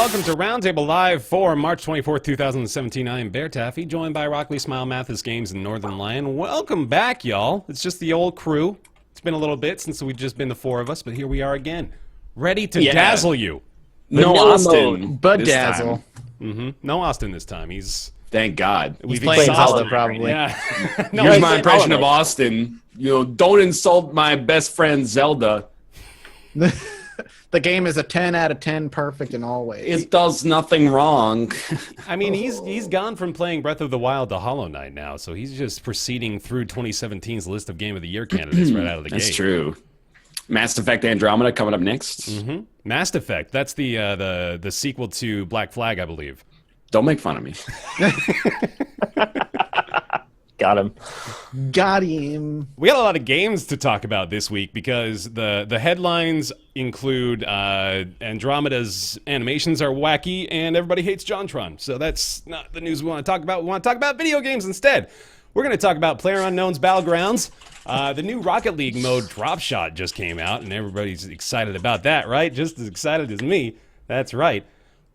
welcome to Roundtable Live for March 24th, 2017. I am Bear Taffy, joined by Rockley, Smile, Mathis Games, and Northern Lion. Welcome back, y'all. It's just the old crew. It's been a little bit since we've just been the four of us, but here we are again, ready to dazzle you. No Austin, but dazzle. No Austin this time. Thank God. He's playing Zelda, probably. Yeah. Here's my impression of Austin. Don't insult my best friend Zelda. The game is a 10 out of 10, perfect in all ways. It does nothing wrong. I mean, he's gone from playing Breath of the Wild to Hollow Knight now, so he's just proceeding through 2017's list of Game of the Year candidates right out of the gate. That's true. Mass Effect Andromeda coming up next. Mass Effect. That's the sequel to Black Flag, I believe. Don't make fun of me. Got him. Got him. We got a lot of games to talk about this week because the headlines include Andromeda's animations are wacky and everybody hates JonTron. So that's not the news we want to talk about. We want to talk about video games instead. We're going to talk about PLAYERUNKNOWN'S Battlegrounds. The new Rocket League mode Dropshot just came out and everybody's excited about that, right? Just as excited as me. That's right.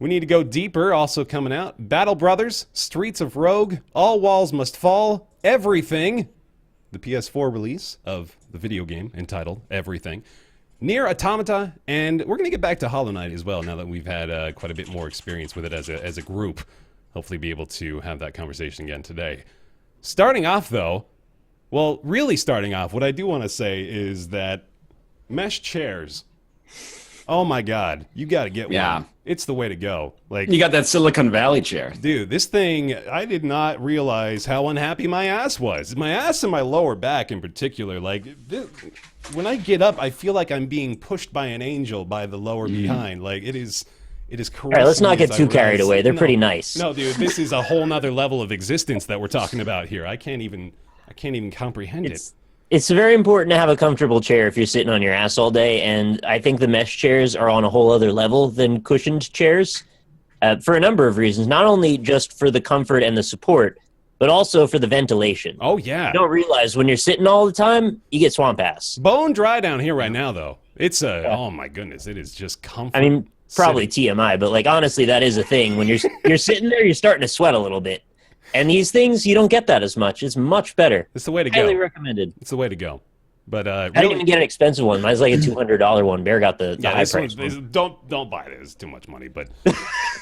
We need to go deeper, also coming out. Battle Brothers, Streets of Rogue, All Walls Must Fall, Everything, the PS4 release of the video game entitled Everything, NieR Automata, and we're going to get back to Hollow Knight as well now that we've had quite a bit more experience with it as a group. Hopefully be able to have that conversation again today. Starting off, though, well, really starting off, what I do want to say is that mesh chairs, oh my God, you got to get one. It's the way to go. Like, you got that Silicon Valley chair. Dude, this thing, I did not realize how unhappy my ass was. My ass and my lower back in particular. Like, when I get up, I feel like I'm being pushed by an angel by the lower behind. Like, it is correct. All right, let's not get too carried away. They're pretty nice. No, dude, this is a whole nother level of existence that we're talking about here. I can't even comprehend it. It's very important to have a comfortable chair if you're sitting on your ass all day, and I think the mesh chairs are on a whole other level than cushioned chairs for a number of reasons, not only just for the comfort and the support, but also for the ventilation. Oh, yeah. You don't realize when you're sitting all the time, you get swamp ass. Bone dry down here right now, though. It's oh my goodness, it is just comfort. I mean, probably TMI, but like honestly, that is a thing. When you're sitting there, you're starting to sweat a little bit. And these things, you don't get that as much. It's much better. It's the way to go. Highly recommended. It's the way to go. But I didn't even get an expensive one. Mine's like a $200 one. Bear got the high price one. Don't buy it. It's too much money, but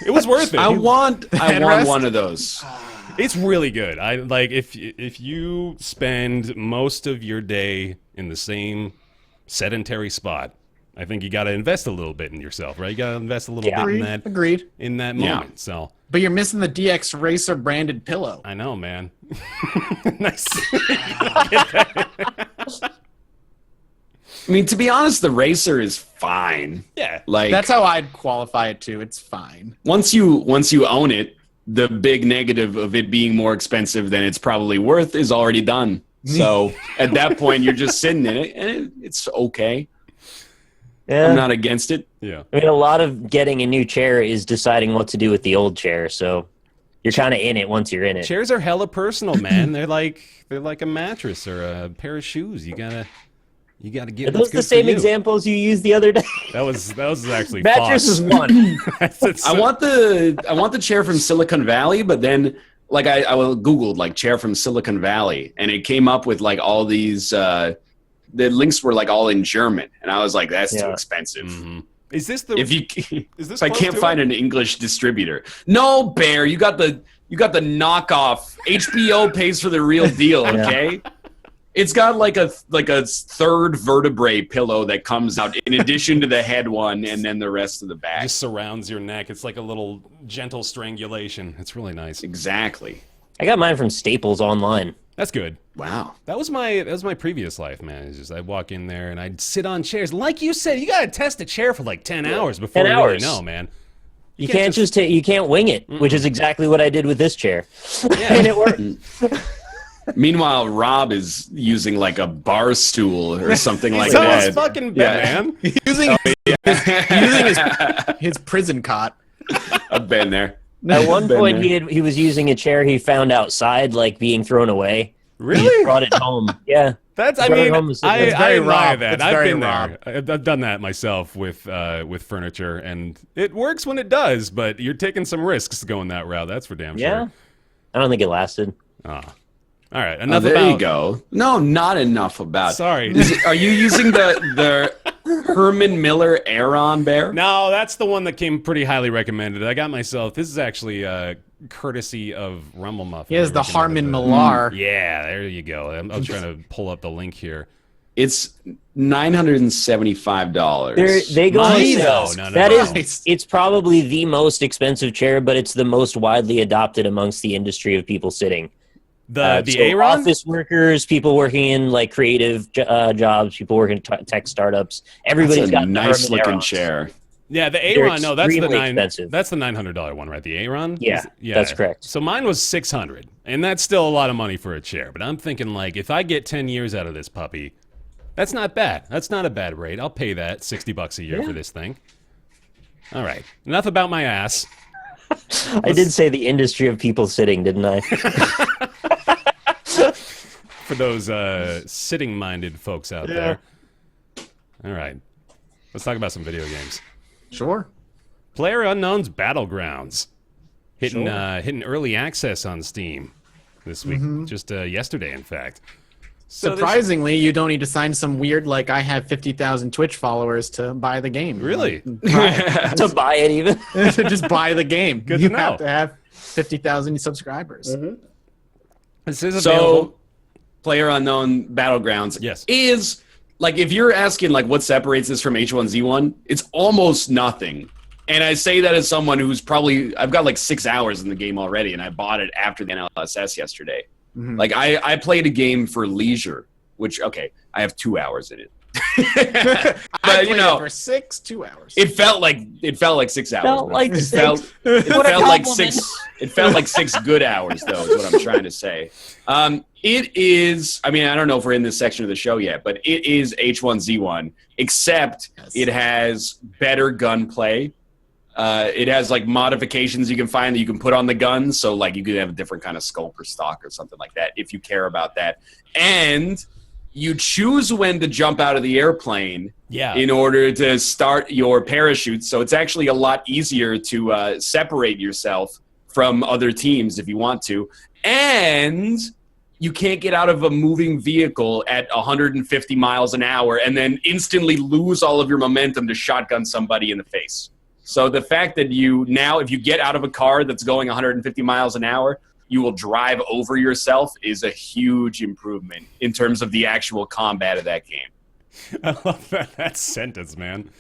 it was worth it. I want one of those. It's really good. I like if you spend most of your day in the same sedentary spot, I think you got to invest a little bit in yourself, right? You got to invest a little bit in that. Agreed. In that moment. So. But you're missing the DX Racer branded pillow. I know, man. Nice. I mean, to be honest, the Racer is fine. Yeah. Like, that's how I'd qualify it too. It's fine. Once you own it, the big negative of it being more expensive than it's probably worth is already done. So at that point, you're just sitting in it, and it's okay. Yeah. I'm not against it. Yeah. I mean, a lot of getting a new chair is deciding what to do with the old chair, so you're kind of in it once you're in it. Chairs are hella personal, man. They're like a mattress or a pair of shoes. You gotta get. Are those the same examples you used the other day? That was actually mattress is one. I want the chair from Silicon Valley, but then like I googled like chair from Silicon Valley, and it came up with like all these. The links were like all in German, and I was like, "That's too expensive." Mm-hmm. Is this the? If I can't find an English distributor, no, Bear, you got the knockoff. HBO pays for the real deal, okay? It's got like a third vertebrae pillow that comes out in addition to the head one, and then the rest of the back. Just surrounds your neck. It's like a little gentle strangulation. It's really nice. Exactly. I got mine from Staples online. That's good. Wow. That was my previous life, man. It's just I'd walk in there and I'd sit on chairs. Like you said, you gotta test a chair for like 10 hours before you really know, man. You can't you can't wing it, which is exactly what I did with this chair. Yeah. And it worked. Meanwhile, Rob is using like a bar stool or something like so that. It's fucking man. Using his prison cot. I've been there. At one point, he was using a chair he found outside, like being thrown away. Really? He brought it home. Yeah. That's, I Going mean, home is- I it's very admire Rob. that. It's I've very been Rob. there. I've done that myself with furniture, and it works when it does. But you're taking some risks going that route. That's for damn Yeah. sure. I don't think it lasted. All right, Oh, enough there about. you go. No, not enough about. Sorry. Are you using the Herman Miller Aeron bear? No, that's the one that came pretty highly recommended. I got myself. This is actually courtesy of Rumble Muffin. He has the Recommended Harmon it. Millar. Yeah, there you go. I'm trying to pull up the link here. It's $975. They go on Jesus. sale. No. That is, Nice. it's probably the most expensive chair, but it's the most widely adopted amongst the industry of people sitting. The So Aeron? office workers, people working in like creative jobs, people working in tech startups. Everybody's That's a got nice the looking Aerons. chair. Yeah, the They're Aeron. No, that's the extremely expensive. That's the $900 one, right? The Aeron. Yeah, that's correct. So mine was $600, and that's still a lot of money for a chair. But I'm thinking, like, if I get 10 years out of this puppy, that's not bad. That's not a bad rate. I'll pay that $60 a year for this thing. All right, enough about my ass. I did say the industry of people sitting, didn't I? For those sitting-minded folks out there. All right, let's talk about some video games. Sure. PLAYERUNKNOWN'S Battlegrounds hitting early access on Steam this week, just yesterday, in fact. So this- Surprisingly, you don't need to sign some weird, like, I have 50,000 Twitch followers to buy the game. Really? To buy it even. Just buy the game. Good you to have know. to have 50,000 subscribers. This is available. So, PlayerUnknown Battlegrounds Yes. is like, if you're asking like what separates this from H1Z1, it's almost nothing. And I say that as someone who's probably, I've got like 6 hours in the game already, and I bought it after the NLSS yesterday. Mhm. Like I played a game for leisure, which, okay, I have 2 hours in it. I But you played know, it for 2 hours. it felt like 6 hours. Felt man. like it six. it What a felt like compliment. 6. It felt like 6 good hours, though, is what I'm trying to say. It is. I mean, I don't know if we're in this section of the show yet, but it is H1Z1, except Yes. it has better gunplay. It has like modifications you can find that you can put on the guns, so like you could have a different kind of scope or stock or something like that if you care about that. And you choose when to jump out of the airplane Yeah. in order to start your parachute. So it's actually a lot easier to separate yourself from other teams if you want to. And you can't get out of a moving vehicle at 150 miles an hour and then instantly lose all of your momentum to shotgun somebody in the face. So the fact that you now, if you get out of a car that's going 150 miles an hour, you will drive over yourself is a huge improvement in terms of the actual combat of that game. I love that sentence, man.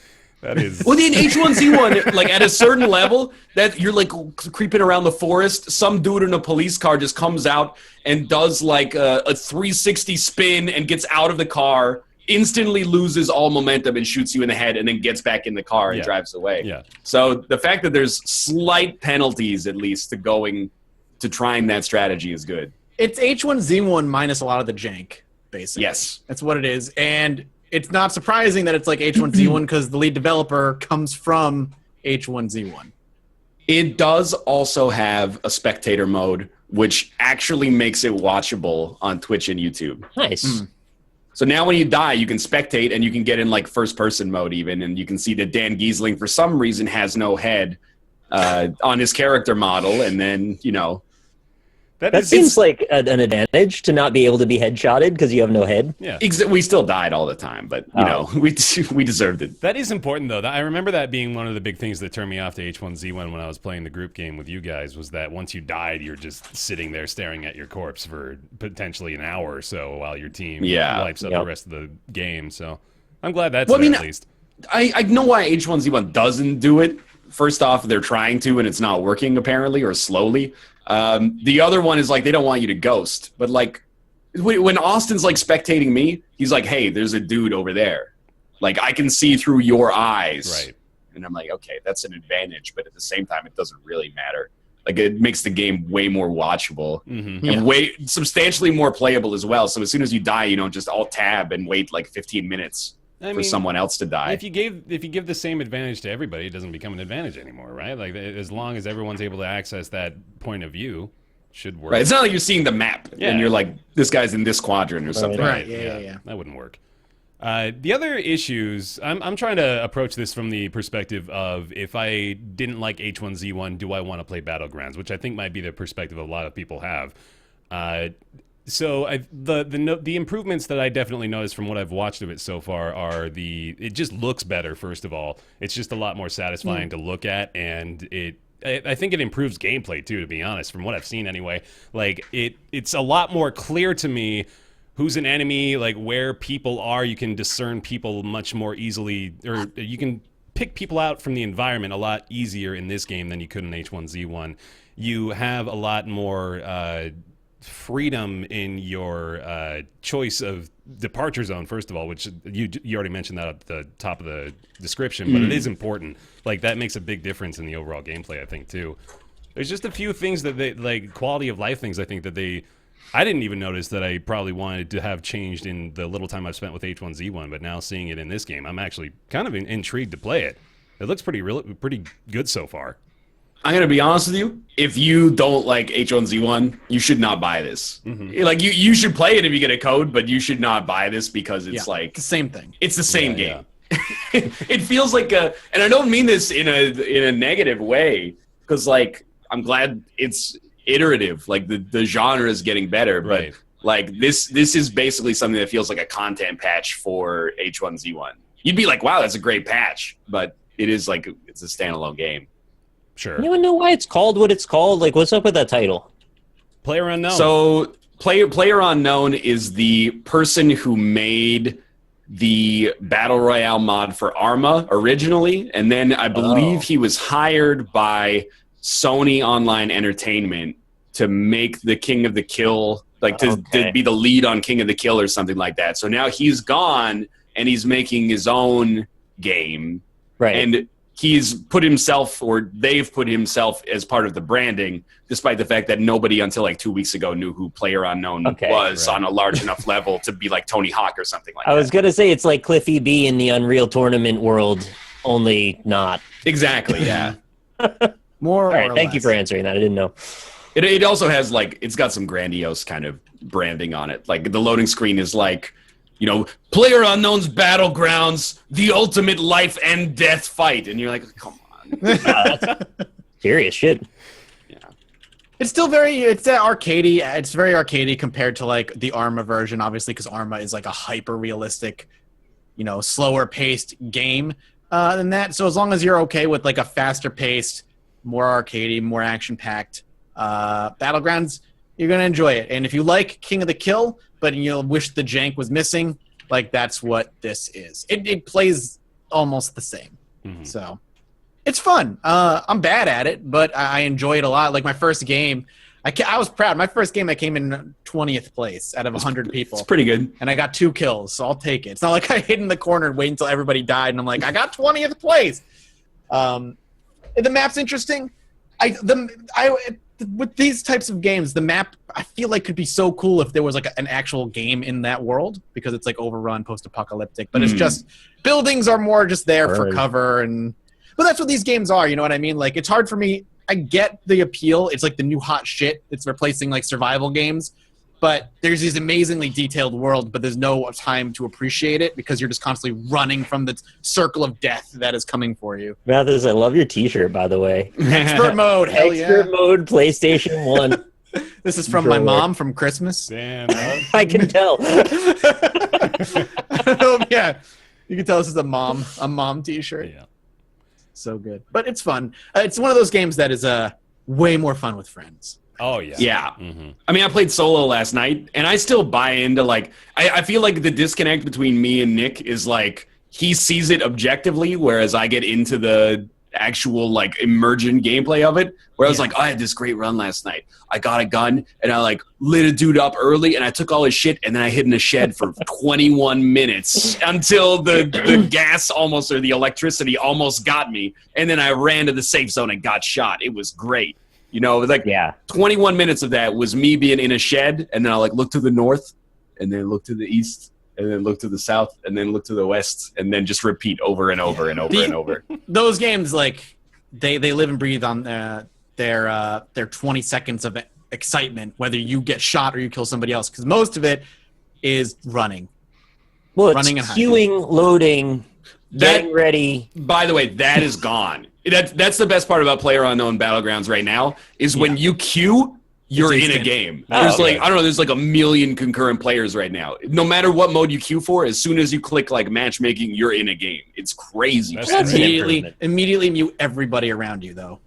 That is. Well, in H1Z1, like at a certain level, that you're like creeping around the forest, some dude in a police car just comes out and does like a 360 spin and gets out of the car, instantly loses all momentum and shoots you in the head, and then gets back in the car and Yeah. drives away. Yeah. So the fact that there's slight penalties, at least, to trying that strategy is good. It's H1Z1 minus a lot of the jank, basically. Yes. That's what it is. And it's not surprising that it's like H1Z1 because the lead developer comes from H1Z1. It does also have a spectator mode, which actually makes it watchable on Twitch and YouTube. Nice. So now when you die, you can spectate and you can get in like first person mode even, and you can see that Dan Giesling for some reason has no head on his character model, and then, you know, That seems like an advantage to not be able to be headshotted because you have no head. Yeah. we still died all the time, but you know, we deserved it. That is important, though. I remember that being one of the big things that turned me off to H1Z1 when I was playing the group game with you guys, was that once you died, you're just sitting there staring at your corpse for potentially an hour or so while your team wipes up the rest of the game. So I'm glad that's Well, I there mean, at least. I know why H1Z1 doesn't do it. First off, they're trying to, and it's not working apparently, or slowly. The other one is like they don't want you to ghost, but like when Austin's like spectating me, he's like, "Hey, there's a dude over there. Like I can see through your eyes." Right. And I'm like, "Okay, that's an advantage, but at the same time, it doesn't really matter. Like it makes the game way more watchable and way substantially more playable as well. So as soon as you die, you don't just alt tab and wait like 15 minutes for someone else to die. If you give the same advantage to everybody, it doesn't become an advantage anymore, right? Like as long as everyone's able to access that point of view, should work. Right. It's not like you're seeing the map Yeah. and you're like, this guy's in this quadrant or something. Right. Yeah. That wouldn't work. The other issues, I'm trying to approach this from the perspective of if I didn't like H1Z1, do I want to play Battlegrounds? Which I think might be the perspective a lot of people have. The improvements that I definitely noticed from what I've watched of it so far are it just looks better. First of all, it's just a lot more satisfying to look at, and I think it improves gameplay too. To be honest, from what I've seen anyway, like it's a lot more clear to me who's an enemy, like where people are. You can discern people much more easily, or you can pick people out from the environment a lot easier in this game than you could in H1Z1. You have a lot more freedom in your choice of departure zone, first of all, which you already mentioned that at the top of the description, but it is important. Like, that makes a big difference in the overall gameplay, I think, too. There's just a few things that they, like, quality of life things, I think, that I didn't even notice that I probably wanted to have changed in the little time I've spent with H1Z1, but now seeing it in this game, I'm actually kind of intrigued to play it. It looks pretty good so far. I'm going to be honest with you. If you don't like H1Z1, you should not buy this. Like, you should play it if you get a code, but you should not buy this because it's like the same thing. It's the same game. It feels like and I don't mean this in a negative way, because like I'm glad it's iterative. Like the genre is getting better, but like this is basically something that feels like a content patch for H1Z1. You'd be like, wow, that's a great patch, but it is like it's a standalone game. Sure. Anyone know why it's called what it's called? Like, what's up with that title? PlayerUnknown. So PlayerUnknown is the person who made the Battle Royale mod for Arma originally, and then I believe he was hired by Sony Online Entertainment to make the King of the Kill, like to be the lead on King of the Kill or something like that. So now he's gone and he's making his own game. Right. And he's put himself, or they've put himself as part of the branding, despite the fact that nobody until like 2 weeks ago knew who PlayerUnknown was on a large enough level to be like Tony Hawk or something like that. I was going to say it's like Cliffy B in the Unreal Tournament world, only not. Exactly, yeah. More All right, or thank less. you for answering that. I didn't know. It also has like, it's got some grandiose kind of branding on it. Like the loading screen is like, you know, PlayerUnknown's Battlegrounds, the ultimate life and death fight. And you're like, come on. That's serious shit. It's still it's arcadey. It's very arcadey compared to like the Arma version, obviously, because Arma is like a hyper realistic, you know, slower paced game than that. So as long as you're okay with like a faster paced, more arcadey, more action packed Battlegrounds, you're gonna enjoy it. And if you like King of the Kill, but you'll wish the jank was missing, like that's what this is. It plays almost the same. So it's fun. I'm bad at it, but I enjoy it a lot. Like my first game, I was proud. My first game, I came in 20th place out of 100 people. It's pretty good. And I got 2 kills, so I'll take it. It's not like I hid in the corner and wait until everybody died, and I'm like, I got 20th place. The map's interesting. With these types of games, the map, I feel like could be so cool if there was like an actual game in that world, because it's like overrun, post-apocalyptic. But it's just buildings are more just there for cover, but that's what these games are. You know what I mean? Like, it's hard for me. I get the appeal. It's like the new hot shit. It's replacing like survival games. But there's these amazingly detailed worlds, but there's no time to appreciate it because you're just constantly running from the circle of death that is coming for you. Mathis, I love your T-shirt, by the way. Expert mode, hell yeah. Expert mode, PlayStation 1. This is from my mom from Christmas. Damn. I can tell. Yeah, you can tell this is a mom T-shirt. Yeah. So good, but it's fun. It's one of those games that is way more fun with friends. Oh, yeah. Yeah. I mean, I played solo last night, and I still buy into, like, I feel like the disconnect between me and Nick is, like, he sees it objectively, whereas I get into the actual, like, emergent gameplay of it, where I was like, oh, I had this great run last night. I got a gun, and I, like, lit a dude up early, and I took all his shit, and then I hid in a shed for 21 minutes until the gas almost, or the electricity almost got me, and then I ran to the safe zone and got shot. It was great. You know, like 21 minutes of that was me being in a shed, and then I'll like look to the north, and then look to the east, and then look to the south, and then look to the west, and then just repeat over and over and over and over. Those games, like they live and breathe on their 20 seconds of excitement, whether you get shot or you kill somebody else, because most of it is running. Well, it's Running and hiding. queuing, loading, getting ready. By the way, that is gone. That's the best part about PlayerUnknown Battlegrounds right now is when you queue, you're in a game. There's like, I don't know, there's like a million concurrent players right now. No matter what mode you queue for, as soon as you click like matchmaking, you're in a game. It's crazy. Immediately mute everybody around you, though.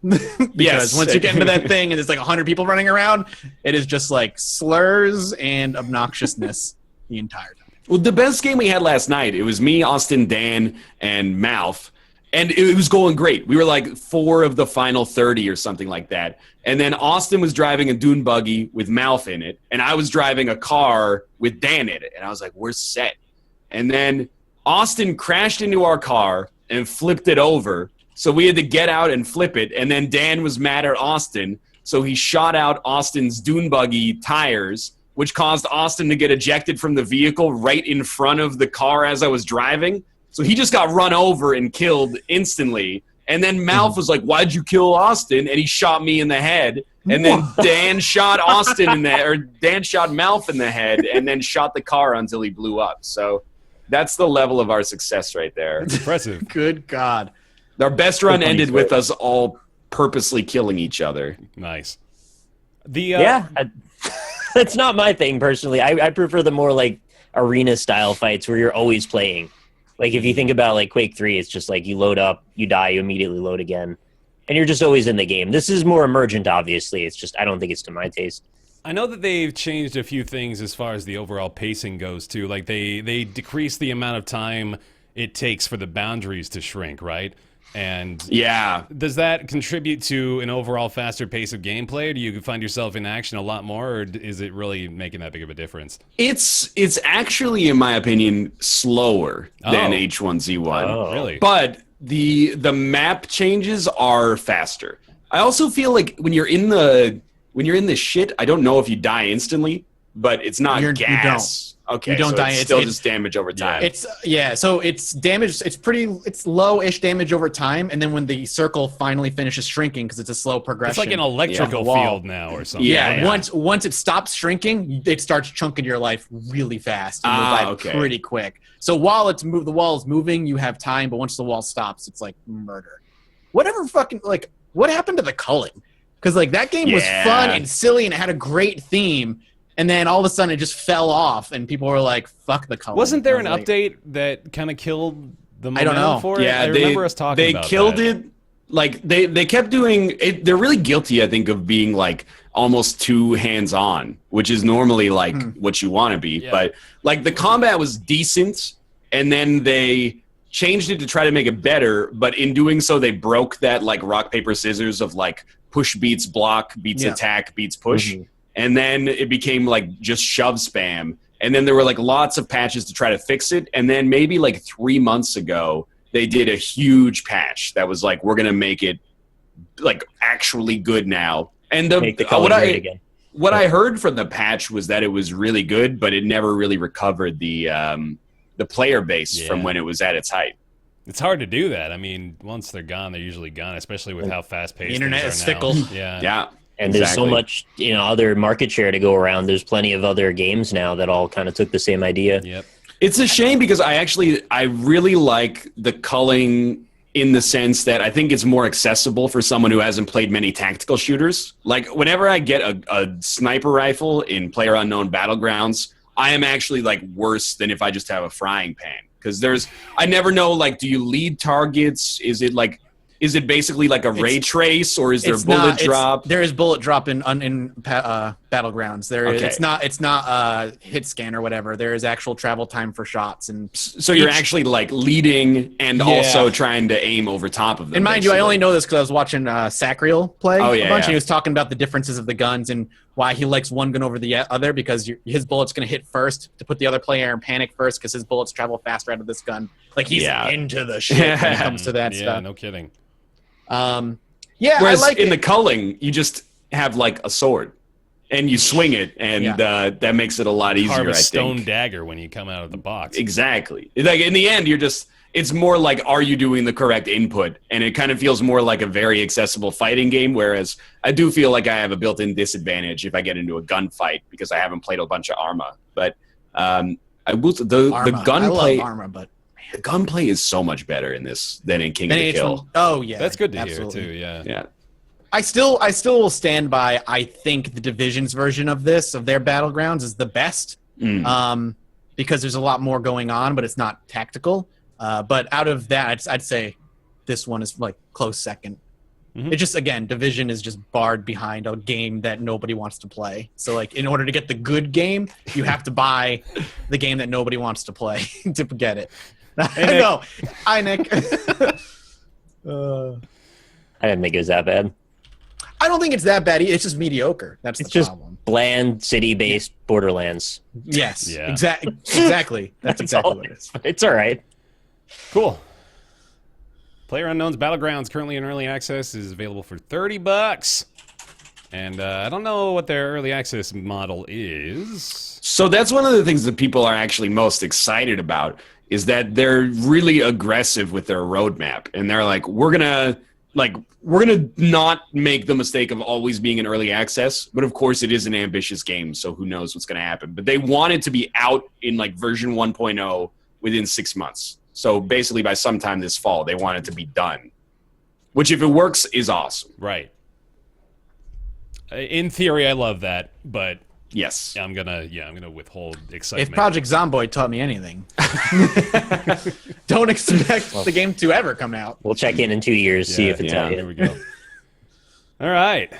Because once you get into that thing and there's like 100 people running around, it is just like slurs and obnoxiousness the entire time. Well, the best game we had last night, it was me, Austin, Dan, and Mouth. And it was going great. We were like 4 of the final 30 or something like that. And then Austin was driving a dune buggy with Mouth in it. And I was driving a car with Dan in it. And I was like, we're set. And then Austin crashed into our car and flipped it over. So we had to get out and flip it. And then Dan was mad at Austin. So he shot out Austin's dune buggy tires, which caused Austin to get ejected from the vehicle right in front of the car as I was driving. So he just got run over and killed instantly. And then Mouth was like, why'd you kill Austin? And he shot me in the head. And then Dan shot Dan shot Mouth in the head and then shot the car until he blew up. So that's the level of our success right there. That's impressive. Good God. Our best run ended with us all purposely killing each other. Nice. That's not my thing personally. I prefer the more like arena style fights where you're always playing. Like if you think about like Quake 3, it's just like you load up, you die, you immediately load again. And you're just always in the game. This is more emergent, obviously. It's just I don't think it's to my taste. I know that they've changed a few things as far as the overall pacing goes too. Like they decrease the amount of time it takes for the boundaries to shrink, right? And does that contribute to an overall faster pace of gameplay, or do you find yourself in action a lot more, or is it really making that big of a difference? It's actually, in my opinion, slower than H1Z1. Oh, really? But the map changes are faster. I also feel like when you're in the shit, I don't know if you die instantly, but it's not gas. You don't. Okay, you don't die. It's still just damage over time. So it's damage. It's low-ish damage over time, and then when the circle finally finishes shrinking, because it's a slow progression. It's like an electrical field now or something. Once it stops shrinking, it starts chunking your life really fast, and you'll die pretty quick. So while the wall is moving, you have time, but once the wall stops, it's like murder. What happened to the culling? Because like that game was fun and silly, and it had a great theme. And then all of a sudden it just fell off, and people were like, fuck the color. Wasn't there an update that kind of killed the momentum for it? Yeah, I remember us talking about that. They killed it. Like, they kept doing it. They're really guilty, I think, of being, like, almost too hands-on, which is normally, like, what you want to be. Yeah. But, like, the combat was decent, and then they changed it to try to make it better, but in doing so, they broke that, like, rock, paper, scissors of, like, push beats block, beats attack, beats push. Mm-hmm. And then it became like just shove spam. And then there were like lots of patches to try to fix it. And then maybe like 3 months ago, they did a huge patch that was like, we're going to make it like actually good now. And what I heard from the patch was that it was really good, but it never really recovered the player base from when it was at its height. It's hard to do that. I mean, once they're gone, they're usually gone, especially with how fast-paced the internet is fickle. Yeah. And there's so much, other market share to go around. There's plenty of other games now that all kind of took the same idea. Yep. It's a shame because I really like the culling in the sense that I think it's more accessible for someone who hasn't played many tactical shooters. Like, whenever I get a sniper rifle in PlayerUnknown Battlegrounds, I am actually, like, worse than if I just have a frying pan. Because I never know, like, do you lead targets? Is it basically like a ray trace, or is there bullet drop? There is bullet drop in Battlegrounds. It's not hit scan or whatever. There is actual travel time for shots, and so you're actually like leading and also trying to aim over top of them. And mind you, I only know this because I was watching Sacriel play a bunch, and he was talking about the differences of the guns and why he likes one gun over the other, because his bullet's going to hit first to put the other player in panic first, because his bullets travel faster out of this gun. Like he's into the shit when it comes to that stuff. Yeah, no kidding. Whereas in the culling, you just have like a sword and you swing it, and that makes it a lot easier. Carve a stone dagger when you come out of the box. Exactly. Like in the end, It's more like, are you doing the correct input? And it kind of feels more like a very accessible fighting game, whereas I do feel like I have a built-in disadvantage if I get into a gunfight because I haven't played a bunch of Arma. But I will the gunplay. I love Arma, but the gunplay is so much better in this than in King of the Kill. Oh yeah, That's good to absolutely. hear too. Yeah. Yeah. I still will stand by. I think the Division's version of their Battlegrounds is the best. Because there's a lot more going on, but it's not tactical. But out of that, I'd say this one is like close second. It just, again, Division is just barred behind a game that nobody wants to play. So, like, in order to get the good game, you have to buy the game that nobody wants to play to get it. Hey, No, hi, Nick. I didn't think it was that bad. I don't think it's that bad. It's just mediocre. That's It's the just problem. bland city-based Borderlands. Yes, Yeah. exactly. That's exactly what it is. It's all right. Cool. PlayerUnknown'S Battlegrounds, currently in early access, is available for $30. And I don't know what their early access model is. So that's one of the things that people are actually most excited about is that they're really aggressive with their roadmap. And they're like, we're gonna not make the mistake of always being in early access. But of course it is an ambitious game, so who knows what's gonna happen. But they want it to be out in like version 1.0 within 6 months. So basically by sometime this fall, they want it to be done. Which if it works is awesome. Right. In theory, I love that, but Yes. I'm gonna withhold excitement. If Project Zomboid taught me anything, don't expect the game to ever come out. We'll check in 2 years, see if it's out There yet. we go. All right.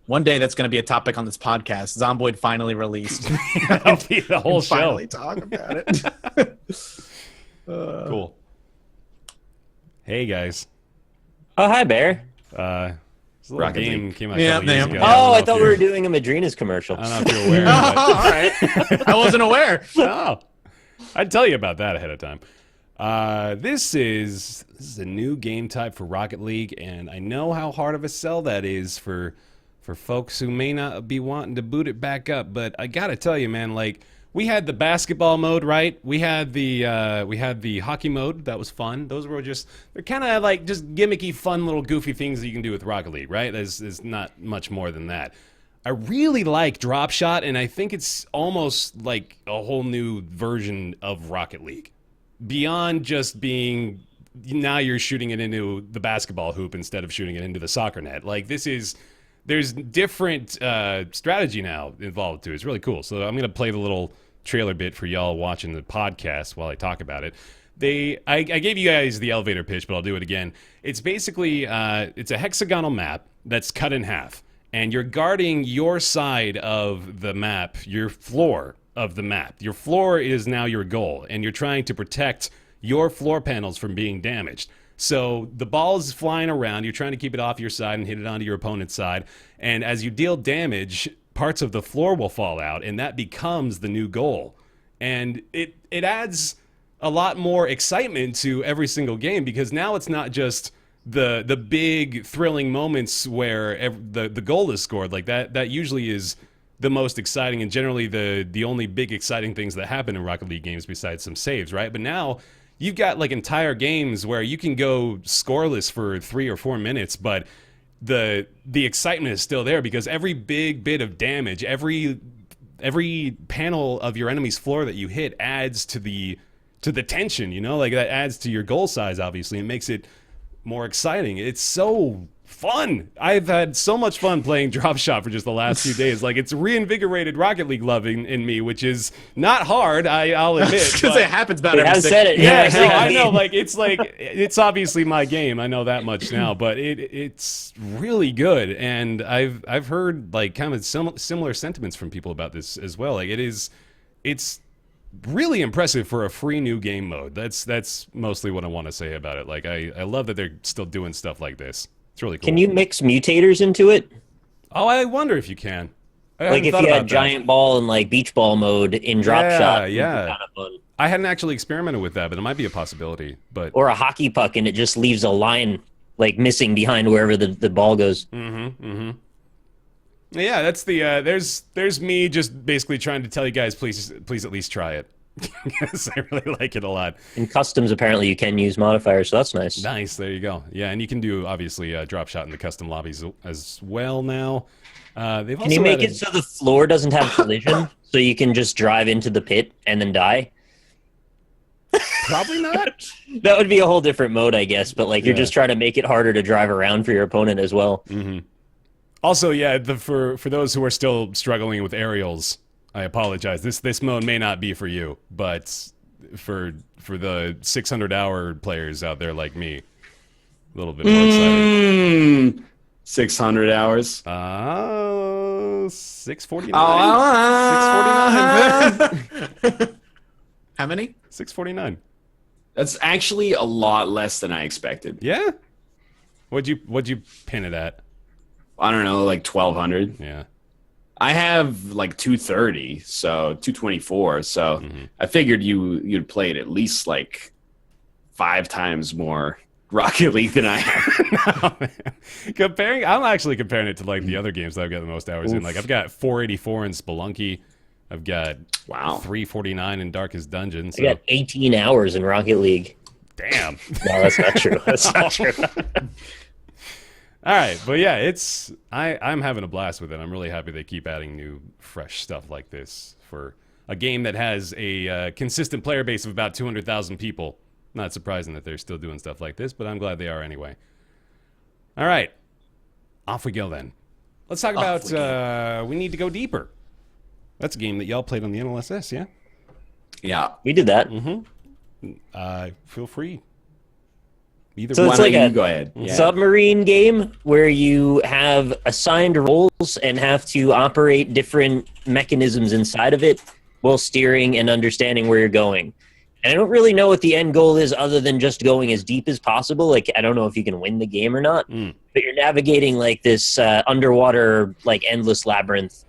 One day that's going to be a topic on this podcast. Zomboid finally released. That'll be the whole show. Finally talk about it. Cool. Hey guys. Oh, hi, Bear. This little Rocket game League. came out a Yeah, couple years they- ago. Oh, I don't know thought if we were you're- doing a Madrinas commercial. I don't know if you're aware. Oh, but- all right. I wasn't aware. Oh, I'd tell you about that ahead of time. This is a new game type for Rocket League, and I know how hard of a sell that is for folks who may not be wanting to boot it back up. But I gotta tell you, man, like we had the basketball mode, right? We had the hockey mode. That was fun. Those were they're kind of like just gimmicky, fun little goofy things that you can do with Rocket League, right? There's not much more than that. I really like Dropshot, and I think it's almost like a whole new version of Rocket League. Beyond just being, now you're shooting it into the basketball hoop instead of shooting it into the soccer net. Like there's different strategy now involved too. It's really cool. So I'm going to play the little trailer bit for y'all watching the podcast while I talk about it. I gave you guys the elevator pitch, but I'll do it again. It's basically, it's a hexagonal map that's cut in half. And you're guarding your side of the map, your floor of the map. Your floor is now your goal, and you're trying to protect your floor panels from being damaged. So the ball is flying around, you're trying to keep it off your side and hit it onto your opponent's side. And as you deal damage, parts of the floor will fall out, and that becomes the new goal. And it adds a lot more excitement to every single game, because now it's not just the big thrilling moments where the goal is scored. Like that usually is the most exciting and generally the only big exciting things that happen in Rocket League games besides some saves, right? But now you've got like entire games where you can go scoreless for 3 or 4 minutes, but the excitement is still there because every big bit of damage, every panel of your enemy's floor that you hit adds to the tension, you know? Like that adds to your goal size, obviously, and makes it more exciting. It's so fun. I've had so much fun playing Dropshot for just the last few days. Like it's reinvigorated Rocket League loving in me, which is not hard, I'll admit. Because it happens about It every has 6 said it. Yeah, Yeah, no, I know. Like it's obviously my game. I know that much now, but it's really good, and I've heard like kind of similar sentiments from people about this as well. Like it's really impressive for a free new game mode. That's mostly what I want to say about it. Like I love that they're still doing stuff like this. It's really cool. Can you mix mutators into it? Oh, I wonder if you can. I Like hadn't if thought you about had that. giant ball and like beach ball mode in Dropshot. Yeah. Kind of fun. I hadn't actually experimented with that, but it might be a possibility. But Or a hockey puck and it just leaves a line like missing behind wherever the ball goes. yeah, that's the there's me just basically trying to tell you guys, please at least try it. Because I really like it a lot. In customs, apparently, you can use modifiers, so that's nice. Nice, there you go. Yeah, and you can do, obviously, Dropshot in the custom lobbies as well now. They've also Can you make added- it so the floor doesn't have collision, so you can just drive into the pit and then die? Probably not. That would be a whole different mode, I guess, but like you're Yeah. just trying to make it harder to drive around for your opponent as well. Also, yeah, for those who are still struggling with aerials, I apologize. This mode may not be for you, but for the 600-hour players out there like me, a little bit more exciting. 600 hours. 649. 649. How many? 649. That's actually a lot less than I expected. Yeah. What'd you pin it at? I don't know, like 1,200. Yeah. I have like 230, so 224. So I figured you'd play it at least like 5 times more Rocket League than I have. I'm actually comparing it to like the other games that I've got the most hours in. Like I've got 484 in Spelunky. I've got 349 in Darkest Dungeon. So I got 18 hours in Rocket League. damn. No, that's not true. That's not true. All right, but yeah, I'm having a blast with it. I'm really happy they keep adding new, fresh stuff like this for a game that has a consistent player base of about 200,000 people. Not surprising that they're still doing stuff like this, but I'm glad they are anyway. All right, off we go then. Let's talk about We Need to Go Deeper. That's a game that y'all played on the NLSS, yeah? Yeah. We did that. Feel free. Either So one. it's like a go ahead. Yeah. submarine game where you have assigned roles and have to operate different mechanisms inside of it while steering and understanding where you're going. And I don't really know what the end goal is other than just going as deep as possible. Like, I don't know if you can win the game or not, but you're navigating like this underwater, like endless labyrinth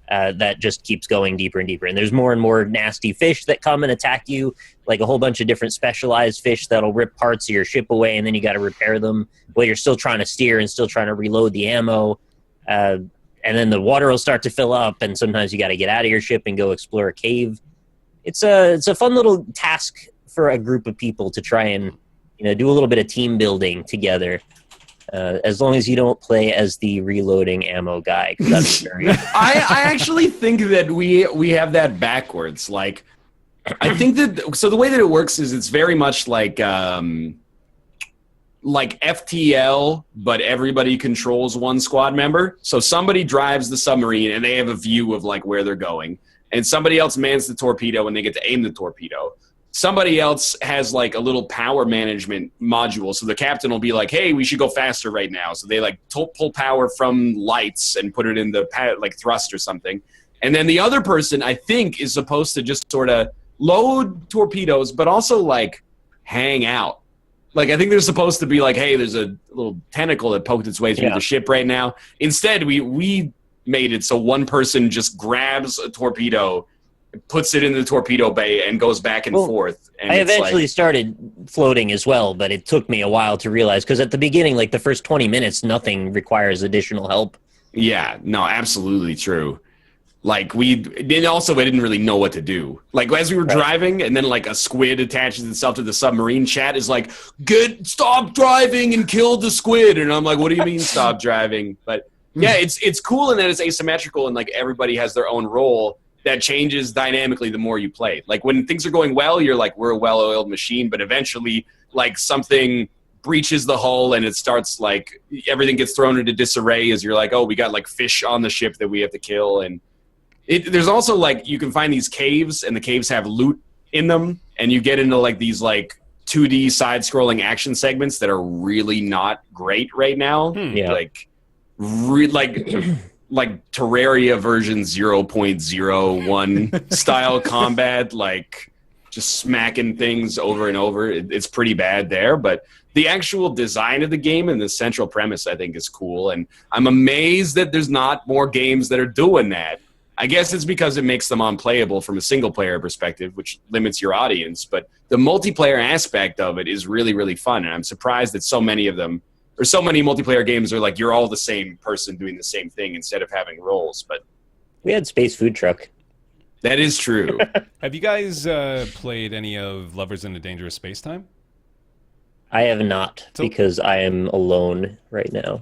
that just keeps going deeper and deeper. And there's more and more nasty fish that come and attack you, like a whole bunch of different specialized fish that'll rip parts of your ship away, and then you got to repair them while you're still trying to steer and still trying to reload the ammo. And then the water will start to fill up, and sometimes you got to get out of your ship and go explore a cave. It's a fun little task for a group of people to try and do a little bit of team building together. As long as you don't play as the reloading ammo guy, 'cause that's very I actually think that we have that backwards. Like, I think that the way that it works is it's very much like FTL, but everybody controls one squad member. So somebody drives the submarine and they have a view of like where they're going, and somebody else mans the torpedo and they get to aim the torpedo. Somebody else has like a little power management module. So the captain will be like, hey, we should go faster right now. So they like pull power from lights and put it in the like thrust or something. And then the other person, I think, is supposed to just sort of load torpedoes, but also like hang out. Like, I think they're supposed to be like, hey, there's a little tentacle that poked its way through the ship right now. Instead, we made it so one person just grabs a torpedo, puts it in the torpedo bay, and goes back and forth. And I eventually started floating as well, but it took me a while to realize, because at the beginning, like the first 20 minutes, nothing requires additional help. Yeah, no, absolutely true. Like, I didn't really know what to do. Like, as we were driving, and then like a squid attaches itself to the submarine, chat is like, stop driving and kill the squid. And I'm like, what do you mean stop driving? But yeah, it's cool in that it's asymmetrical and like everybody has their own role that changes dynamically the more you play. Like, when things are going well, you're like, we're a well-oiled machine, but eventually like something breaches the hull and it starts like everything gets thrown into disarray as you're like, oh, we got like fish on the ship that we have to kill. And there's also like, you can find these caves and the caves have loot in them, and you get into like these like 2D side-scrolling action segments that are really not great right now. Yeah. Like Terraria version 0.01 style combat, like just smacking things over and over. It's pretty bad there, but the actual design of the game and the central premise, I think, is cool. And I'm amazed that there's not more games that are doing that. I guess it's because it makes them unplayable from a single-player perspective, which limits your audience. But the multiplayer aspect of it is really, really fun. And I'm surprised that so many of them, or so many multiplayer games, are like you're all the same person doing the same thing instead of having roles. But We had Space Food Truck. That is true. Have you guys played any of Lovers in a Dangerous Space-Time? I have not, So- because I am alone right now.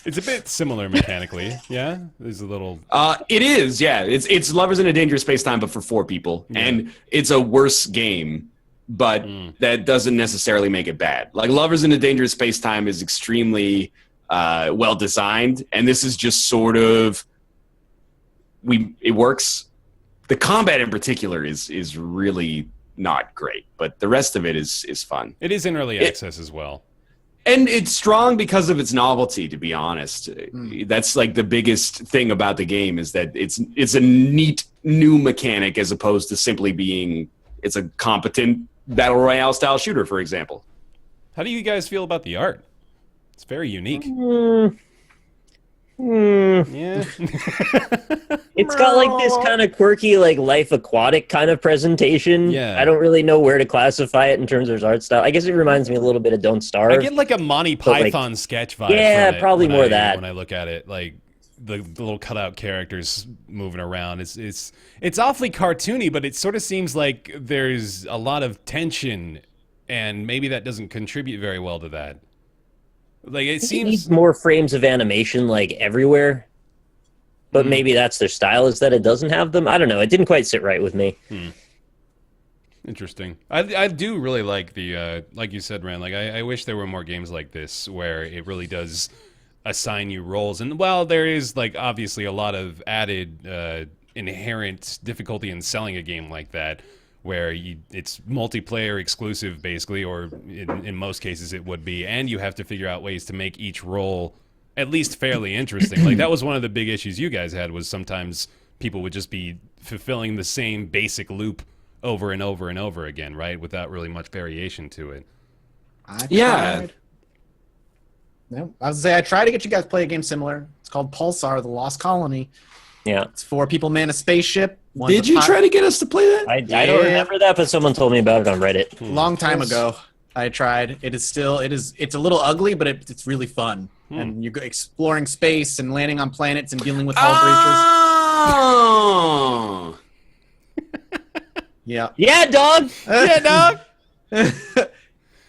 It's a bit similar mechanically, yeah? There's a little... It is, yeah. It's Lovers in a Dangerous Space-Time, but for 4 people. Yeah. And it's a worse game, but that doesn't necessarily make it bad. Like, Lovers in a Dangerous Space-Time is extremely well-designed, and this is just sort of... It works. The combat in particular is really not great, but the rest of it is fun. It is in early access as well. And it's strong because of its novelty, to be honest. That's like the biggest thing about the game is that it's a neat new mechanic as opposed to simply being it's a competent battle royale style shooter, for example. How do you guys feel about the art? It's very unique. Yeah. It's got like this kind of quirky, like Life Aquatic kind of presentation. Yeah. I don't really know where to classify it in terms of its art style. I guess it reminds me a little bit of Don't Starve. I get like a Monty But, like- Python sketch vibe. Yeah, from it probably when more that. when I look at it, like the little cutout characters moving around. It's awfully cartoony, but it sort of seems like there's a lot of tension, and maybe that doesn't contribute very well to that. Like it It seems. needs more frames of animation like everywhere. But maybe that's their style, is that it doesn't have them. I don't know. It didn't quite sit right with me. Interesting. I do really like the like you said, Rand. Like I wish there were more games like this where it really does assign you roles. And while there is like obviously a lot of added inherent difficulty in selling a game like that, where it's multiplayer exclusive basically, or in most cases it would be, and you have to figure out ways to make each role at least fairly interesting. Like that was one of the big issues you guys had, was sometimes people would just be fulfilling the same basic loop over and over and over again, right? Without really much variation to it. Yeah. Tried. No, I was gonna say I tried to get you guys to play a game similar. It's called Pulsar: The Lost Colony. Yeah. It's 4 people man a spaceship. One's Did a you pi- try to get us to play that? I don't remember that, but someone told me about it on Reddit. Long time ago. I tried. It's a little ugly, but it's really fun. And you go exploring space and landing on planets and dealing with hull Oh! breaches. Yeah. Yeah, dog! Yeah, dog.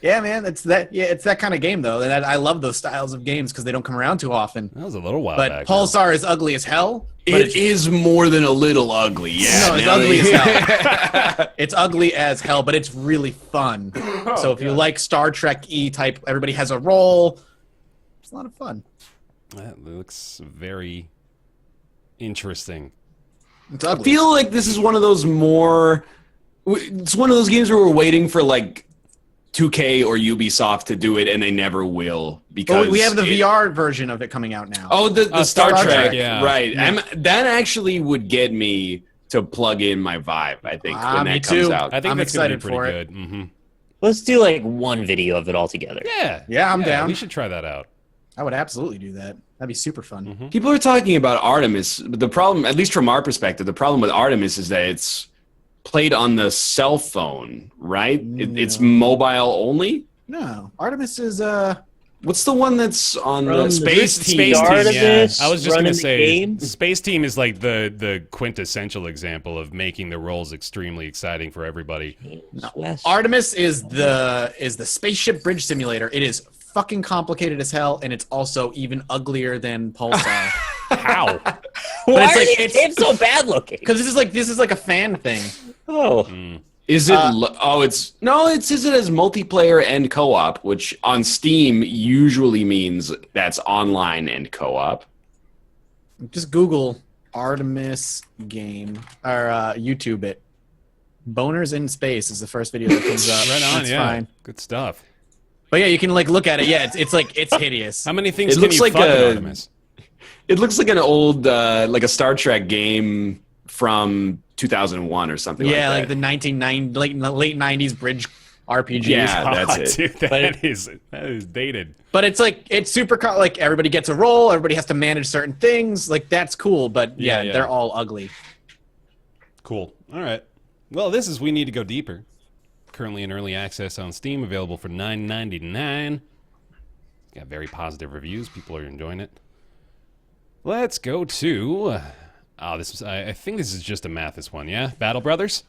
Yeah, man. It's that kind of game though. And I love those styles of games because they don't come around too often. That was a little while But back. Pulsar is ugly as hell. But It is more than a little ugly, yeah. No, it's now ugly that- as hell. It's ugly as hell, but it's really fun. So if you like Star Trek E type, everybody has a role. It's a lot of fun. That looks very interesting. It's I ugly. feel like this is one of those it's one of those games where we're waiting for like 2K or Ubisoft to do it, and they never will because But we have the VR version of it coming out now. Oh, the Star Star Trek, Trek, yeah. right? Yeah. That actually would get me to plug in my Vive. I think when me that comes too. out. I think I'm that's going to be excited pretty for good. Mm-hmm. Let's do like one video of it all together. Yeah. Yeah, I'm down. We should try that out. I would absolutely do that. That'd be super fun. Mm-hmm. People are talking about Artemis, but the problem, at least from our perspective, the problem with Artemis is that it's played on the cell phone, right? It's mobile only. No, Artemis is What's the one that's on From the the Space Team? Space Start Team, of yeah. this, I was just going running to the say, game. Space Team is like the quintessential example of making the roles extremely exciting for everybody. West. Artemis is the spaceship bridge simulator. It is fucking complicated as hell, and it's also even uglier than Pulsar. How? Why it's are like- these games so bad looking? Because this is like a fan thing. Oh, Is it? Is it as multiplayer and co-op, which on Steam usually means that's online and co-op. Just Google Artemis game or YouTube it. Boners in Space is the first video that comes up. Right on, That's yeah. fine. Good stuff. But yeah, you can like look at it. Yeah, it's hideous. How many things It can looks you like fuck in a- Artemis? It looks like an old, like a Star Trek game from 2001 or something. Yeah, like like that. the 1990 late 90s bridge RPG. Yeah, that's it. Dude, that is dated. But it's like it's super like everybody gets a role, everybody has to manage certain things. Like that's cool, but yeah, Yeah. they're all ugly. Cool. All right. Well, this is We Need to Go Deeper. Currently in early access on Steam, available for $9.99. Got very positive reviews. People are enjoying it. Let's go to Oh, I think this is just a Mathis one, yeah? Battle Brothers?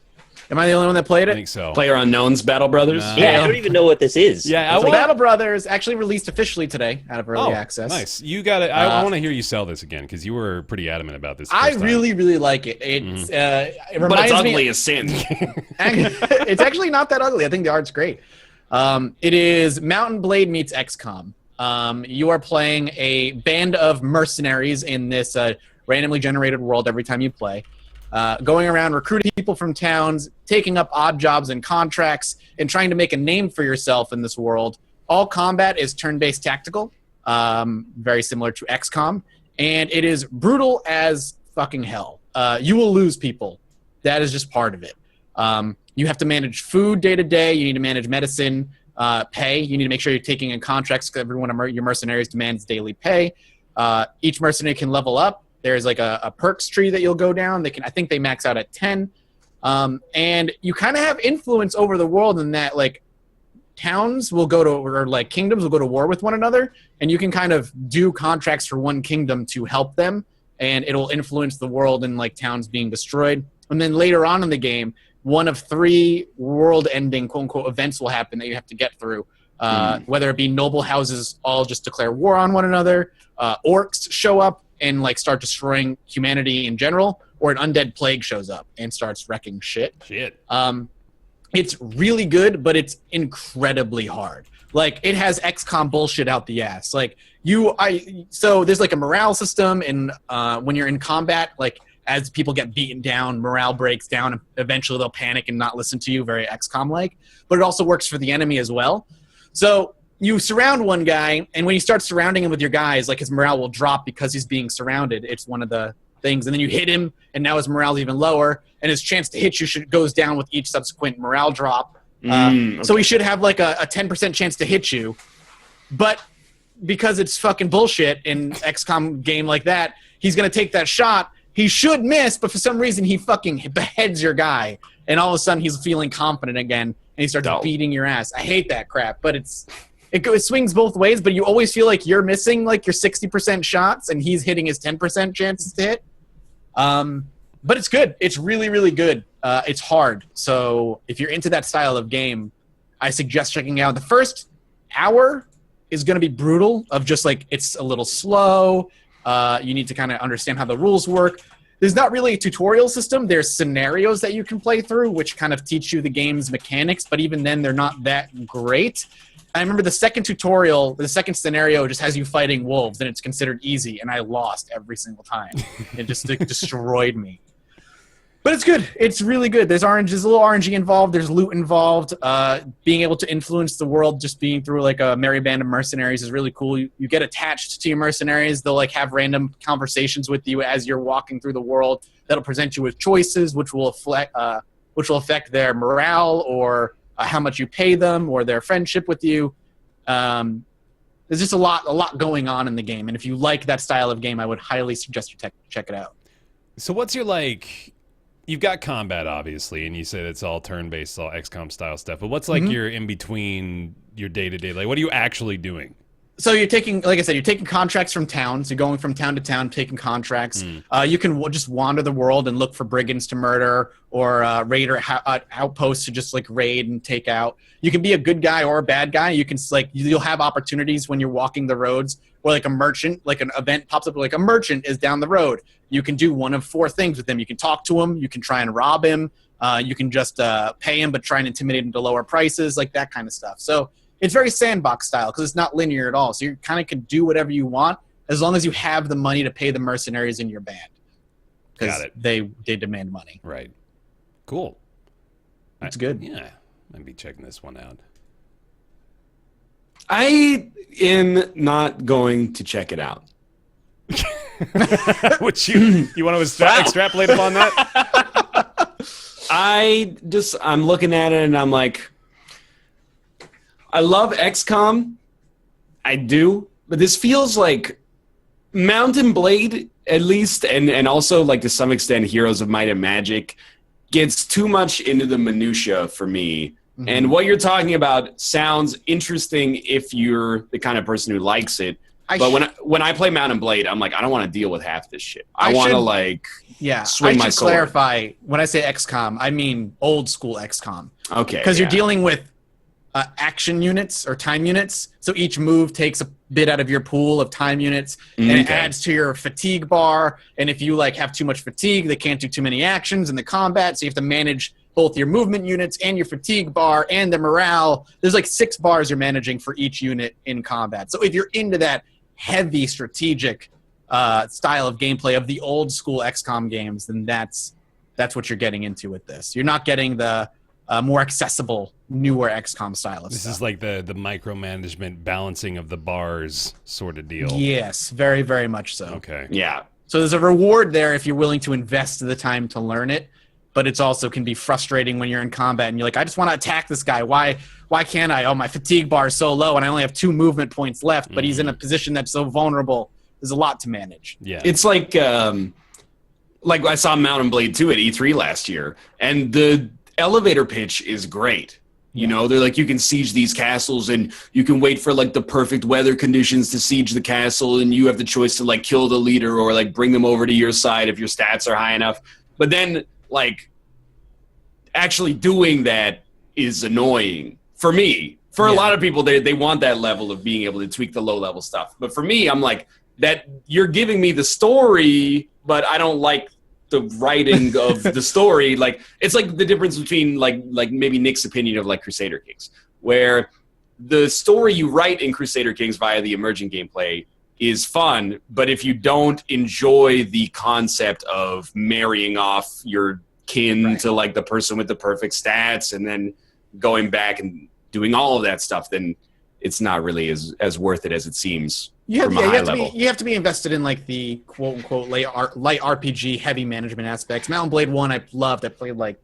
Am I the only one that played I it? think so. PlayerUnknown's Battle Brothers. Yeah, I don't even know what this is. Yeah, So Battle Brothers actually released officially today out of early access. Nice. You got it. I want to hear you sell this again because you were pretty adamant about this. I first time. really, really like it. It's it But reminds it's me. ugly as sin. It's actually not that ugly. I think the art's great. It is Mountain Blade meets XCOM. You are playing a band of mercenaries in this randomly generated world every time you play. Going around recruiting people from towns, taking up odd jobs and contracts, and trying to make a name for yourself in this world. All combat is turn-based tactical, very similar to XCOM, and it is brutal as fucking hell. You will lose people. That is just part of it. You have to manage food day to day. You need to manage medicine, pay. You need to make sure you're taking in contracts because every one of your mercenaries demands daily pay. Each mercenary can level up. There's like a perks tree that you'll go down. I think they max out at 10. And you kind of have influence over the world in that like towns will go to, or like kingdoms will go to war with one another. And you can kind of do contracts for one kingdom to help them. And it'll influence the world and like towns being destroyed. And then later on in the game, one of 3 world-ending quote-unquote events will happen that you have to get through. Whether it be noble houses all just declare war on one another, orcs show up and like start destroying humanity in general, or an undead plague shows up and starts wrecking shit. It's really good, but it's incredibly hard. Like it has XCOM bullshit out the ass. Like so there's like a morale system, and when you're in combat, like as people get beaten down, morale breaks down, and eventually they'll panic and not listen to you, very XCOM-like. But it also works for the enemy as well. So you surround one guy, and when you start surrounding him with your guys, like his morale will drop because he's being surrounded. It's one of the things. And then you hit him, and now his morale's even lower, and his chance to hit you goes down with each subsequent morale drop. Okay. So he should have like a 10% chance to hit you. But because it's fucking bullshit in XCOM game like that, he's going to take that shot. He should miss, but for some reason he fucking beheads your guy, and all of a sudden he's feeling confident again, and he starts beating your ass. I hate that crap, but it swings both ways, but you always feel like you're missing like your 60% shots, and he's hitting his 10% chances to hit. But it's good. It's really, really good. It's hard. So if you're into that style of game, I suggest checking out. The first hour is going to be brutal of just like it's a little slow. You need to kind of understand how the rules work. There's not really a tutorial system. There's scenarios that you can play through, which kind of teach you the game's mechanics, but even then they're not that great. I remember the second tutorial, the second scenario just has you fighting wolves, and it's considered easy, and I lost every single time. It just destroyed me. But it's good. It's really good. There's a little RNG involved. There's loot involved. Being able to influence the world just being through like a merry band of mercenaries is really cool. You get attached to your mercenaries. They'll like have random conversations with you as you're walking through the world. That'll present you with choices which will affect their morale or how much you pay them or their friendship with you. There's just a lot going on in the game. And if you like that style of game, I would highly suggest you check it out. So what's your like... You've got combat, obviously, and you said it's all turn-based, all XCOM style stuff. But what's like your in between your day-to-day? Like, what are you actually doing? So you're taking, like I said, you're taking contracts from towns. You're going from town to town, taking contracts. You can just wander the world and look for brigands to murder or raider outposts to just like raid and take out. You can be a good guy or a bad guy. You can like you'll have opportunities when you're walking the roads where like a merchant, like an event pops up, like a merchant is down the road. You can do one of 4 things with him. You can talk to him. You can try and rob him. You can just pay him, but try and intimidate him to lower prices, like that kind of stuff. So it's very sandbox style because it's not linear at all. So you kind of can do whatever you want as long as you have the money to pay the mercenaries in your band. Got it. They demand money. Right. Cool. It's good. Yeah. I'd be checking this one out. I am not going to check it out. Which you want to extrapolate upon that? I'm looking at it and I'm like, I love XCOM. I do. But this feels like Mountain Blade, at least, and also like to some extent Heroes of Might and Magic, gets too much into the minutia for me. Mm-hmm. And what you're talking about sounds interesting if you're the kind of person who likes it. But when I play Mount and Blade, I'm like, I don't want to deal with half this shit. I want to like swing my sword. Clarify, when I say XCOM, I mean old school XCOM. Okay. Because you're dealing with action units or time units. So each move takes a bit out of your pool of time units, and it adds to your fatigue bar. And if you like have too much fatigue, they can't do too many actions in the combat. So you have to manage both your movement units and your fatigue bar and the morale. There's like 6 bars you're managing for each unit in combat. So if you're into that heavy strategic style of gameplay of the old school XCOM games, then that's what you're getting into with this. You're not getting the more accessible, newer XCOM style of This stuff. is like the micromanagement balancing of the bars sort of deal. Yes, very, very much so. Okay. Yeah. So there's a reward there if you're willing to invest the time to learn it, but it's also can be frustrating when you're in combat and you're like, I just want to attack this guy. Why can't I? Oh, my fatigue bar is so low and I only have 2 movement points left, but he's in a position that's so vulnerable. There's a lot to manage. Yeah. It's like I saw Mount and Blade 2 at E3 last year, and the elevator pitch is great. You know, they're like, you can siege these castles and you can wait for like the perfect weather conditions to siege the castle, and you have the choice to like kill the leader or like bring them over to your side if your stats are high enough. But then like actually doing that is annoying for me. For a lot of people, they want that level of being able to tweak the low level stuff. But for me, I'm like, that you're giving me the story, but I don't like the writing of the story. Like, it's like the difference between like maybe Nick's opinion of like Crusader Kings, where the story you write in Crusader Kings via the emerging gameplay is fun, but if you don't enjoy the concept of marrying off your kin to like the person with the perfect stats and then going back and doing all of that stuff, then it's not really as worth it as it seems. You have to be invested in like the quote unquote light RPG heavy management aspects. Mount and Blade 1 I loved. I played like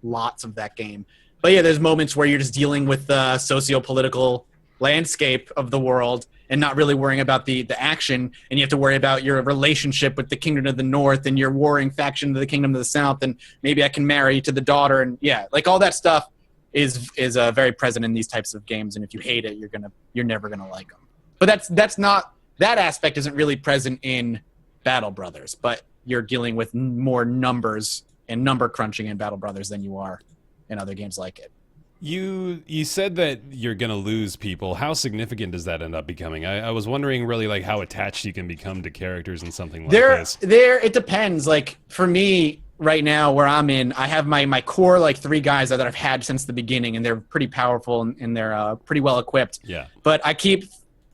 lots of that game. But yeah, there's moments where you're just dealing with the socio-political landscape of the world and not really worrying about the action, and you have to worry about your relationship with the Kingdom of the North and your warring faction to the Kingdom of the South, and maybe I can marry to the daughter, and like all that stuff is very present in these types of games, and if you hate it, you're never gonna like them. But that aspect isn't really present in Battle Brothers, but you're dealing with more numbers and number crunching in Battle Brothers than you are in other games like it. You said that you're going to lose people. How significant does that end up becoming? I was wondering really like how attached you can become to characters in something like this. It depends. Like for me right now where I'm in, I have my core like 3 guys that I've had since the beginning, and they're pretty powerful and they're pretty well equipped. Yeah. But I keep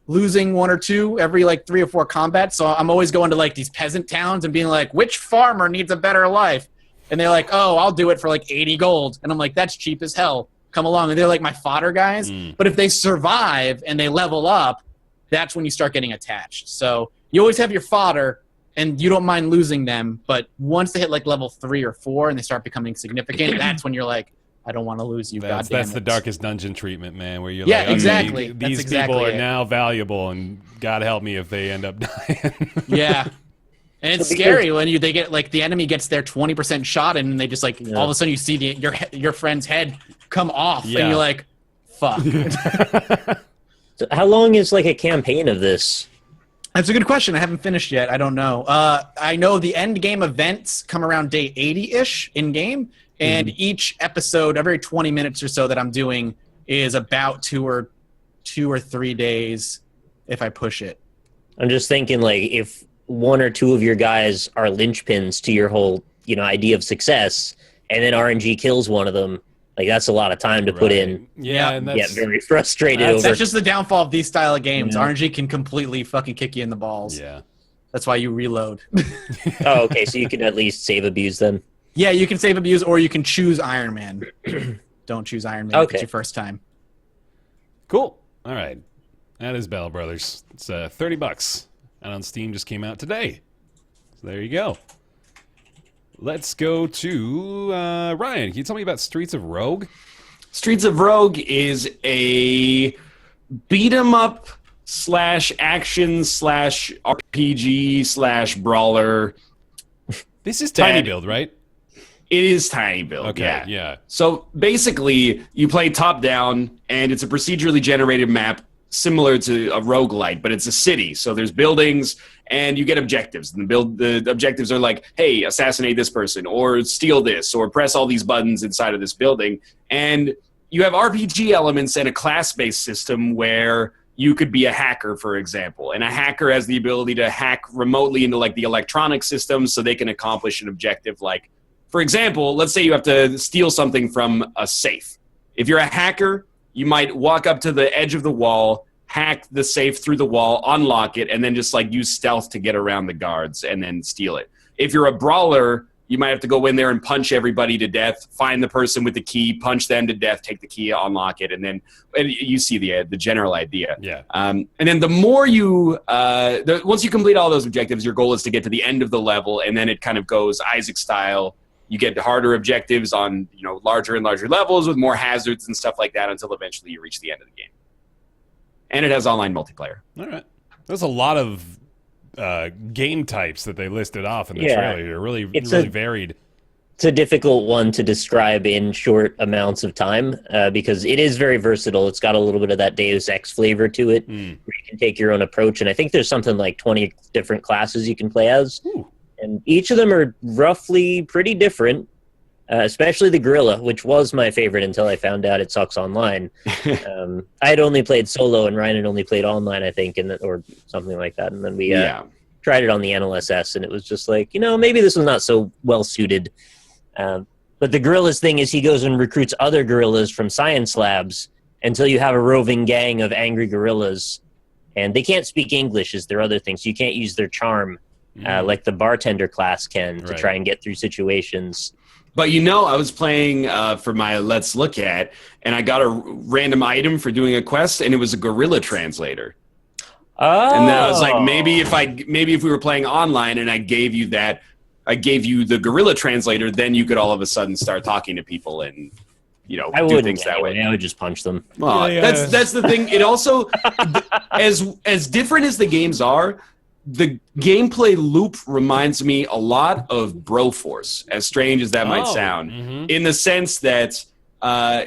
losing 1 or 2 every like 3 or 4 combats. So I'm always going to like these peasant towns and being like, which farmer needs a better life? And they're like, oh, I'll do it for like 80 gold. And I'm like, that's cheap as hell. Come along. And they're like my fodder guys. But if they survive and they level up, that's when you start getting attached. So you always have your fodder and you don't mind losing them. But once they hit like level 3 or 4 and they start becoming significant, that's when you're like, I don't want to lose you. That's the Darkest Dungeon treatment, man, where you're like, okay, exactly. These people are now valuable, and God help me if they end up dying. Yeah. And it's scary when they get like the enemy gets their 20% shot and they just like all of a sudden you see your friend's head come off and you're like, fuck. So how long is like a campaign of this? That's a good question. I haven't finished yet. I don't know. I know the end game events come around day 80-ish in game, and each episode, every 20 minutes or so that I'm doing is about 2 or 3 days if I push it. I'm just thinking like if 1 or 2 of your guys are linchpins to your whole, idea of success, and then RNG kills one of them, like that's a lot of time to put in. Yeah, and that's very frustrated That's just the downfall of these style of games. Yeah. RNG can completely fucking kick you in the balls. Yeah. That's why you reload. Oh, okay, so you can at least save abuse then. Yeah, you can save abuse, or you can choose Iron Man. Don't choose Iron Man if it's your first time. Cool. All right. That is Battle Brothers. It's $30. And on Steam just came out today. So there you go. Let's go to Ryan. Can you tell me about Streets of Rogue? Streets of Rogue is a beat 'em up / action / RPG / brawler. This is Tiny Build, right? It is Tiny Build. Okay, yeah. So basically, you play top down, and it's a procedurally generated map similar to a roguelite, but it's a city. So there's buildings and you get objectives. And the objectives are like, hey, assassinate this person or steal this or press all these buttons inside of this building. And you have RPG elements and a class-based system where you could be a hacker, for example. And a hacker has the ability to hack remotely into like the electronic systems so they can accomplish an objective. Like, for example, let's say you have to steal something from a safe. If you're a hacker, you might walk up to the edge of the wall, hack the safe through the wall, unlock it, and then just like use stealth to get around the guards and then steal it. If you're a brawler, you might have to go in there and punch everybody to death, find the person with the key, punch them to death, take the key, unlock it, and then you see the general idea. Yeah. And then the more you, once you complete all those objectives, your goal is to get to the end of the level, and then it kind of goes Isaac style. You get harder objectives on larger and larger levels with more hazards and stuff like that until eventually you reach the end of the game. And it has online multiplayer. All right. There's a lot of game types that they listed off in the trailer here. Really varied. It's a difficult one to describe in short amounts of time because it is very versatile. It's got a little bit of that Deus Ex flavor to it where you can take your own approach. And I think there's something like 20 different classes you can play as. Ooh. And each of them are roughly pretty different, especially the gorilla, which was my favorite until I found out it sucks online. I had only played solo, and Ryan had only played online, I think, or something like that. And then we tried it on the NLSS, and it was just like, maybe this was not so well-suited. But the gorillas thing is he goes and recruits other gorillas from science labs until you have a roving gang of angry gorillas. And they can't speak English is their other thing, so you can't use their charm. Like the bartender class can to try and get through situations. But I was playing for my Let's Look At, and I got a random item for doing a quest, and it was a gorilla translator. Oh. And then I was like, maybe if we were playing online and I gave you the gorilla translator, then you could all of a sudden start talking to people and do things that way. I would just punch them. Well, that's the thing. It also, as different as the games are, the gameplay loop reminds me a lot of Broforce, as strange as that might sound, in the sense that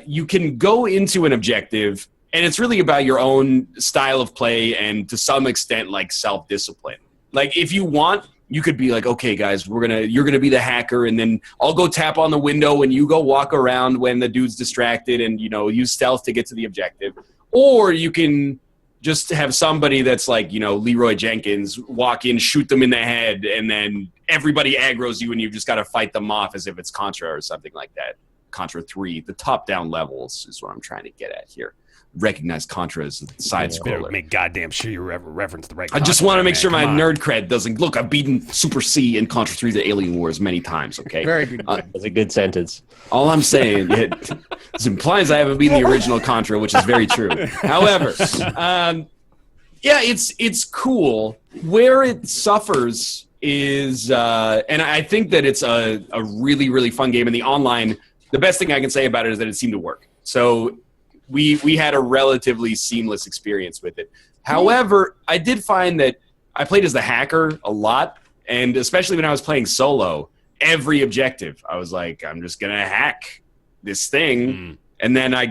you can go into an objective, and it's really about your own style of play and, to some extent, like self-discipline. Like, if you want, you could be like, okay, guys, you're gonna be the hacker, and then I'll go tap on the window, and you go walk around when the dude's distracted, and use stealth to get to the objective. Or you can just have somebody that's like, Leroy Jenkins, walk in, shoot them in the head, and then everybody aggroes you, and you've just got to fight them off as if it's Contra or something like that. Contra 3, the top-down levels is what I'm trying to get at here. Recognize Contra as a side-scroller. Make goddamn sure you reference the right I just want to make sure my nerd cred doesn't... Look, I've beaten Super C and Contra 3 The Alien Wars many times, okay? Very good. That's a good sentence. All I'm saying, it implies I haven't beaten the original Contra, which is very true. However, it's cool. Where it suffers is... and I think that it's a really, really fun game. In the online, the best thing I can say about it is that it seemed to work. So... We had a relatively seamless experience with it. However, I did find that I played as the hacker a lot, and especially when I was playing solo, every objective, I was like, I'm just going to hack this thing, and then I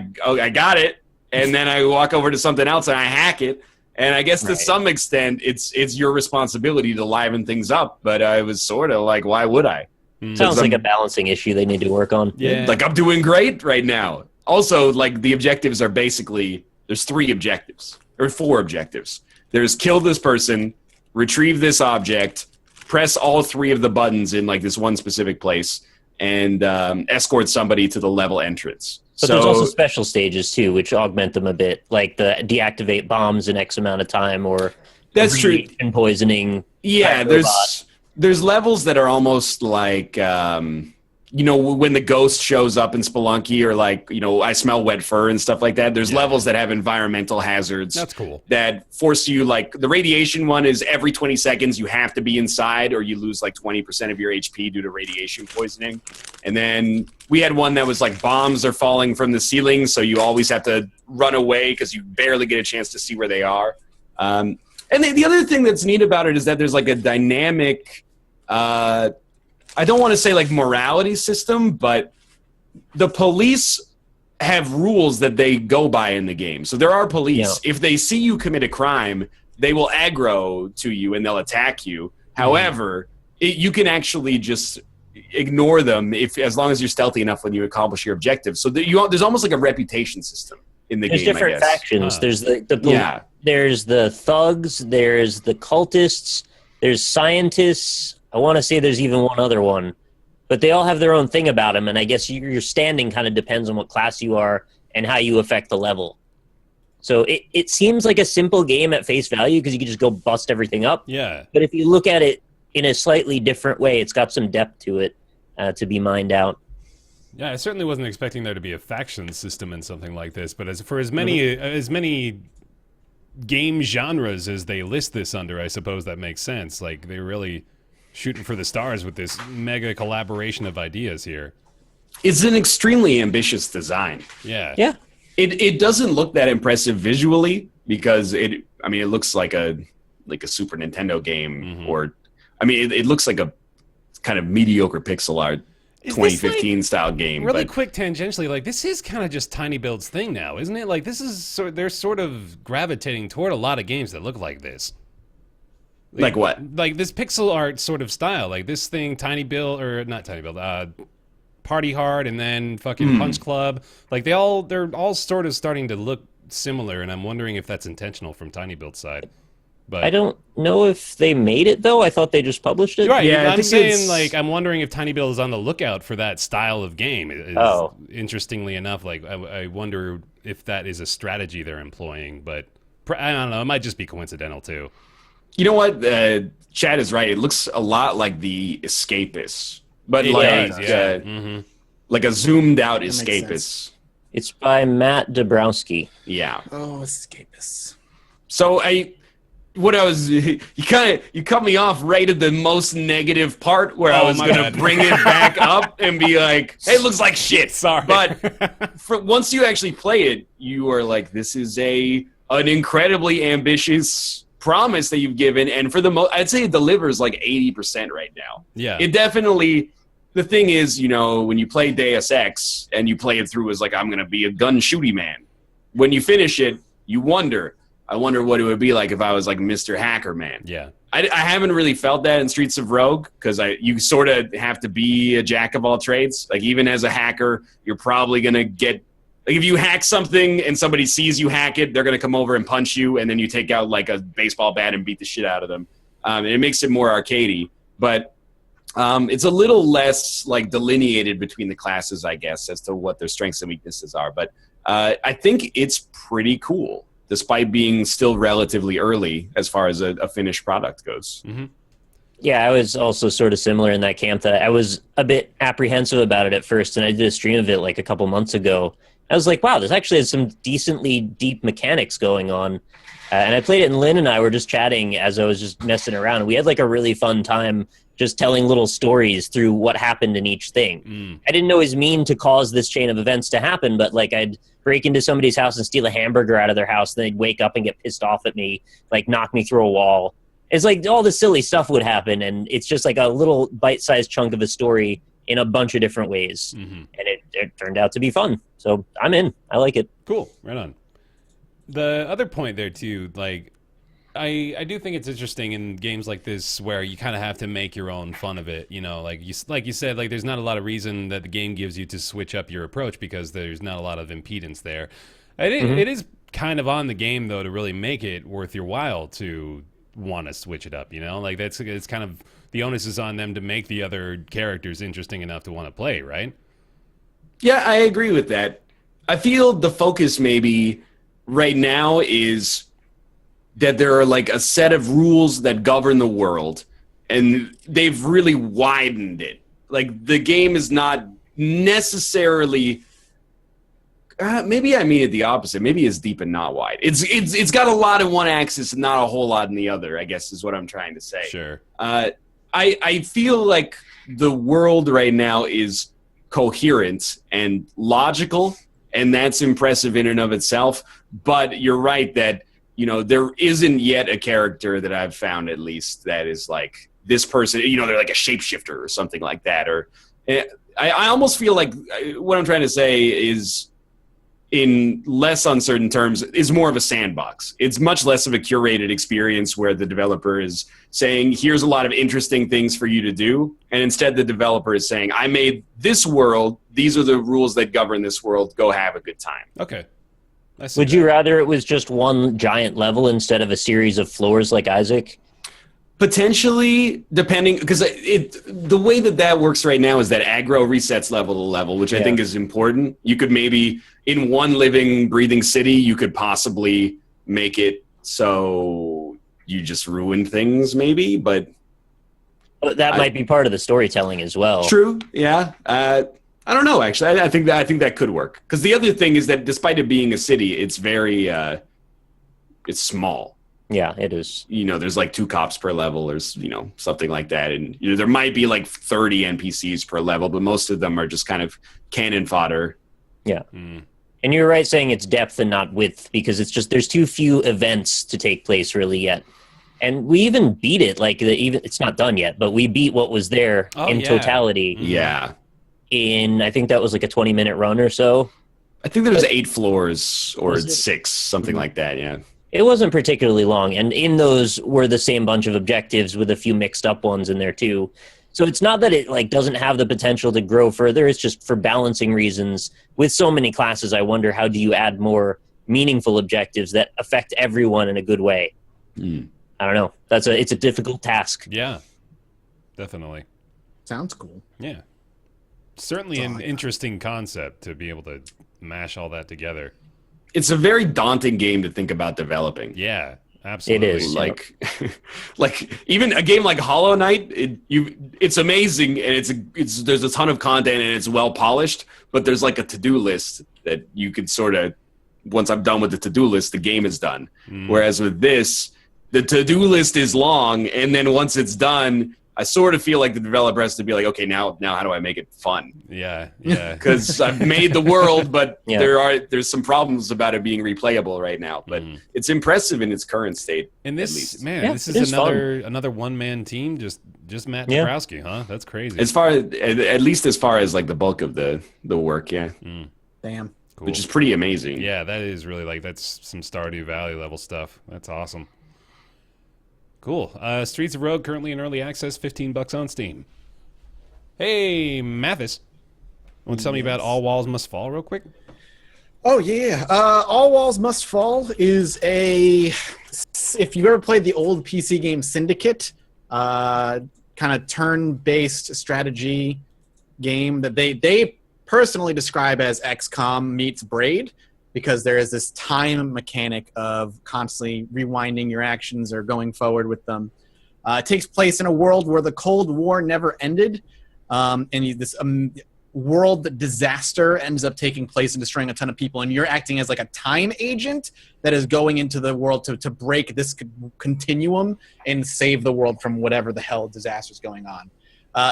got it, and then I walk over to something else and I hack it, and I guess to some extent, it's your responsibility to liven things up, but I was sort of like, why would I? Sounds like a balancing issue they need to work on. Yeah. Like, I'm doing great right now. Also, like, the objectives are basically, there's 3 objectives, or 4 objectives. There's kill this person, retrieve this object, press all 3 of the buttons in, like, this one specific place, and escort somebody to the level entrance. But there's also special stages, too, which augment them a bit, like the deactivate bombs in X amount of time, or that's true. Poisoning. Yeah, there's levels that are almost like... when the ghost shows up in Spelunky, or like, I smell wet fur and stuff like that. There's levels that have environmental hazards. That's cool. That force you, like, the radiation one is every 20 seconds you have to be inside, or you lose like 20% of your HP due to radiation poisoning. And then we had one that was like bombs are falling from the ceiling, so you always have to run away because you barely get a chance to see where they are. And the other thing that's neat about it is that there's like a dynamic... I don't want to say like morality system, but the police have rules that they go by in the game. So there are police. If they see you commit a crime, they will aggro to you and they'll attack you. However, you can actually just ignore them as long as you're stealthy enough when you accomplish your objective. So there's almost like a reputation system in the There's game. different factions. There's there's the thugs. There's the cultists. There's scientists. I want to say there's even one other one, but they all have their own thing about them. And I guess your standing kind of depends on what class you are and how you affect the level. So it seems like a simple game at face value because you can just go bust everything up. Yeah. But if you look at it in a slightly different way, it's got some depth to it to be mined out. Yeah, I certainly wasn't expecting there to be a faction system in something like this. But for as many game genres as they list this under, I suppose that makes sense. Like they're really shooting for the stars with this mega collaboration of ideas here. It's an extremely ambitious design. Yeah. Yeah. It doesn't look that impressive visually because it looks like a Super Nintendo game or it looks like a kind of mediocre pixel art 2015 style game. Really quick tangentially, like this is kind of just Tiny Build's thing now, isn't it? Like this is they're sort of gravitating toward a lot of games that look like this. Like what? Like this pixel art sort of style. Like this thing, Tiny Build or not Tiny Build, Party Hard, and then fucking Punch Club. Like they're all sort of starting to look similar, and I'm wondering if that's intentional from Tiny Build's side. But I don't know if they made it though. I thought they just published it. Right. Yeah, I'm saying like I'm wondering if Tiny Build is on the lookout for that style of game. Interestingly enough, like I wonder if that is a strategy they're employing. But I don't know. It might just be coincidental too. You know what? Chad is right. It looks a lot like the Escapist. But like a zoomed out Escapist. It's by Matt Dabrowski. Yeah. Oh, Escapists. So you cut me off right at the most negative part where I was gonna bring it back up and be like, hey, it looks like shit. Sorry. But once you actually play it, you are like, this is an incredibly ambitious promise that you've given, and for the most, I'd say it delivers like 80% right now. Yeah. It definitely. The thing is, when you play Deus Ex and you play it through as like, I'm going to be a gun shooty man. When you finish it, you wonder, I wonder what it would be like if I was like Mr. Hacker Man. Yeah. I haven't really felt that in Streets of Rogue because you sort of have to be a jack of all trades. Like even as a hacker, you're probably going to get, like if you hack something and somebody sees you hack it, they're going to come over and punch you, and then you take out like a baseball bat and beat the shit out of them. And it makes it more arcadey, but it's a little less like delineated between the classes, I guess, as to what their strengths and weaknesses are. But I think it's pretty cool, despite being still relatively early as far as a finished product goes. Mm-hmm. Yeah, I was also sort of similar in that camp that I was a bit apprehensive about it at first, and I did a stream of it like a couple months ago. I was like, wow, this actually has some decently deep mechanics going on. And I played it, and Lynn and I were just chatting as I was just messing around. And we had like a really fun time just telling little stories through what happened in each thing. I didn't always mean to cause this chain of events to happen, but like I'd break into somebody's house and steal a hamburger out of their house, and they'd wake up and get pissed off at me, like knock me through a wall. It's like all this silly stuff would happen, and it's just like a little bite-sized chunk of a story in a bunch of different ways. And it turned out to be fun. So I'm in. I like it. Cool. Right on. The other point there too, like I do think it's interesting in games like this where you kind of have to make your own fun of it. Like you said, like there's not a lot of reason that the game gives you to switch up your approach because there's not a lot of impedance there. It is kind of on the game though to really make it worth your while to want to switch it up. Like it's kind of the onus is on them to make the other characters interesting enough to want to play, right? Yeah, I agree with that. I feel the focus maybe right now is that there are like a set of rules that govern the world, and they've really widened it. Like the game is not necessarily maybe I mean it the opposite. Maybe it's deep and not wide. It's got a lot in one axis and not a whole lot in the other, I guess is what I'm trying to say. Sure. I feel like the world right now is coherent and logical, and that's impressive in and of itself. But you're right that there isn't yet a character that I've found, at least, that is like this person, they're like a shapeshifter or something like that. Or I almost feel like what I'm trying to say is in less uncertain terms, is more of a sandbox. It's much less of a curated experience where the developer is saying, here's a lot of interesting things for you to do. And instead the developer is saying, I made this world. These are the rules that govern this world. Go have a good time. Okay. Would you rather it was just one giant level instead of a series of floors like Isaac? Potentially, depending, because the way that works right now is that aggro resets level to level, which I think is important. You could maybe, in one living, breathing city, you could possibly make it so you just ruin things, maybe, but that might be part of the storytelling as well. True, yeah. I don't know, actually. I think that could work. Because the other thing is that despite it being a city, it's very, it's small. Yeah, it is. There's like 2 cops per level or, something like that. And there might be like 30 NPCs per level, but most of them are just kind of cannon fodder. Yeah. And you're right saying it's depth and not width, because it's just there's too few events to take place really yet. And we even beat it. It's not done yet, but we beat what was there totality. Yeah. In, I think that was like a 20-minute run or so. I think there was 8 floors or 6, something like that, yeah. It wasn't particularly long, and in those were the same bunch of objectives with a few mixed up ones in there too. So it's not that it doesn't have the potential to grow further. It's just for balancing reasons. With so many classes, I wonder how do you add more meaningful objectives that affect everyone in a good way. I don't know. It's a difficult task. Yeah, definitely. Sounds cool. Yeah, certainly an interesting concept to be able to mash all that together. It's a very daunting game to think about developing. Yeah, absolutely. It is. Like even a game like Hollow Knight, it's amazing and there's a ton of content and it's well polished, but there's like a to-do list that you could sort of, once I'm done with the to-do list, the game is done. Whereas with this, the to-do list is long, and then once it's done, I sort of feel like the developer has to be like, okay, now how do I make it fun? Yeah. Because I've made the world, but there's some problems about it being replayable right now. But it's impressive in its current state. And this is another one-man team, just Matt Dabrowski, huh? That's crazy. At least as far as like the bulk of the work, yeah. Damn. Cool. Which is pretty amazing. Yeah, that is really that's some Stardew Valley level stuff. That's awesome. Cool. Streets of Rogue currently in early access, $15 on Steam. Hey, Mathis. Want to tell me about All Walls Must Fall real quick? Oh, yeah. All Walls Must Fall is if you've ever played the old PC game Syndicate, kind of turn-based strategy game that they personally describe as XCOM meets Braid, because there is this time mechanic of constantly rewinding your actions or going forward with them. It takes place in a world where the Cold War never ended, and this world disaster ends up taking place and destroying a ton of people, and you're acting as like a time agent that is going into the world to break this continuum and save the world from whatever the hell disaster is going on.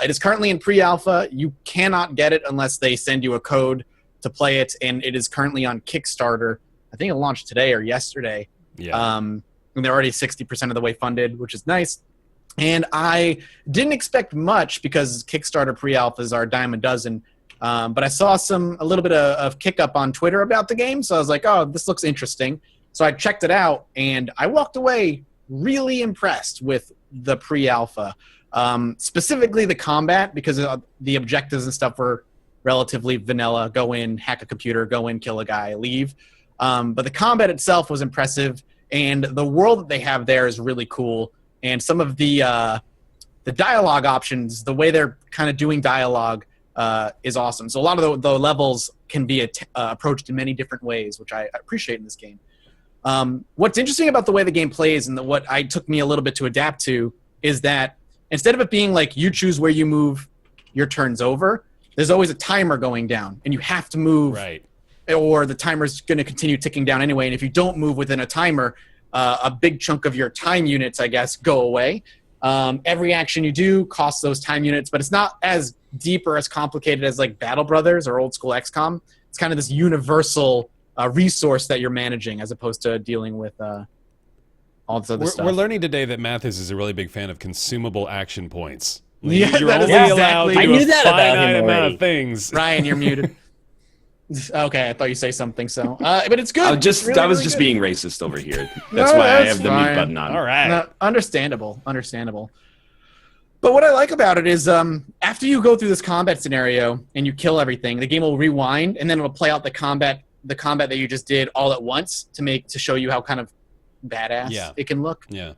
It is currently in pre-alpha. You cannot get it unless they send you a code to play it, and it is currently on Kickstarter. I think it launched today or yesterday. Yeah. And they're already 60% of the way funded, which is nice. And I didn't expect much because Kickstarter pre-alphas are a dime a dozen. But I saw a little bit of kick up on Twitter about the game, so I was like, oh, this looks interesting. So I checked it out, and I walked away really impressed with the pre-alpha. Specifically the combat, because the objectives and stuff were relatively vanilla. Go in, hack a computer, go in, kill a guy, leave. But the combat itself was impressive, and the world that they have there is really cool. And some of the dialogue options, the way they're kind of doing dialogue is awesome. So a lot of the levels can be approached in many different ways, which I appreciate in this game. What's interesting about the way the game plays and what took me a little bit to adapt to is that instead of it being like you choose where you move, your turn's over, there's always a timer going down, and you have to move, right, or the timer's going to continue ticking down anyway. And if you don't move within a timer, a big chunk of your time units, I guess, go away. Every action you do costs those time units, but it's not as deep or as complicated as like Battle Brothers or old school XCOM. It's kind of this universal resource that you're managing as opposed to dealing with all this other stuff. We're learning today that Mathis is a really big fan of consumable action points. Yeah, you're that is only exactly. allowed to I do knew a that about him finite amount already. of things. Ryan, you're muted. Okay, I thought you say something. So, but it's good. I It's really, was really just good. being racist over here. No, That's why I that's have the fine. mute button on. All right. No, understandable. But what I like about it is after you go through this combat scenario and you kill everything, the game will rewind and then it'll play out the combat that you just did all at once to show you how kind of badass it can look. Yeah.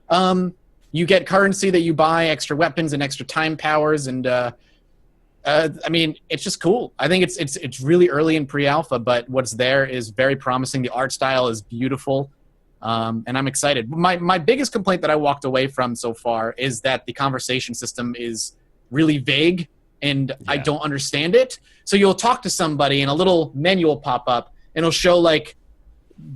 You get currency that you buy, extra weapons and extra time powers, and I mean, it's just cool. I think it's really early in pre-alpha, but what's there is very promising. The art style is beautiful. And I'm excited. My biggest complaint that I walked away from so far is that the conversation system is really vague and I don't understand it. So you'll talk to somebody and a little menu will pop up and it'll show like,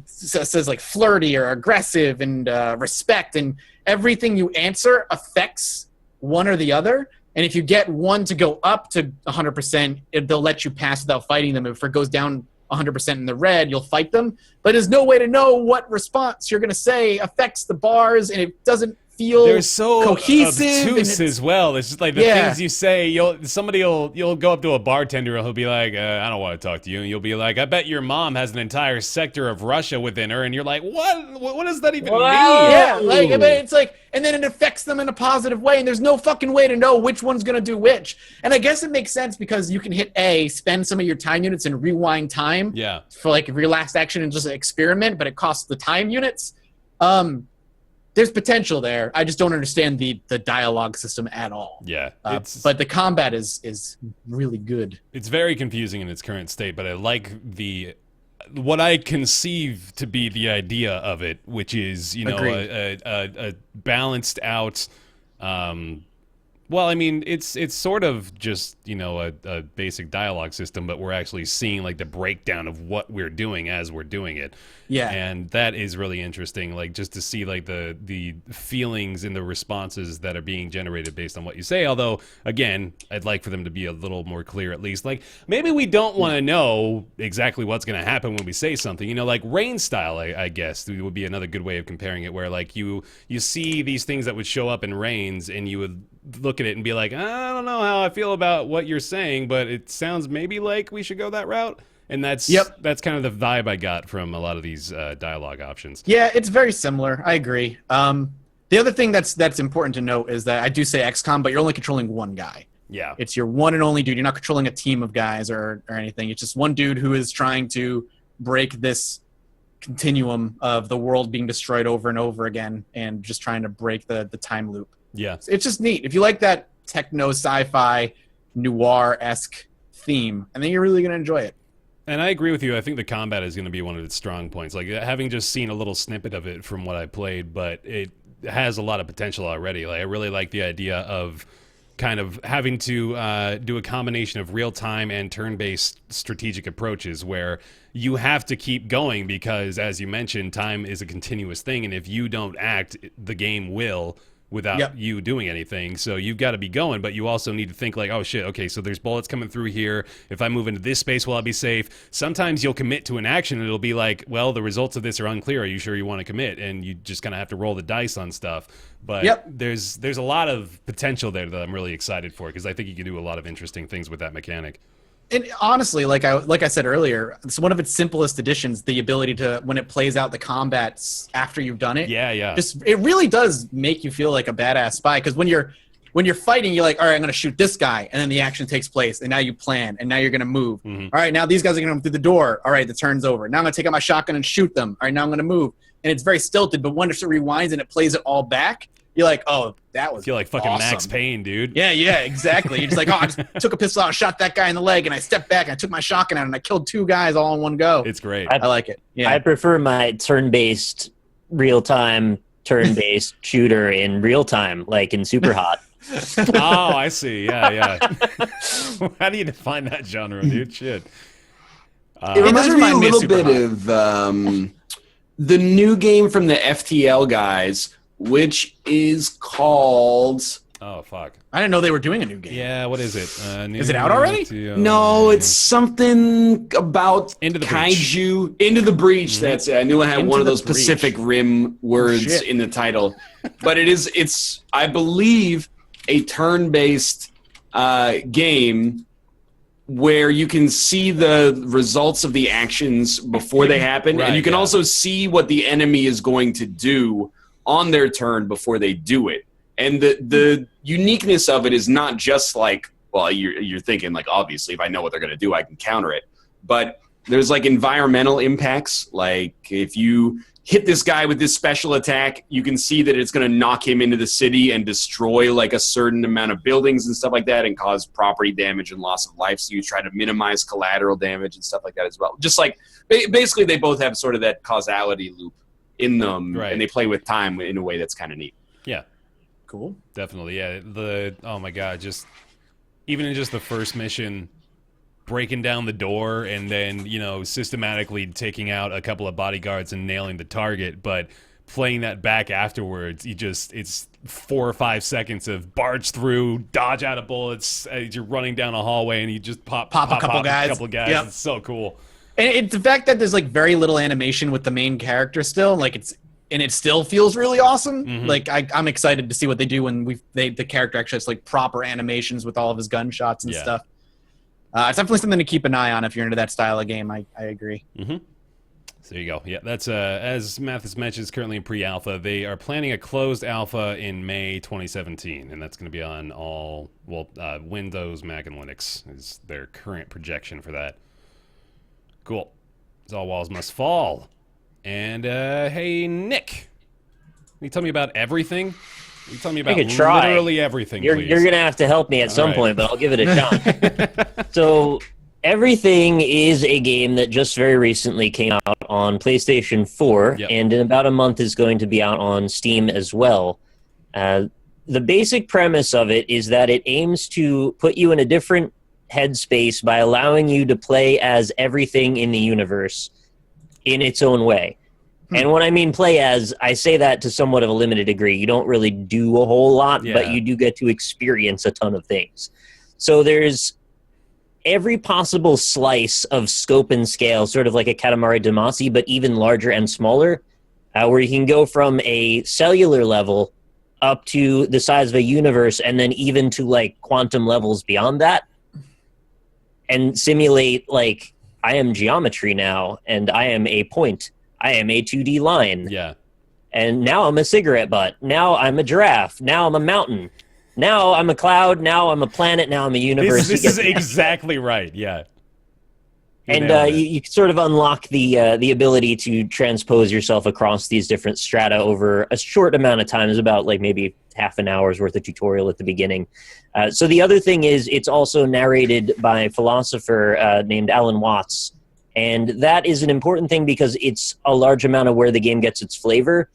says like flirty or aggressive and respect, and everything you answer affects one or the other. And if you get one to go up to 100%, they'll let you pass without fighting them. If it goes down 100% in the red, you'll fight them. But there's no way to know what response you're going to say affects the bars, and it doesn't feel They're so cohesive. obtuse as well. It's just like the things you say. You'll go up to a bartender and he'll be like, "I don't want to talk to you," and you'll be like, "I bet your mom has an entire sector of Russia within her," and you're like, "What? What does that even mean?" Yeah, like, but it's like, and then it affects them in a positive way, and there's no fucking way to know which one's gonna do which. And I guess it makes sense because you can hit A, spend some of your time units and rewind time. Yeah. For like your last action and just experiment, but it costs the time units. There's potential there. I just don't understand the dialogue system at all. Yeah. But the combat is really good. It's very confusing in its current state, but I like what I conceive to be the idea of it, which is, a balanced out. Well, I mean, it's sort of just, a basic dialogue system, but we're actually seeing like the breakdown of what we're doing as we're doing it. Yeah. And that is really interesting, like just to see like the feelings and the responses that are being generated based on what you say. Although, again, I'd like for them to be a little more clear at least. Like maybe we don't want to know exactly what's going to happen when we say something. Like Rain style, I guess, would be another good way of comparing it, where like you see these things that would show up in Rains and you would look at it and be like, I don't know how I feel about what you're saying, but it sounds maybe like we should go that route. And that's kind of the vibe I got from a lot of these dialogue options. Yeah, it's very similar. I agree. The other thing that's important to note is that I do say XCOM, but you're only controlling one guy. Yeah. It's your one and only dude. You're not controlling a team of guys or anything. It's just one dude who is trying to break this continuum of the world being destroyed over and over again and just trying to break the time loop. Yeah. It's just neat. If you like that techno sci-fi noir-esque theme, I think you're really going to enjoy it. And I agree with you. I think the combat is going to be one of its strong points. Like having just seen a little snippet of it from what I played, but it has a lot of potential already. Like I really like the idea of kind of having to do a combination of real-time and turn-based strategic approaches where you have to keep going because, as you mentioned, time is a continuous thing, and if you don't act, the game will without you doing anything. So you've got to be going, but you also need to think like, oh shit, okay, so there's bullets coming through here. If I move into this space, will I be safe? Sometimes you'll commit to an action and it'll be like, well, the results of this are unclear. Are you sure you want to commit? And you just kind of have to roll the dice on stuff. But there's a lot of potential there that I'm really excited for because I think you can do a lot of interesting things with that mechanic. And honestly, like I said earlier, it's one of its simplest additions, the ability to, when it plays out the combats after you've done it. Yeah. Just, it really does make you feel like a badass spy. Because when you're fighting, you're like, all right, I'm going to shoot this guy. And then the action takes place. And now you plan. And now you're going to move. Mm-hmm. All right, now these guys are going to come through the door. All right, the turn's over. Now I'm going to take out my shotgun and shoot them. All right, now I'm going to move. And it's very stilted. But once it rewinds and it plays it all back, you're like, oh, that was I feel like fucking awesome. Max Payne, dude. Yeah, exactly. You're just like, oh, I just took a pistol out and shot that guy in the leg, and I stepped back and I took my shotgun out and I killed two guys all in one go. It's great. I like it. Yeah. I prefer my turn-based, real-time, turn-based shooter in real time, like in Super Hot. Oh, I see. Yeah. How do you define that genre, dude? Shit. It reminds me a me of little Super bit of the new game from the FTL guys, which is called... Oh, fuck. I didn't know they were doing a new game. Yeah, what is it? Is it out already? No, it's something about Into the kaiju. Into the Breach, that's it. I knew I had Into one of the those Breach. Pacific Rim words Shit. in the title. But it's, I believe, a turn-based game where you can see the results of the actions before they happen, and you can also see what the enemy is going to do on their turn before they do it. And the uniqueness of it is not just like, well, you're thinking like, obviously, if I know what they're going to do, I can counter it. But there's like environmental impacts. Like if you hit this guy with this special attack, you can see that it's going to knock him into the city and destroy like a certain amount of buildings and stuff like that and cause property damage and loss of life. So you try to minimize collateral damage and stuff like that as well. Just like basically they both have sort of that causality loop in them, and they play with time in a way that's kind of neat. Yeah. Cool. Definitely. Yeah. Oh my God, just even in just the first mission, breaking down the door and then, systematically taking out a couple of bodyguards and nailing the target, but playing that back afterwards, it's 4 or 5 seconds of barge through, dodge out of bullets as you're running down a hallway and you just pop a couple guys. Yep. It's so cool. And it's the fact that there's like very little animation with the main character still, like it still feels really awesome. Mm-hmm. Like I'm excited to see what they do when the character actually has like proper animations with all of his gunshots and stuff. It's definitely something to keep an eye on if you're into that style of game. I agree. Mm-hmm. So there you go. Yeah, that's as Mathis mentioned, it's currently in pre-alpha. They are planning a closed alpha in May 2017, and that's going to be on all Windows, Mac, and Linux is their current projection for that. Cool. As all walls must fall. And hey, Nick, can you tell me about everything? You tell me about literally everything, You're please. going to have to help me at some point, but I'll give it a shot. So, Everything is a game that just very recently came out on PlayStation 4, and in about a month is going to be out on Steam as well. The basic premise of it is that it aims to put you in a different headspace by allowing you to play as everything in the universe in its own way. And when I mean play as, I say that to somewhat of a limited degree. You don't really do a whole lot, but you do get to experience a ton of things. So there's every possible slice of scope and scale, sort of like a Katamari Damacy, but even larger and smaller, where you can go from a cellular level up to the size of a universe and then even to like quantum levels beyond that and simulate like I am geometry now and I am a point. I am a 2D line. Yeah. And now I'm a cigarette butt. Now I'm a giraffe. Now I'm a mountain. Now I'm a cloud. Now I'm a planet. Now I'm a universe. This is exactly right. Yeah. And you sort of unlock the ability to transpose yourself across these different strata over a short amount of time. It's about like maybe half an hour's worth of tutorial at the beginning. So the other thing is it's also narrated by a philosopher named Alan Watts. And that is an important thing because it's a large amount of where the game gets its flavor.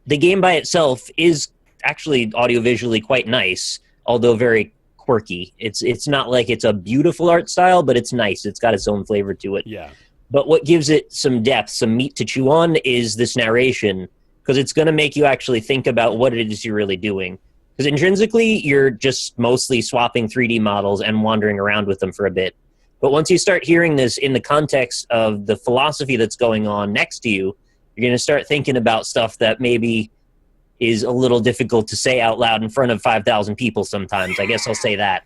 The game by itself is actually audiovisually quite nice, although very quirky. It's not like it's a beautiful art style, but it's nice. It's got its own flavor to it. Yeah. But what gives it some depth, some meat to chew on, is this narration, because it's going to make you actually think about what it is you're really doing. Because intrinsically, you're just mostly swapping 3D models and wandering around with them for a bit. But once you start hearing this in the context of the philosophy that's going on next to you, you're going to start thinking about stuff that maybe is a little difficult to say out loud in front of 5,000 people sometimes. I guess I'll say that.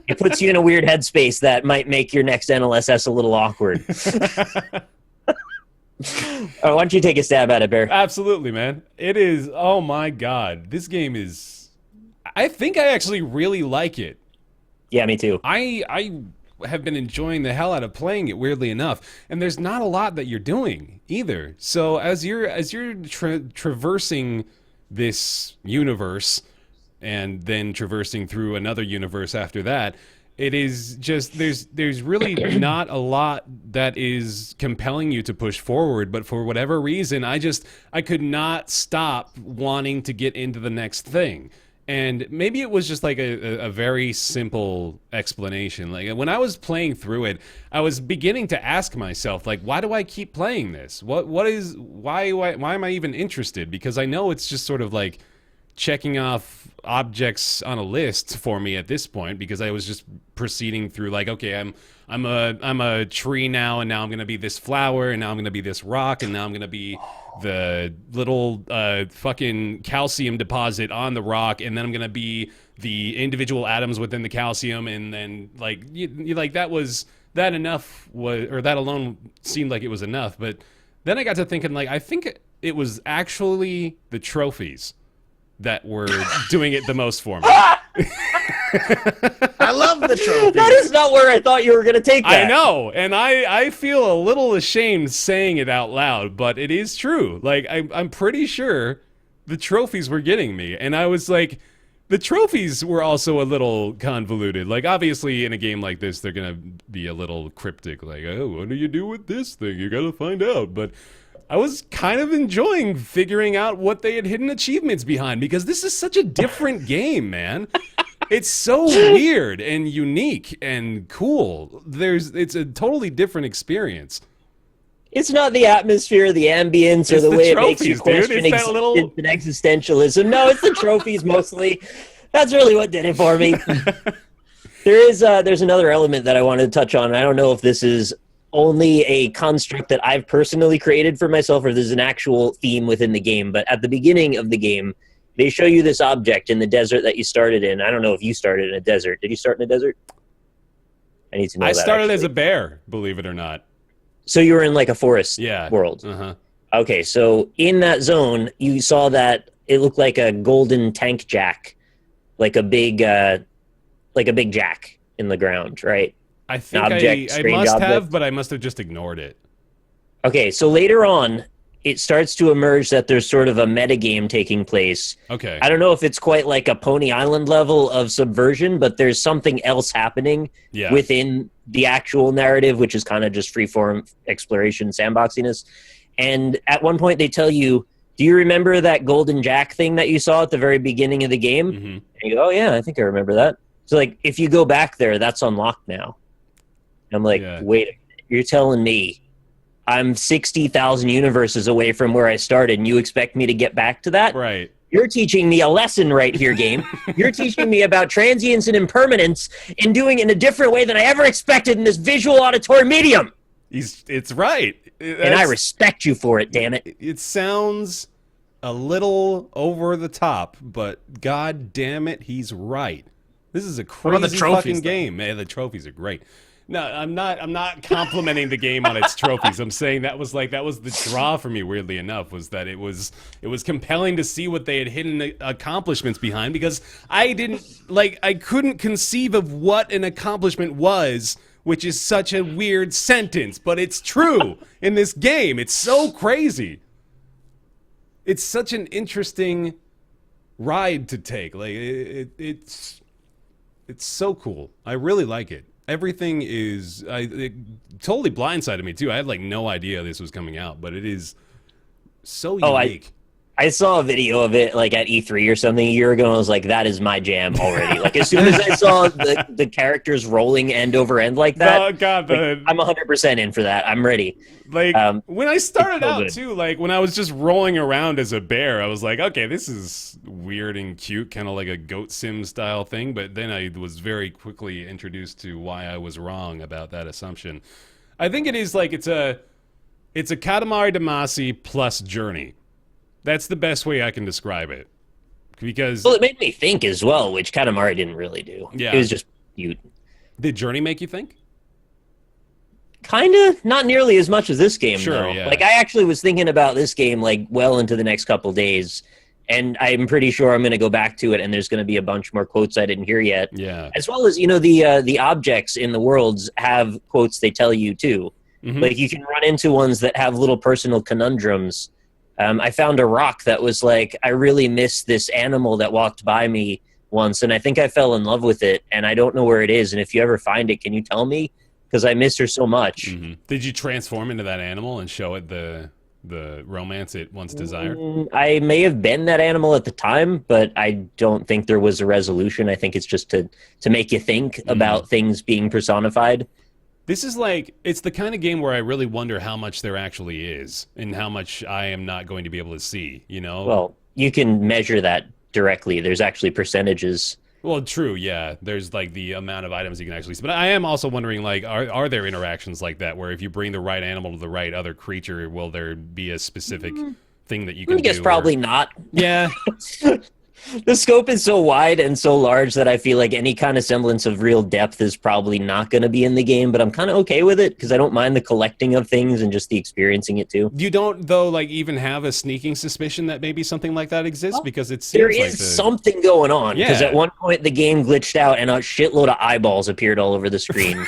It puts you in a weird headspace that might make your next NLSS a little awkward. Why don't you take a stab at it, Bear? Absolutely, man. It is, oh my God. This game is, I think I actually really like it. Yeah, me too. I have been enjoying the hell out of playing it, weirdly enough, and there's not a lot that you're doing either. So as you're traversing this universe and then traversing through another universe after that, it is just there's really not a lot that is compelling you to push forward, but for whatever reason I could not stop wanting to get into the next thing. And maybe it was just like a very simple explanation. Like when I was playing through it, I was beginning to ask myself, like, why do I keep playing this? Why am I even interested? Because I know it's just sort of like checking off objects on a list for me at this point because I was just proceeding through like, okay, I'm a tree now, and now I'm gonna be this flower, and now I'm gonna be this rock, and now I'm gonna be the little fucking calcium deposit on the rock, and then I'm gonna be the individual atoms within the calcium, and then like you like that alone seemed like it was enough. But then I got to thinking, like, I think it was actually the trophies that were doing it the most for me. I love the trophy. That is not where I thought you were going to take that. I know, and I feel a little ashamed saying it out loud, but it is true. Like, I'm pretty sure the trophies were getting me, and I was like, the trophies were also a little convoluted. Like, obviously, in a game like this, they're going to be a little cryptic, like, oh, what do you do with this thing? You got to find out, but I was kind of enjoying figuring out what they had hidden achievements behind, because this is such a different game, man. It's so weird and unique and cool. It's a totally different experience. It's not the atmosphere, the ambience, or the way it makes you question existentialism. No, it's the trophies mostly. That's really what did it for me. There's another element that I wanted to touch on. And I don't know if this is only a construct that I've personally created for myself, or there's an actual theme within the game. But at the beginning of the game, they show you this object in the desert that you started in. I don't know if you started in a desert. Did you start in a desert? I need to know. I started as a bear, believe it or not. So you were in like a forest world. Uh-huh. Okay, so in that zone, you saw that it looked like a golden tank jack, like a big jack in the ground, right? I think I must have, but I must have just ignored it. Okay, so later on, it starts to emerge that there's sort of a metagame taking place. Okay. I don't know if it's quite like a Pony Island level of subversion, but there's something else happening within the actual narrative, which is kind of just freeform exploration, sandboxiness. And at one point they tell you, do you remember that golden jack thing that you saw at the very beginning of the game? Mm-hmm. And you go, oh yeah, I think I remember that. So like, if you go back there, that's unlocked now. I'm like, wait a minute, you're telling me I'm 60,000 universes away from where I started, and you expect me to get back to that? Right. You're teaching me a lesson right here, game. You're teaching me about transience and impermanence and doing it in a different way than I ever expected in this visual auditory medium. It's right. And I respect you for it, damn it. It sounds a little over the top, but god damn it, he's right. This is a crazy fucking game. Man, the trophies are great. No, I'm not complimenting the game on its trophies. I'm saying that was the draw for me, weirdly enough, was that it was compelling to see what they had hidden accomplishments behind, because I couldn't conceive of what an accomplishment was, which is such a weird sentence, but it's true in this game. It's so crazy. It's such an interesting ride to take. Like it's so cool. I really like it. Everything is... it totally blindsided me, too. I had, like, no idea this was coming out, but it is so unique. I saw a video of it, like, at E3 or something a year ago, and I was like, that is my jam already. Like, as soon as I saw the characters rolling end over end like that, oh, God, I'm 100% in for that. I'm ready. Like, when I started out, too, like, when I was just rolling around as a bear, I was like, okay, this is weird and cute, kind of like a Goat Sim style thing, but then I was very quickly introduced to why I was wrong about that assumption. I think it is like, it's a Katamari Damacy plus Journey. That's the best way I can describe it. Because... Well, it made me think as well, which Katamari didn't really do. Yeah. It was just cute. Did Journey make you think? Kind of. Not nearly as much as this game, sure, though. Yeah. Like, I actually was thinking about this game, like, well into the next couple days, and I'm pretty sure I'm going to go back to it, and there's going to be a bunch more quotes I didn't hear yet. Yeah. As well as, you know, the objects in the worlds have quotes they tell you, too. Mm-hmm. Like, you can run into ones that have little personal conundrums. I found a rock that was like, I really miss this animal that walked by me once, and I think I fell in love with it, and I don't know where it is, and if you ever find it, can you tell me? Because I miss her so much. Mm-hmm. Did you transform into that animal and show it the romance it once desired? I may have been that animal at the time, but I don't think there was a resolution. I think it's just to make you think about things being personified. This is like, it's the kind of game where I really wonder how much there actually is and how much I am not going to be able to see, you know? Well, you can measure that directly. There's actually percentages. Well, true, yeah. There's like the amount of items you can actually see. But I am also wondering, like, are there interactions like that where if you bring the right animal to the right other creature, will there be a specific thing that you can do? I guess probably not. Yeah. The scope is so wide and so large that I feel like any kind of semblance of real depth is probably not going to be in the game, but I'm kind of okay with it because I don't mind the collecting of things and just the experiencing it too. You don't, though, like, even have a sneaking suspicion that maybe something like that exists? Because it seems There like is something going on because Yeah. at one point the game glitched out and a shitload of eyeballs appeared all over the screen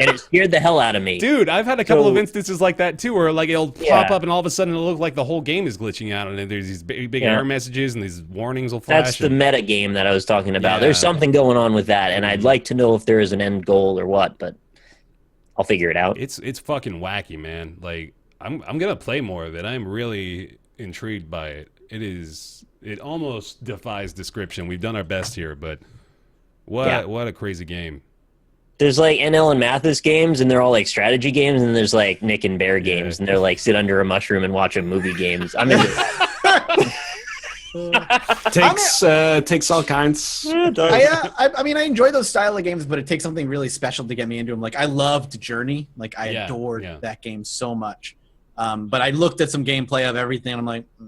and it scared the hell out of me. Dude, I've had a couple So- of instances like that too, where like it'll Yeah. pop up and all of a sudden it'll look like the whole game is glitching out, and then there's these big Yeah. error messages and these warnings will flash. That's the and- meta game that I was talking about. Yeah. There's something going on with that, and I'd like to know if there is an end goal or what, but I'll figure it out. It's fucking wacky, man. Like I'm gonna play more of it. I'm really intrigued by it. It almost defies description. We've done our best here, but what a crazy game. There's like NL and Mathis games, and they're all like strategy games, and there's like Nick and Bear games, and they're like sit under a mushroom and watch a movie games. I'm into that. Takes all kinds. I mean, I enjoy those style of games, but it takes something really special to get me into them. Like, I loved Journey. Like, I Yeah, adored yeah. that game so much. But I looked at some gameplay of everything, and I'm like, no.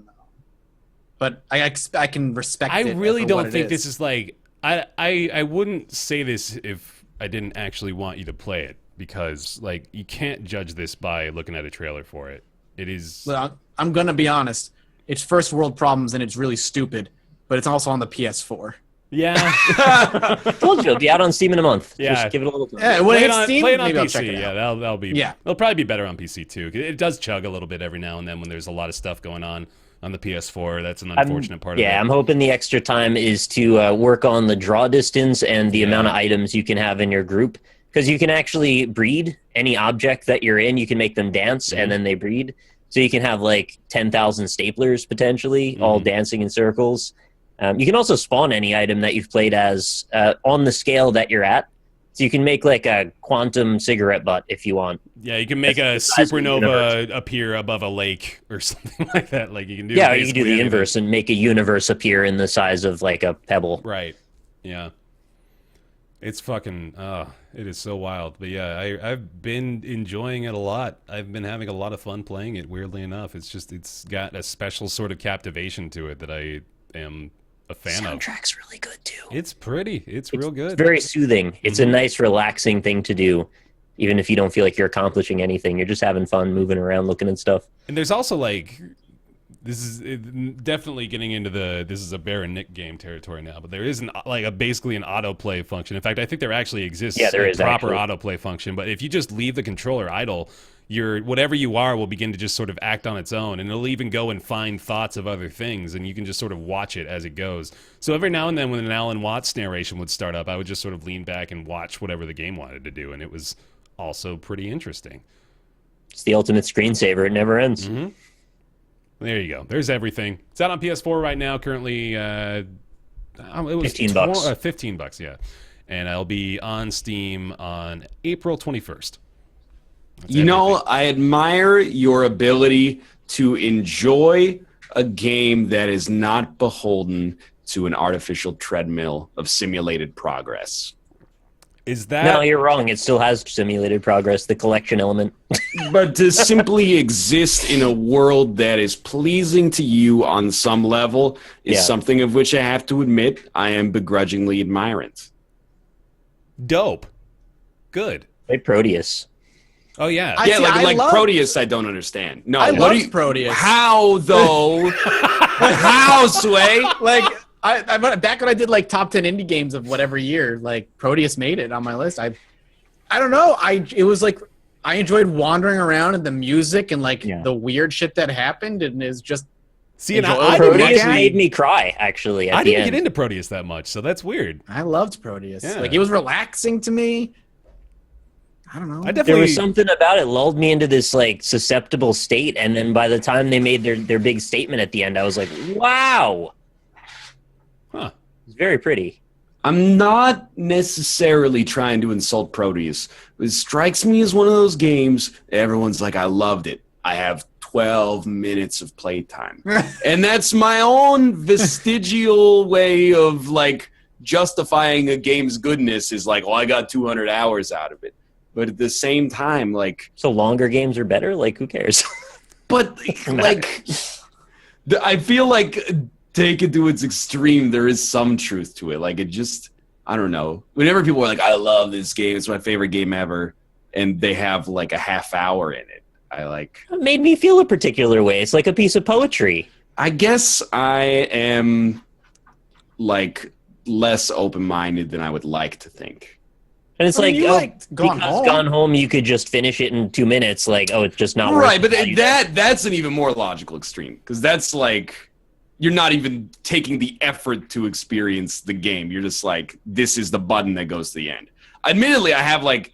But I can respect I it. really for don't what think it this is like I wouldn't say this if I didn't actually want you to play it, because like you can't judge this by looking at a trailer for it. It is Well, I'm going to be honest. It's first world problems, and it's really stupid. But it's also on the PS4. yeah. Told you it'll be out on Steam in a month. Yeah. Just give it a little time. Yeah, when Play it it hits on, Steam, play it on maybe I'll PC. check it out. Yeah, that'll be. Yeah. It'll probably be better on PC too. 'Cause it does chug a little bit every now and then when there's a lot of stuff going on the PS4. That's an unfortunate part of it. Yeah, I'm hoping the extra time is to work on the draw distance and the amount of items you can have in your group. Because you can actually breed any object that you're in. You can make them dance, and then they breed. So you can have like 10,000 staplers potentially, all dancing in circles. You can also spawn any item that you've played as on the scale that you're at. So you can make like a quantum cigarette butt if you want. Yeah, you can make a That's the size of the supernova appear above a lake or something like that. Like you can do. Yeah, or you can do basically the anything. inverse and make a universe appear in the size of like a pebble. Right. Yeah. It's fucking. It is so wild. But yeah, I've been enjoying it a lot. I've been having a lot of fun playing it. Weirdly enough, it's got a special sort of captivation to it that I am a fan of. Soundtrack's really good too. It's pretty. It's real good. It's very soothing. It's a nice, relaxing thing to do, even if you don't feel like you're accomplishing anything. You're just having fun, moving around, looking at stuff. And there's also like, this is definitely getting into this is a Bear and Nick game territory now. But there is basically an autoplay function. In fact, I think there actually exists Yeah, there a is proper actually. autoplay function. But if you just leave the controller idle, whatever you are will begin to just sort of act on its own, and it'll even go and find thoughts of other things, and you can just sort of watch it as it goes. So every now and then when an Alan Watts narration would start up, I would just sort of lean back and watch whatever the game wanted to do, and it was also pretty interesting. It's the ultimate screensaver. It never ends. There you go. There's everything. It's out on PS4 right now. Currently, it was $15. $15, yeah. And I'll be on Steam on April 21st. That's You know, everything. I admire your ability to enjoy a game that is not beholden to an artificial treadmill of simulated progress. Is that No, you're wrong. It still has simulated progress, the collection element. But to simply exist in a world that is pleasing to you on some level is Yeah. something of which I have to admit I am begrudgingly admirant. dope? Good. Play Proteus. Oh yeah. I- Yeah, see, like love- Proteus, I don't understand. No, I what love do you, Proteus. How though? How, Sway? Like, I back when I did like top 10 indie games of whatever year, like Proteus made it on my list. I don't know. It was like I enjoyed wandering around and the music and like Yeah. the weird shit that happened, and is just See, and Enjoy I didn't Proteus actually, made me cry, actually, at I the didn't end. get into Proteus that much, so that's weird. I loved Proteus. Yeah. Like it was relaxing to me. I don't know. I There definitely was something about it lulled me into this like susceptible state, and then by the time they made their big statement at the end, I was like, wow. Huh. It's very pretty. I'm not necessarily trying to insult Proteus. It strikes me as one of those games everyone's like, I loved it. I have 12 minutes of playtime. And that's my own vestigial way of like justifying a game's goodness is like, well, I got 200 hours out of it. But at the same time, like... So longer games are better? Like, who cares? But, like, I feel like take it to its extreme, there is some truth to it. Like, it just, I don't know. Whenever people are like, I love this game, it's my favorite game ever, and they have, like, a half hour in it, I like... It made me feel a particular way. It's like a piece of poetry. I guess I am, like, less open-minded than I would like to think. And it's I mean, Gone Home, you could just finish it in 2 minutes. Like, oh, it's just not right. worth But that's an even more logical extreme because that's like you're not even taking the effort to experience the game. You're just like, this is the button that goes to the end. Admittedly, I have like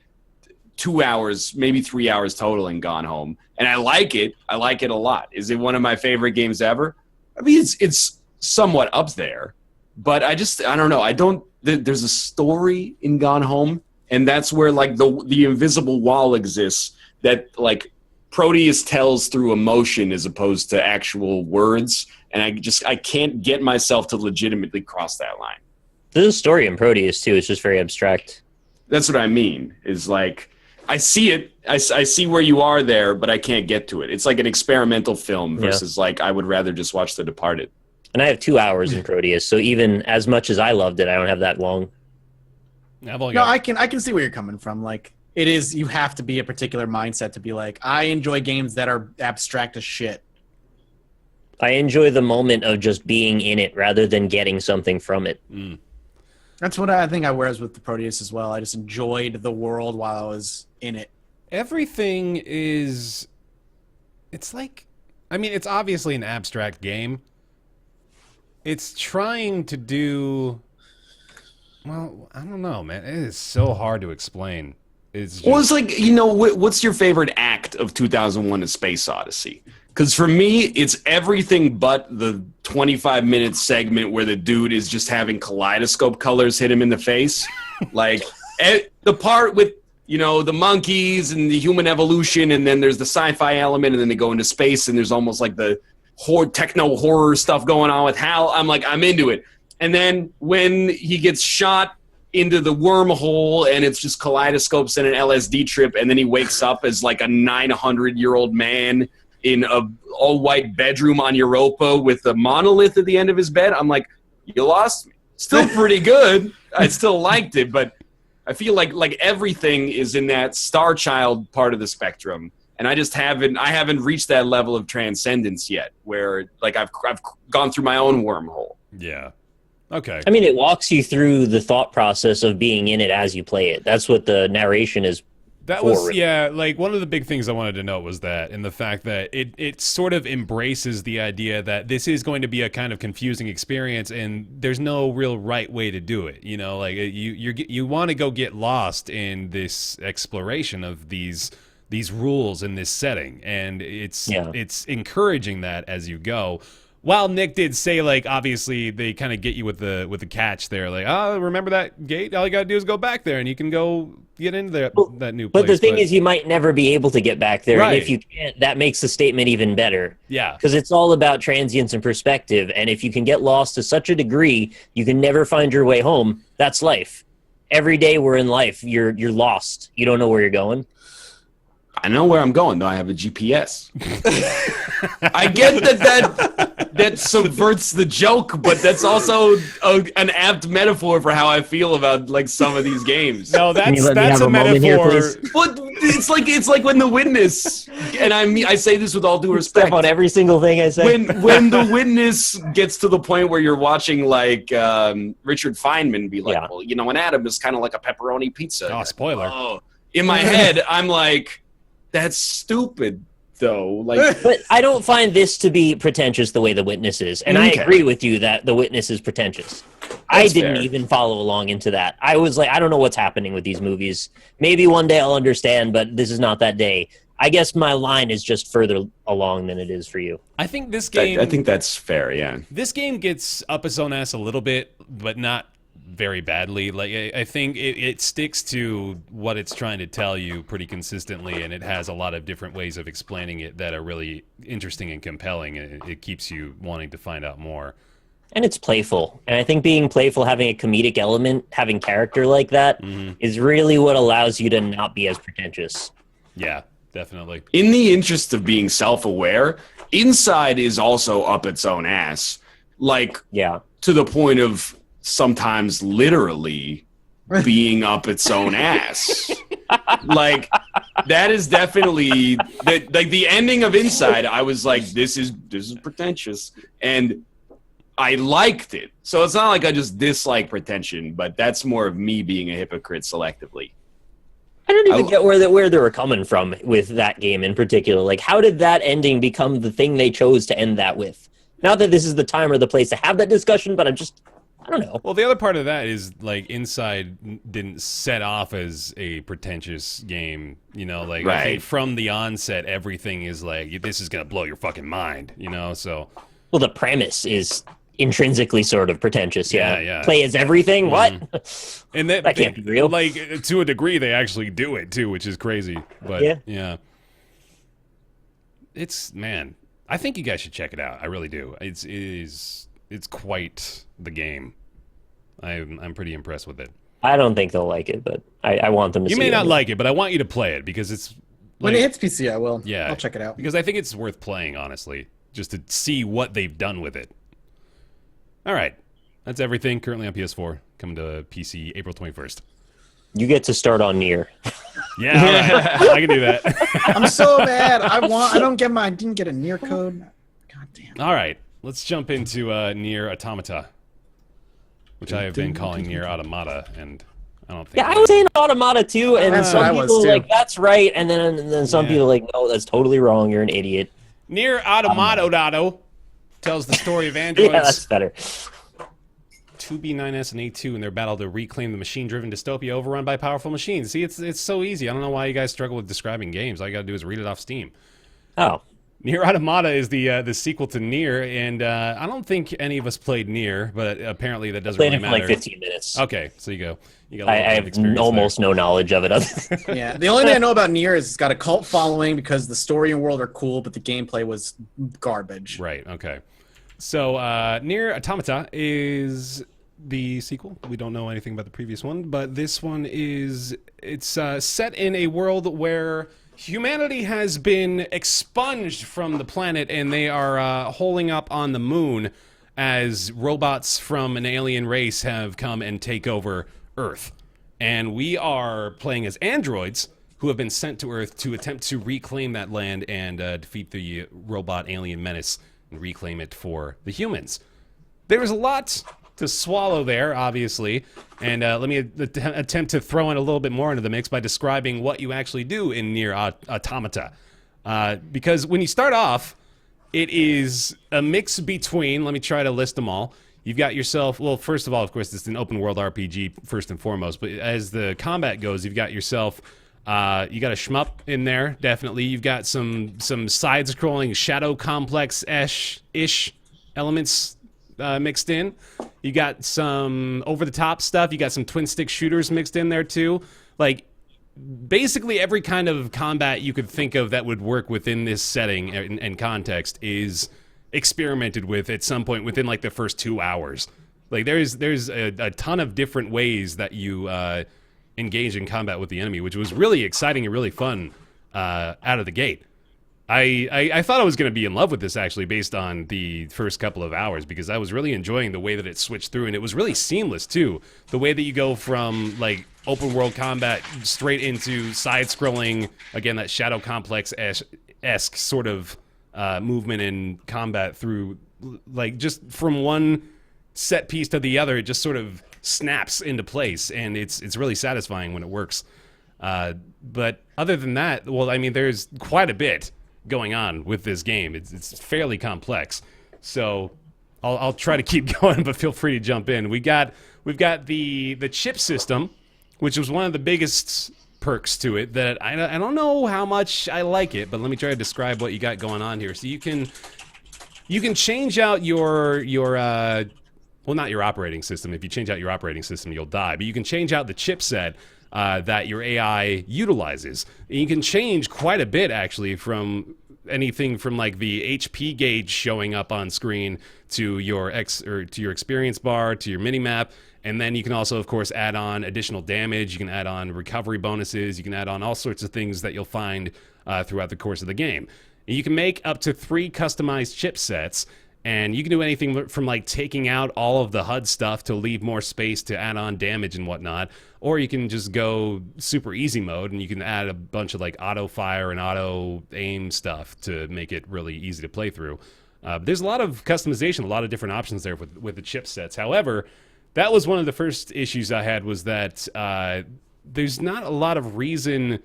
2 hours, maybe 3 hours total in Gone Home, and I like it. I like it a lot. Is it one of my favorite games ever? I mean, it's somewhat up there, but I don't know. There's a story in Gone Home. And that's where like the invisible wall exists that like Proteus tells through emotion as opposed to actual words. And I can't get myself to legitimately cross that line. There's a story in Proteus too. It's just very abstract. That's what I mean is like, I see it. I see where you are there, but I can't get to it. It's like an experimental film versus like, I would rather just watch The Departed. And I have 2 hours in Proteus. So even as much as I loved it, I don't have that long. I can see where you're coming from. Like, it is, you have to be a particular mindset to be like, I enjoy games that are abstract as shit. I enjoy the moment of just being in it rather than getting something from it. That's what I think I was with the Proteus as well. I just enjoyed the world while I was in it. Everything is... It's like... I mean, it's obviously an abstract game. It's trying to do... Well, I don't know, man. It is so hard to explain. Well, it's like, you know, what's your favorite act of 2001: A Space Odyssey? Because for me, it's everything but the 25-minute segment where the dude is just having kaleidoscope colors hit him in the face. Like, the part with, you know, the monkeys and the human evolution, and then there's the sci-fi element, and then they go into space, and there's almost like the techno-horror stuff going on with Hal. I'm like, I'm into it. And then when he gets shot into the wormhole and it's just kaleidoscopes and an LSD trip, and then he wakes up as like a 900-year-old man in a all-white bedroom on Europa with a monolith at the end of his bed, I'm like, you lost me. Still pretty good. I still liked it, but I feel like everything is in that Star Child part of the spectrum. And I haven't reached that level of transcendence yet where like I've gone through my own wormhole. Yeah. Okay. I mean, it walks you through the thought process of being in it as you play it. That's what the narration is. That was, yeah, like one of the big things I wanted to note was that, and the fact that it sort of embraces the idea that this is going to be a kind of confusing experience, and there's no real right way to do it. You know, like you want to go get lost in this exploration of these rules in this setting, and it's encouraging that as you go. While Nick did say, like, obviously they kind of get you with the catch there, like, oh, remember that gate? All you gotta do is go back there, and you can go get into that new place. But the thing is, you might never be able to get back there, right. And if you can't, that makes the statement even better. Yeah, because it's all about transience and perspective, and if you can get lost to such a degree, you can never find your way home. That's life. Every day we're in life, you're lost. You don't know where you're going. I know where I'm going, though. I have a GPS. I get that subverts the joke, but that's also an apt metaphor for how I feel about like some of these games. No, that's a metaphor. But it's like when The Witness, and I say this with all due respect, Step on every single thing I say. When The Witness gets to the point where you're watching like Richard Feynman be like, well, you know, an atom is kind of like a pepperoni pizza. Oh, spoiler. Oh. In my head, I'm like, that's stupid, though. Like, but I don't find this to be pretentious the way The Witness is, and I agree with you that The Witness is pretentious. I didn't even follow along into that. I was like, I don't know what's happening with these movies. Maybe one day I'll understand, but this is not that day. I guess my line is just further along than it is for you. I think this game... I think that's fair, yeah. This game gets up its own ass a little bit, but not very badly. Like I think it sticks to what it's trying to tell you pretty consistently, and it has a lot of different ways of explaining it that are really interesting and compelling. It keeps you wanting to find out more. And it's playful. And I think being playful, having a comedic element, having character like that is really what allows you to not be as pretentious. Yeah, definitely. In the interest of being self-aware, Inside is also up its own ass. Like, to the point of sometimes literally being up its own ass. Like, that is definitely like the ending of Inside. I was like, this is pretentious, and I liked it. So it's not like I just dislike pretension, but that's more of me being a hypocrite selectively. I don't even get where they were coming from with that game in particular. Like, how did that ending become the thing they chose to end that with? Not that this is the time or the place to have that discussion, but I don't know. Well, the other part of that is, like, Inside didn't set off as a pretentious game, you know? Like, I think from the onset, everything is like, this is going to blow your fucking mind, you know? So... Well, the premise is intrinsically sort of pretentious, yeah. Play as everything? What? And that can't be real. Like, to a degree, they actually do it, too, which is crazy. But, yeah. It's, man... I think you guys should check it out. I really do. It's quite the game. I'm pretty impressed with it. I don't think they'll like it, but I want them to see it. You may not like it, but I want you to play it because it's... When it hits PC, I will. Yeah. I'll check it out. Because I think it's worth playing, honestly, just to see what they've done with it. All right. That's everything currently on PS4. Coming to PC April 21st. You get to start on NieR. Yeah, all right. I can do that. I'm so mad. I didn't get a NieR code. God damn. All right, let's jump into NieR Automata, which I have been calling NieR Automata, and I don't think. Yeah, I was saying Automata too, and That's some what I was people too. like that's right, and then some people are like, no, that's totally wrong. You're an idiot. NieR Automata tells the story of androids. Yeah, that's better. 2B9S and A2 in their battle to reclaim the machine-driven dystopia overrun by powerful machines. See, it's so easy. I don't know why you guys struggle with describing games. All you got to do is read it off Steam. Oh. NieR Automata is the sequel to NieR, and I don't think any of us played NieR, but apparently that doesn't really matter. Played it for like 15 minutes. Okay, so you go. You got I have almost no knowledge of it. Yeah, the only thing I know about NieR is it's got a cult following because the story and world are cool, but the gameplay was garbage. Right, okay. So NieR Automata is the sequel. We don't know anything about the previous one, but this one it's set in a world where humanity has been expunged from the planet and they are holing up on the moon as robots from an alien race have come and take over Earth. And we are playing as androids who have been sent to Earth to attempt to reclaim that land and defeat the robot alien menace and reclaim it for the humans. There's a lot to swallow there, obviously, and let me attempt to throw in a little bit more into the mix by describing what you actually do in NieR Automata. Because when you start off, it is a mix between, let me try to list them all. You've got yourself, well, first of all, of course, it's an open world RPG first and foremost, but as the combat goes, you've got yourself, you got a shmup in there, definitely. You've got some side-scrolling shadow complex-ish elements mixed in. You got some over-the-top stuff. You got some twin-stick shooters mixed in there, too. Like, basically every kind of combat you could think of that would work within this setting and context is experimented with at some point within, like, the first 2 hours. Like, there's a ton of different ways that you engage in combat with the enemy, which was really exciting and really fun out of the gate. I thought I was going to be in love with this, actually, based on the first couple of hours, because I was really enjoying the way that it switched through, and it was really seamless, too. The way that you go from, like, open-world combat straight into side-scrolling, again, that Shadow Complex-esque sort of movement and combat through, like, just from one set piece to the other, it just sort of snaps into place, and it's really satisfying when it works. But other than that, well, I mean, there's quite a bit going on with this game. It's fairly complex, so I'll try to keep going, but feel free to jump in. We've got the chip system, which was one of the biggest perks to it that I don't know how much I like it, but let me try to describe what you got going on here. So you can change out your well, not your operating system. If you change out your operating system, you'll die. But you can change out the chipset that your AI utilizes. And you can change quite a bit, actually, from anything from like the HP gauge showing up on screen to your experience bar to your mini map. And then you can also, of course, add on additional damage. You can add on recovery bonuses. You can add on all sorts of things that you'll find throughout the course of the game. And you can make up to 3 customized chipsets. And you can do anything from like taking out all of the HUD stuff to leave more space to add on damage and whatnot. Or you can just go super easy mode and you can add a bunch of like auto fire and auto aim stuff to make it really easy to play through. There's a lot of customization, a lot of different options there with the chipsets. However, that was one of the first issues I had, was that there's not a lot of reason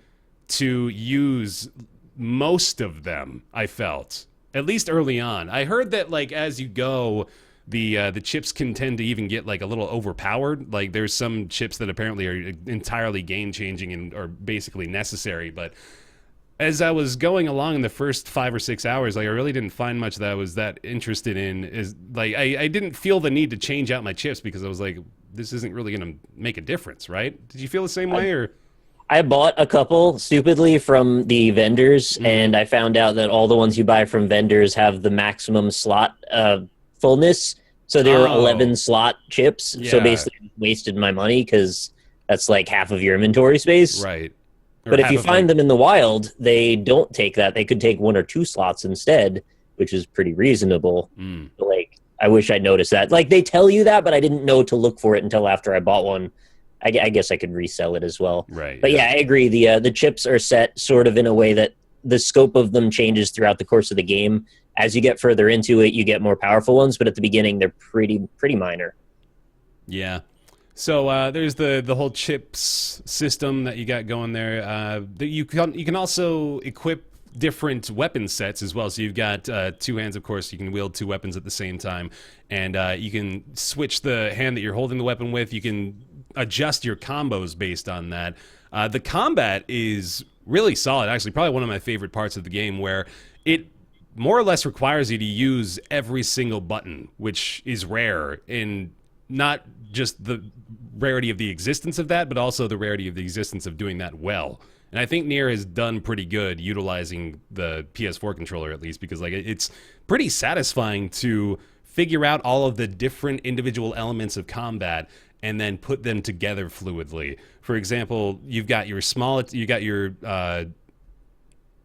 to use most of them, I felt. At least early on. I heard that like as you go, the chips can tend to even get like a little overpowered. Like there's some chips that apparently are entirely game changing and are basically necessary. But as I was going along in the first 5 or 6 hours, like I really didn't find much that I was that interested in. Is like I didn't feel the need to change out my chips because I was like, this isn't really going to make a difference, right? Did you feel the same way or? I bought a couple stupidly from the vendors, and I found out that all the ones you buy from vendors have the maximum slot fullness. So they were 11 slot chips. Yeah. So basically I wasted my money because that's like half of your inventory space. Right. Or but if you find them in the wild, they don't take that. They could take 1 or 2 slots instead, which is pretty reasonable. But, like, I wish I'd noticed that. Like, they tell you that, but I didn't know to look for it until after I bought one. I guess I could resell it as well. Right. But yeah, I agree. The chips are set sort of in a way that the scope of them changes throughout the course of the game. As you get further into it, you get more powerful ones, but at the beginning, they're pretty minor. Yeah. So there's the whole chips system that you got going there. You can also equip different weapon sets as well. So you've got 2 hands, of course. You can wield 2 weapons at the same time, and you can switch the hand that you're holding the weapon with. You can adjust your combos based on that. The combat is really solid, actually, probably one of my favorite parts of the game, where it more or less requires you to use every single button, which is rare in not just the rarity of the existence of that, but also the rarity of the existence of doing that well. And I think NieR has done pretty good utilizing the PS4 controller, at least, because like it's pretty satisfying to figure out all of the different individual elements of combat and then put them together fluidly. For example, you've got your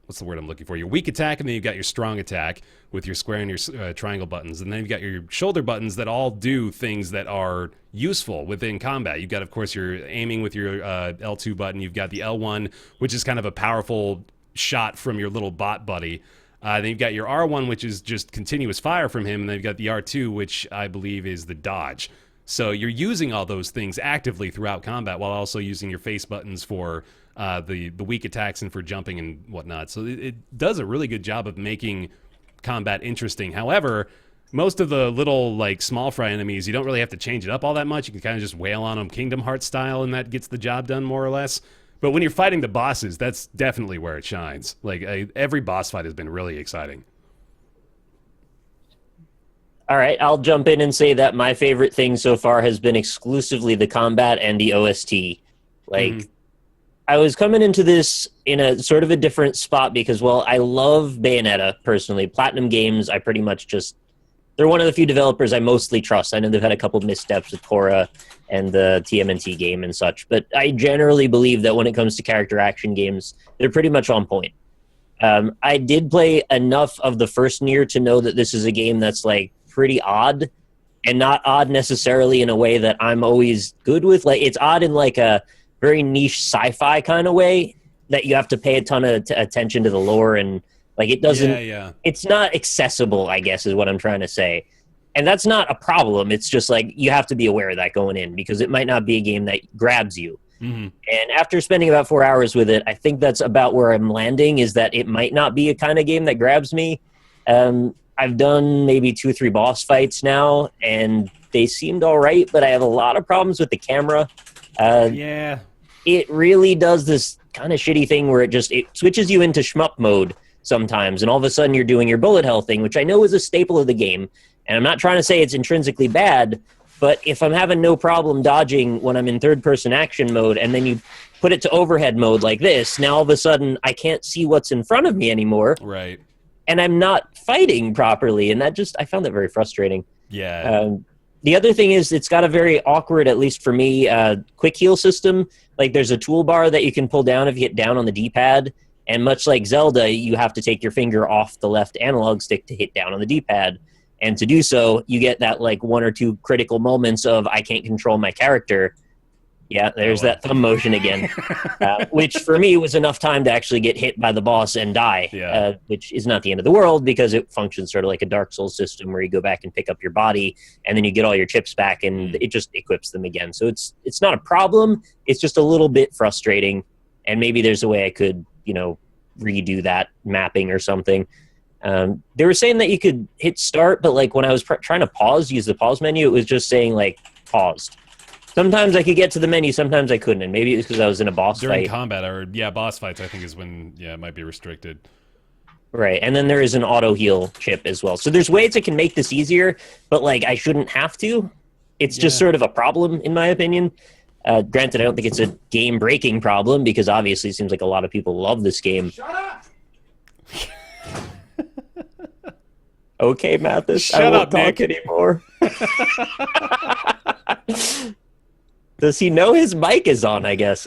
what's the word I'm looking for? Your weak attack, and then you've got your strong attack with your square and your triangle buttons. And then you've got your shoulder buttons that all do things that are useful within combat. You've got, of course, your aiming with your L2 button. You've got the L1, which is kind of a powerful shot from your little bot buddy. Then you've got your R1, which is just continuous fire from him. And then you've got the R2, which I believe is the dodge. So you're using all those things actively throughout combat while also using your face buttons for the weak attacks and for jumping and whatnot. So it does a really good job of making combat interesting. However, most of the little like small fry enemies, you don't really have to change it up all that much. You can kind of just wail on them Kingdom Hearts style, and that gets the job done more or less. But when you're fighting the bosses, that's definitely where it shines. Like every boss fight has been really exciting. All right, I'll jump in and say that my favorite thing so far has been exclusively the combat and the OST. Like, I was coming into this in a sort of a different spot because, well, I love Bayonetta, personally. Platinum Games, I pretty much just... They're one of the few developers I mostly trust. I know they've had a couple missteps with Korra and the TMNT game and such, but I generally believe that when it comes to character action games, they're pretty much on point. I did play enough of the first NieR to know that this is a game that's, like, pretty odd, and not odd necessarily in a way that I'm always good with. Like, it's odd in like a very niche sci-fi kind of way that you have to pay a ton of attention to the lore, and like it doesn't it's not accessible, I guess is what I'm trying to say. And that's not a problem. It's just like you have to be aware of that going in, because it might not be a game that grabs you. And after spending about 4 hours with it, I think that's about where I'm landing, is that it might not be a kind of game that grabs me. I've done maybe 2 or 3 boss fights now, and they seemed all right, but I have a lot of problems with the camera. It really does this kind of shitty thing where it switches you into shmup mode sometimes, and all of a sudden you're doing your bullet hell thing, which I know is a staple of the game, and I'm not trying to say it's intrinsically bad, But if I'm having no problem dodging when I'm in third-person action mode, and then you put it to overhead mode like this, now all of a sudden I can't see what's in front of me anymore. Right. And I'm not fighting properly, and I found that very frustrating. Yeah. The other thing is it's got a very awkward, at least for me, quick heal system. Like there's a toolbar that you can pull down if you hit down on the D-pad, and much like Zelda, you have to take your finger off the left analog stick to hit down on the D-pad. And to do so, you get that like 1 or 2 critical moments of I can't control my character. Yeah, there's that thumb motion again, which for me was enough time to actually get hit by the boss and die, which is not the end of the world because it functions sort of like a Dark Souls system where you go back and pick up your body and then you get all your chips back and it just equips them again. So it's not a problem. It's just a little bit frustrating, and maybe there's a way I could, redo that mapping or something. They were saying that you could hit start, but like when I was trying to use the pause menu, it was just saying like paused. Sometimes I could get to the menu, sometimes I couldn't, and maybe it was because I was in a boss fight. During combat, or boss fights, I think is when it might be restricted. Right, and then there is an auto heal chip as well. So there's ways I can make this easier, but like I shouldn't have to. It's just sort of a problem, in my opinion. Granted, I don't think it's a game-breaking problem because obviously it seems like a lot of people love this game. Shut up! Okay, Mathis, Shut I won't up, talk Nick. anymore. Does he know his mic is on, I guess?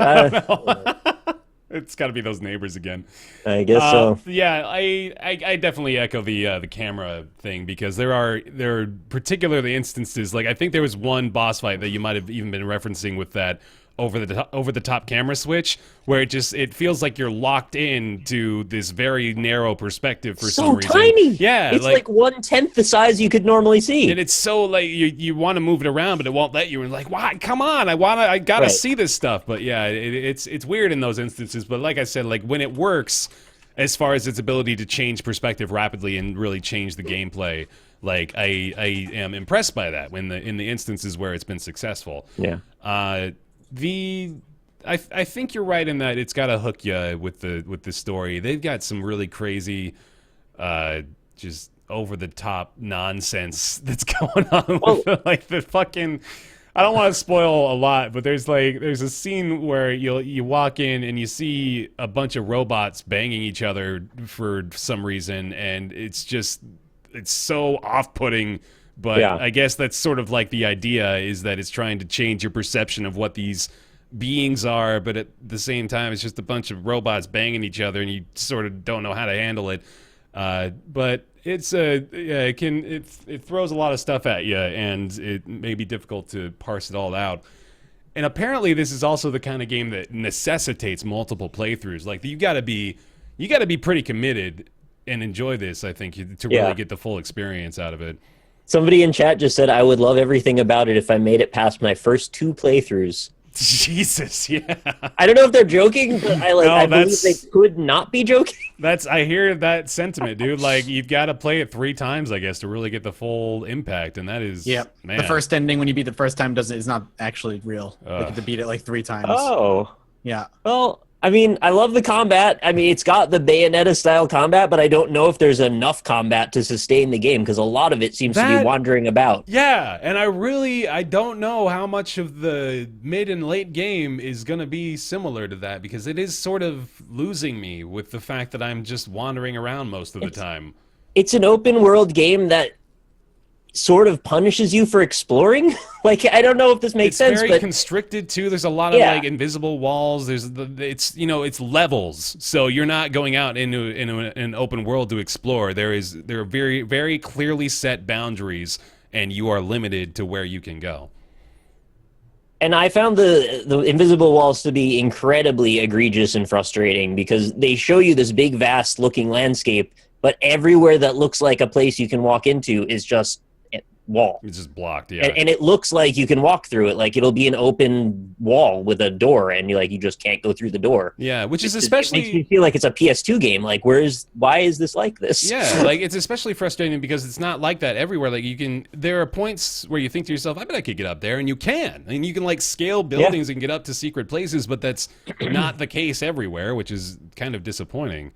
It's got to be those neighbors again. I guess so. Yeah, I definitely echo the camera thing because there are particularly instances, like I think there was one boss fight that you might have even been referencing with that over the top camera switch where it feels like you're locked in to this very narrow perspective for some reason. So tiny. Yeah, it's like 1/10 the size you could normally see. And it's so like you want to move it around, but it won't let you. And like, why? Come on, I gotta see this stuff. But yeah, it's weird in those instances. But like I said, like when it works, as far as its ability to change perspective rapidly and really change the gameplay, like I am impressed by that. In the instances where it's been successful. Yeah. I think you're right in that it's got to hook you with the story. They've got some really crazy, just over the top nonsense that's going on with like the fucking. I don't want to spoil a lot, but there's a scene where you walk in and you see a bunch of robots banging each other for some reason, and it's so off-putting. But I guess that's sort of like the idea is that it's trying to change your perception of what these beings are, but at the same time, it's just a bunch of robots banging each other, and you sort of don't know how to handle it. But it's it throws a lot of stuff at you, and it may be difficult to parse it all out. And apparently, this is also the kind of game that necessitates multiple playthroughs. Like you got to be pretty committed and enjoy this. I think to really get the full experience out of it. Somebody in chat just said, I would love everything about it if I made it past my first 2 playthroughs. Jesus, yeah. I don't know if they're joking, but I believe they could not be joking. I hear that sentiment, dude. Like, you've got to play it 3 times, I guess, to really get the full impact, and that is, man. The first ending when you beat the first time is not actually real. You have to beat it like 3 times. Oh. Yeah. Well, I mean, I love the combat. I mean, it's got the Bayonetta-style combat, but I don't know if there's enough combat to sustain the game because a lot of it seems to be wandering about. Yeah, and I don't know how much of the mid and late game is going to be similar to that because it is sort of losing me with the fact that I'm just wandering around most of the time. It's an open-world game that sort of punishes you for exploring. Like, I don't know if this makes sense, very but constricted too. There's a lot of like invisible walls. It's levels, so you're not going out into an open world to explore. There are very, very clearly set boundaries, and you are limited to where you can go. And I found the invisible walls to be incredibly egregious and frustrating because they show you this big, vast looking landscape, but everywhere that looks like a place you can walk into is just wall. It's just blocked, yeah. And it looks like you can walk through it, like it'll be an open wall with a door, and you just can't go through the door. Yeah, which is especially... It makes me feel like it's a PS2 game. Like, why is this like this? Yeah, like, it's especially frustrating because it's not like that everywhere. Like, there are points where you think to yourself, I bet I could get up there, and you can. I mean, you can, like, scale buildings and get up to secret places, but that's not the case everywhere, which is kind of disappointing.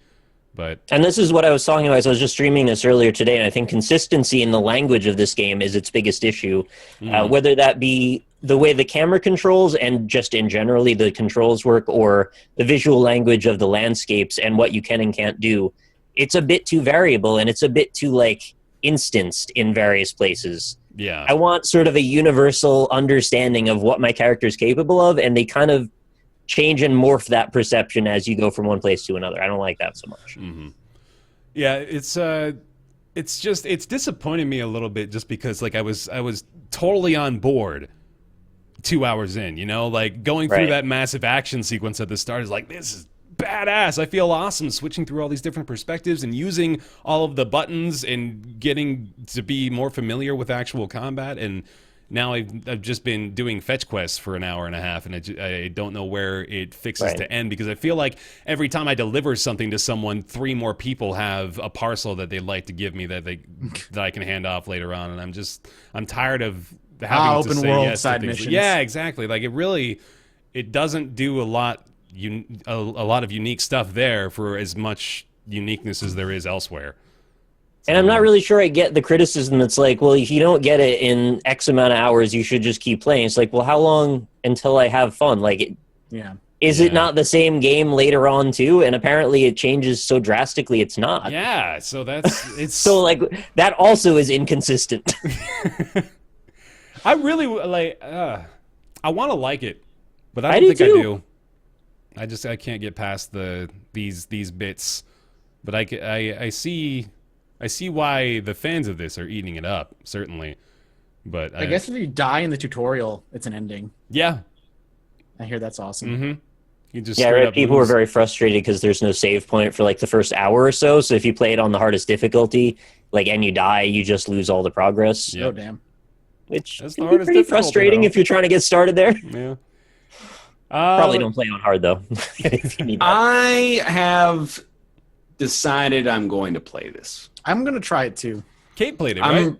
But And this is what I was talking about. I was just streaming this earlier today, and I think consistency in the language of this game is its biggest issue. Whether that be the way the camera controls and just in generally the controls work, or the visual language of the landscapes and what you can and can't do, it's a bit too variable, and it's a bit too like instanced in various places. yeah, I want sort of a universal understanding of what my character is capable of, and they kind of change and morph that perception as you go from one place to another. I don't like that so much. yeah, it's disappointing me a little bit, just because like I was totally on board 2 hours in, you know, like going through Right. that massive action sequence at the start is like, this is badass. I feel awesome switching through all these different perspectives and using all of the buttons and getting to be more familiar with actual combat. And now I've just been doing fetch quests for an hour and a half, and I don't know where it fixes Right. to end, because I feel like every time I deliver something to someone, 3 more people have a parcel that they'd like to give me that I can hand off later on, and I'm tired of having to open say world yes to side things. missions. Yeah, exactly. Like it doesn't do a lot of unique stuff there for as much uniqueness as there is elsewhere. And I'm not really sure I get the criticism that's like, well, if you don't get it in X amount of hours, you should just keep playing. It's like, well, how long until I have fun? Like, Yeah. is it not the same game later on too? And apparently it changes so drastically it's not. Yeah, so it's So like that also is inconsistent. I really like. I want to like it, but I I don't do think I too. do. I can't get past these bits. But I see why the fans of this are eating it up, certainly. But I guess if you die in the tutorial, it's an ending. yeah. I hear that's awesome. Mm-hmm. You just Yeah, I straight read up people were lose. very frustrated because there's no save point for like the first hour or so. So if you play it on the hardest difficulty, like, and you die, you just lose all the progress. Yep. Oh damn. Which That's the can be hardest pretty difficulty, frustrating though. if you're trying to get started there. Yeah. Probably don't play on hard though. If you need that. I have decided I'm going to play this. I'm gonna try it too. Kate played it, right?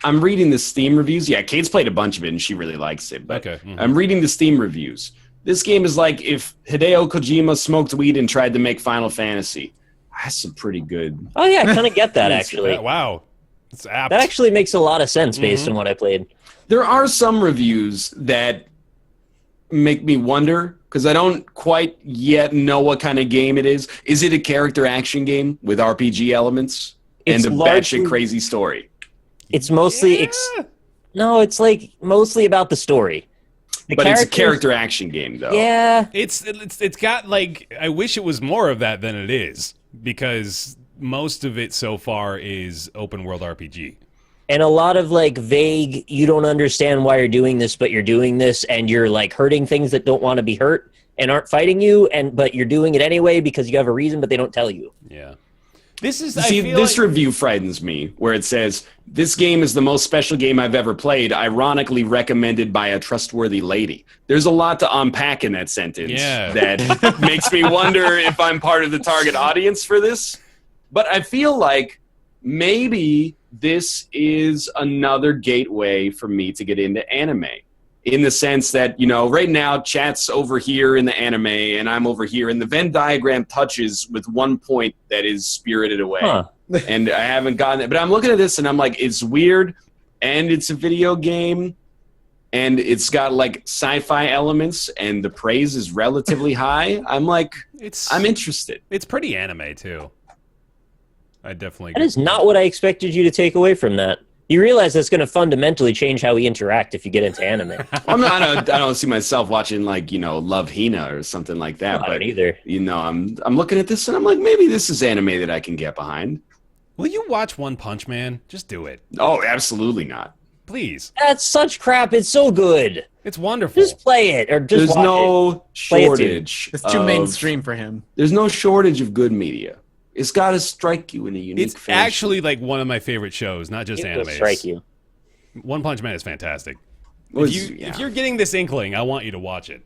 I'm reading the Steam reviews. Yeah, Kate's played a bunch of it and she really likes it. But Okay, mhm. I'm reading the Steam reviews. This game is like if Hideo Kojima smoked weed and tried to make Final Fantasy. That's some pretty good. Oh yeah, I kind of get that actually. Yeah, wow. It's apt. That actually makes a lot of sense based on what I played. There are some reviews that make me wonder because I don't quite yet know what kind of game it is. Is it a character action game with RPG elements It's and a largely- batshit crazy story? It's mostly no, it's like mostly about the story. The But it's a characters- character action game, though. Yeah, It's got like, I wish it was more of that than it is, because most of it so far is open world RPG. and a lot of like vague. You don't understand why you're doing this, but you're doing this, and you're like hurting things that don't want to be hurt and aren't fighting you, and but you're doing it anyway because you have a reason, but they don't tell you. Yeah. This is See, I feel this like, review frightens me, where it says, this game is the most special game I've ever played, ironically recommended by a trustworthy lady. There's a lot to unpack in that sentence Yeah. that makes me wonder if I'm part of the target audience for this. But I feel like maybe this is another gateway for me to get into anime. In the sense that, you know, right now chat's over here in the anime and I'm over here, and the Venn diagram touches with one point that is spirited away. Huh. And I haven't gotten it. But I'm looking at this and I'm like, it's weird, and it's a video game, and it's got like sci-fi elements, and the praise is relatively high. I'm like, I'm interested. It's pretty anime too. I definitely That is not what I expected you to take away from that. You realize that's going to fundamentally change how we interact if you get into anime. I don't see myself watching like, you know, Love Hina or something like that. I but don't either. you know, I'm looking at this and I'm like, maybe this is anime that I can get behind. Will you watch One Punch Man? Just do it, Oh, absolutely not. please. That's such crap. It's so good. It's wonderful. Just play it or just There's watch it. no Play it too. shortage. It's too of- mainstream for him. There's no shortage of good media. It's got to strike you in a unique It's fashion. actually like one of my favorite shows, not just It will anime. strike you. One Punch Man is fantastic. Was- If you're getting this inkling, I want you to watch it.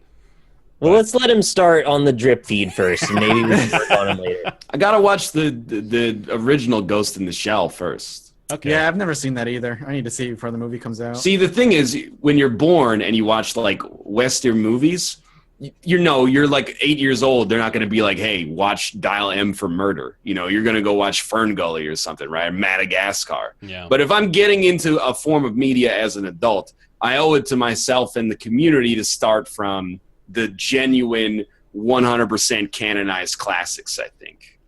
Well, let's let him start on the drip feed first, and maybe we can work on him later. I gotta watch the original Ghost in the Shell first. Okay. Yeah, I've never seen that either. I need to see it before the movie comes out. See, the thing is, when you're born and you watch like Western movies, you're like 8 years old. They're not going to be like, hey, watch Dial M for Murder. You're going to go watch Fern Gully or something, right? Madagascar. Yeah. But if I'm getting into a form of media as an adult, I owe it to myself and the community to start from the genuine 100% canonized classics, I think.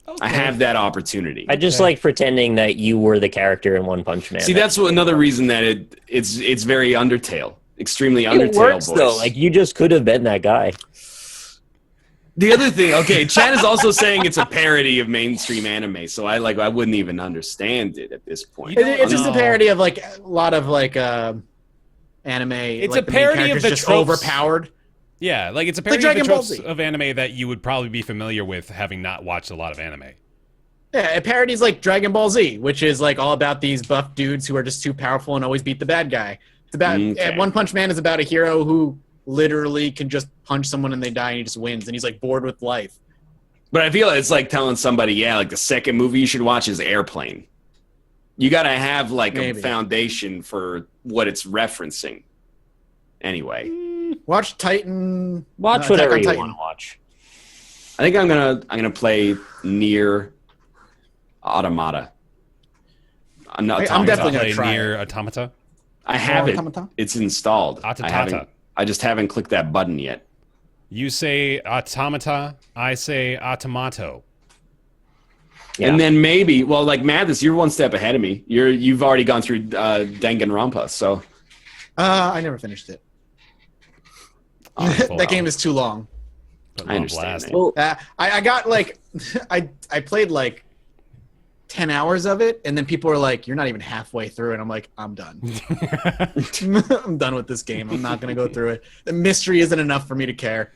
Okay. I have that opportunity. I just like pretending that you were the character in One Punch Man. See, that's another reason that it's very Undertale. Extremely it Undertale works voice. though. Like you just could have been that guy. The other thing, okay, Chad is also saying it's a parody of mainstream anime, so I wouldn't even understand it at this point. It's just a parody of like a lot of like anime. It's like, a parody of the just tropes. overpowered. Yeah, like it's a parody Dragon of the Ball tropes Z. of anime that you would probably be familiar with having not watched a lot of anime. Yeah, it parodies like Dragon Ball Z, which is like all about these buff dudes who are just too powerful and always beat the bad guy. It's about One Punch Man is about a hero who literally can just punch someone and they die and he just wins and he's like bored with life. But I feel it's like telling somebody, yeah, like the second movie you should watch is Airplane. You got to have like Maybe. a foundation for what it's referencing. Anyway, Watch Titan. Watch Attack whatever on you Titan. want to watch. I think I'm gonna play NieR Automata. I'm not. I'm definitely Play gonna try NieR Automata. I have it. Automata? It's installed. Automata. I just haven't clicked that button yet. You say automata, I say automato. Yeah. And then maybe, well, like Mathis, you're one step ahead of me. You've already gone through Danganronpa, so I never finished it. That game is too long. Put I on understand blast. that. Well, I got like I played like 10 hours of it, and then people are like, "You're not even halfway through," and I'm like, "I'm done. I'm done with this game. I'm not gonna go through it. The mystery isn't enough for me to care."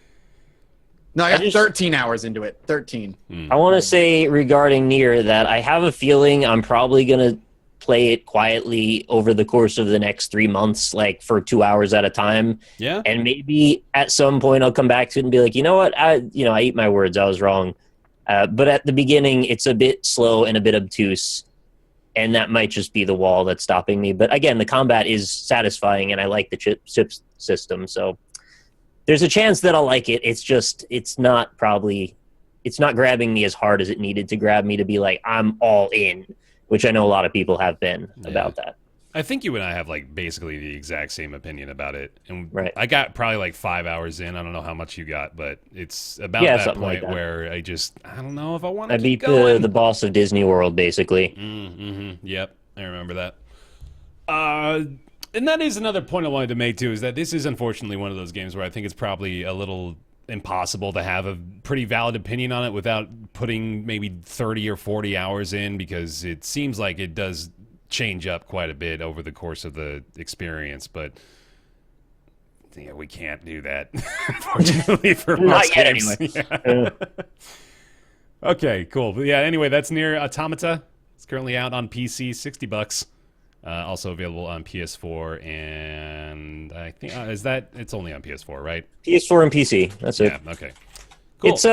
No, I got 13 hours into it. 13. I want to say regarding NieR that I have a feeling I'm probably going to play it quietly over the course of the next 3 months, like for 2 hours at a time. Yeah. And maybe at some point I'll come back to it and be like, you know what? I eat my words. I was wrong. But at the beginning, it's a bit slow and a bit obtuse. And that might just be the wall that's stopping me. But again, the combat is satisfying and I like the chip system. So there's a chance that I'll like it. It's not grabbing me as hard as it needed to grab me to be like, I'm all in, which I know a lot of people have been about that. I think you and I have like basically the exact same opinion about it. And Right. I got probably like 5 hours in. I don't know how much you got, but it's about Yeah, that something point like that. where I don't know if I want to I keep beat going. the boss of Disney World, basically. Yep, I remember that. And that is another point I wanted to make too, is that this is unfortunately one of those games where I think it's probably a little impossible to have a pretty valid opinion on it without putting maybe 30 or 40 hours in, because it seems like it does change up quite a bit over the course of the experience, but yeah, we can't do that, unfortunately, for Not most yet, games. anyway. Yeah. Okay, cool. But yeah, anyway, that's NieR Automata. It's currently out on PC, $60. Also available on PS4, and I think it's only on PS4, right? PS4 and PC. That's it. Yeah. Okay. Cool. It's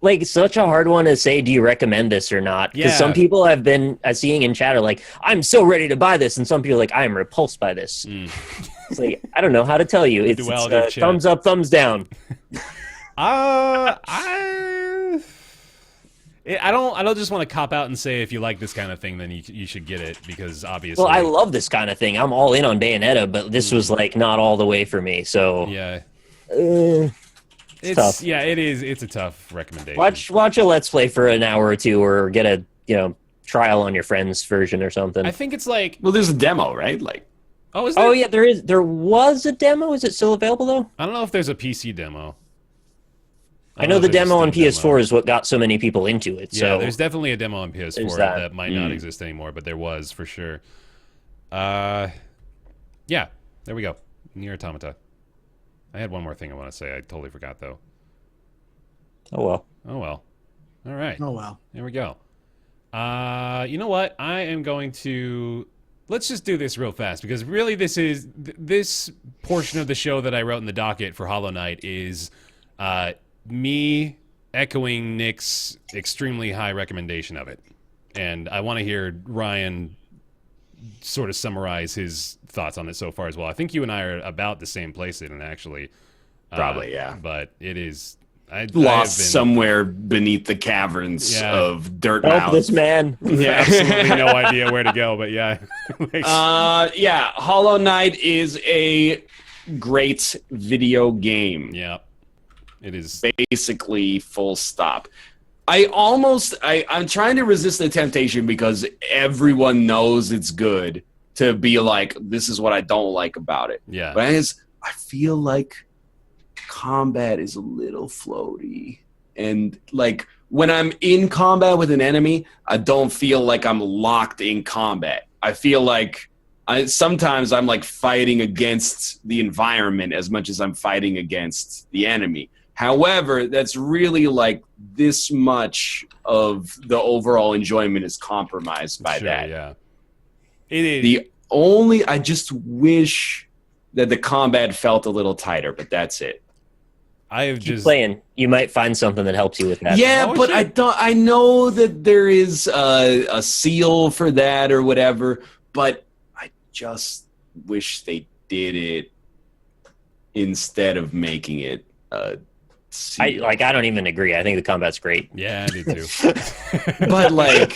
like such a hard one to say. Do you recommend this or not? Because Yeah. some people I've been seeing in chat are like, I'm so ready to buy this, and some people are like, I am repulsed by this. It's like I don't know how to tell you. It's Duality of chat. thumbs up, thumbs down. I don't just want to cop out and say if you like this kind of thing, then you should get it, because obviously. Well, I love this kind of thing. I'm all in on Bayonetta, but this was like not all the way for me. So Yeah. it's tough. Yeah, it is. It's a tough recommendation. Watch a Let's Play for an hour or two, or get a trial on your friend's version or something. I think it's like. Well, there's a demo, right? Like, Oh, is there? Oh yeah, there was a demo. Is it still available though? I don't know if there's a PC demo. I know if the there's a demo on Steam PS4 demo. is what got so many people into it. Yeah, So there's definitely a demo on PS4 There's that. that. might not exist anymore, but there was for sure. Yeah, there we go. NieR Automata. I had one more thing I want to say. I totally forgot though. oh well. Oh well. All right. Oh well. There we go. You know what? I am going to. Let's just do this real fast, because really this portion of the show that I wrote in the docket for Hollow Knight is me echoing Nick's extremely high recommendation of it. And I want to hear Ryan sort of summarize his thoughts on it so far as well. I think you and I are about the same place in it, actually. Probably, yeah. But it is I Lost have been, somewhere beneath the caverns of dirt Help mountains. this man. absolutely no idea where to go. But yeah, Yeah, Hollow Knight is a great video game. yeah, it is. Basically, full stop. I'm trying to resist the temptation because everyone knows it's good to be like, this is what I don't like about it. Yeah, But I feel like combat is a little floaty. And like when I'm in combat with an enemy, I don't feel like I'm locked in combat. I feel like sometimes I'm like fighting against the environment as much as I'm fighting against the enemy. However, that's really like this much of the overall enjoyment is compromised by that. Yeah, it is. I just wish that the combat felt a little tighter, but that's it. I have Keep just playing. You might find something that helps you with that. Yeah, Oh, but shit. I know that there is a seal for that or whatever, but I just wish they did it instead of making it a seal. I don't even agree. I think the combat's great. Yeah, I do too. But like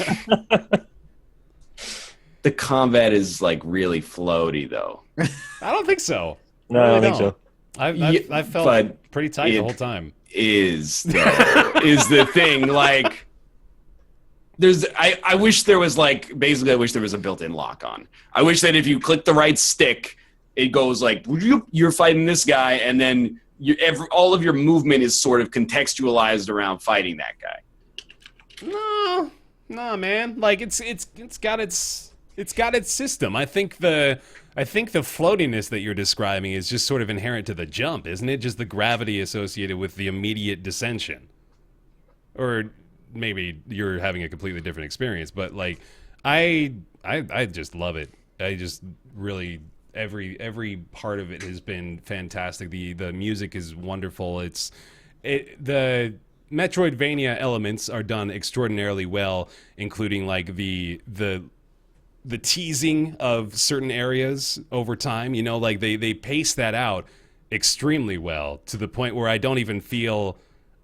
the combat is like really floaty though. I don't think so. No, I don't think so. I felt but pretty tight the it- whole time. Is the thing. Like I wish there was like basically I wish there was a built-in lock on. I wish that if you click the right stick, it goes like you're fighting this guy, and then all of your movement is sort of contextualized around fighting that guy. No, man. Like it's got its system. I think the floatiness that you're describing is just sort of inherent to the jump, isn't it? Just the gravity associated with the immediate descension. Or maybe you're having a completely different experience, but like I just love it. I just really every part of it has been fantastic. The music is wonderful. The Metroidvania elements are done extraordinarily well, including like the teasing of certain areas over time. You know, like they pace that out extremely well to the point where I don't even feel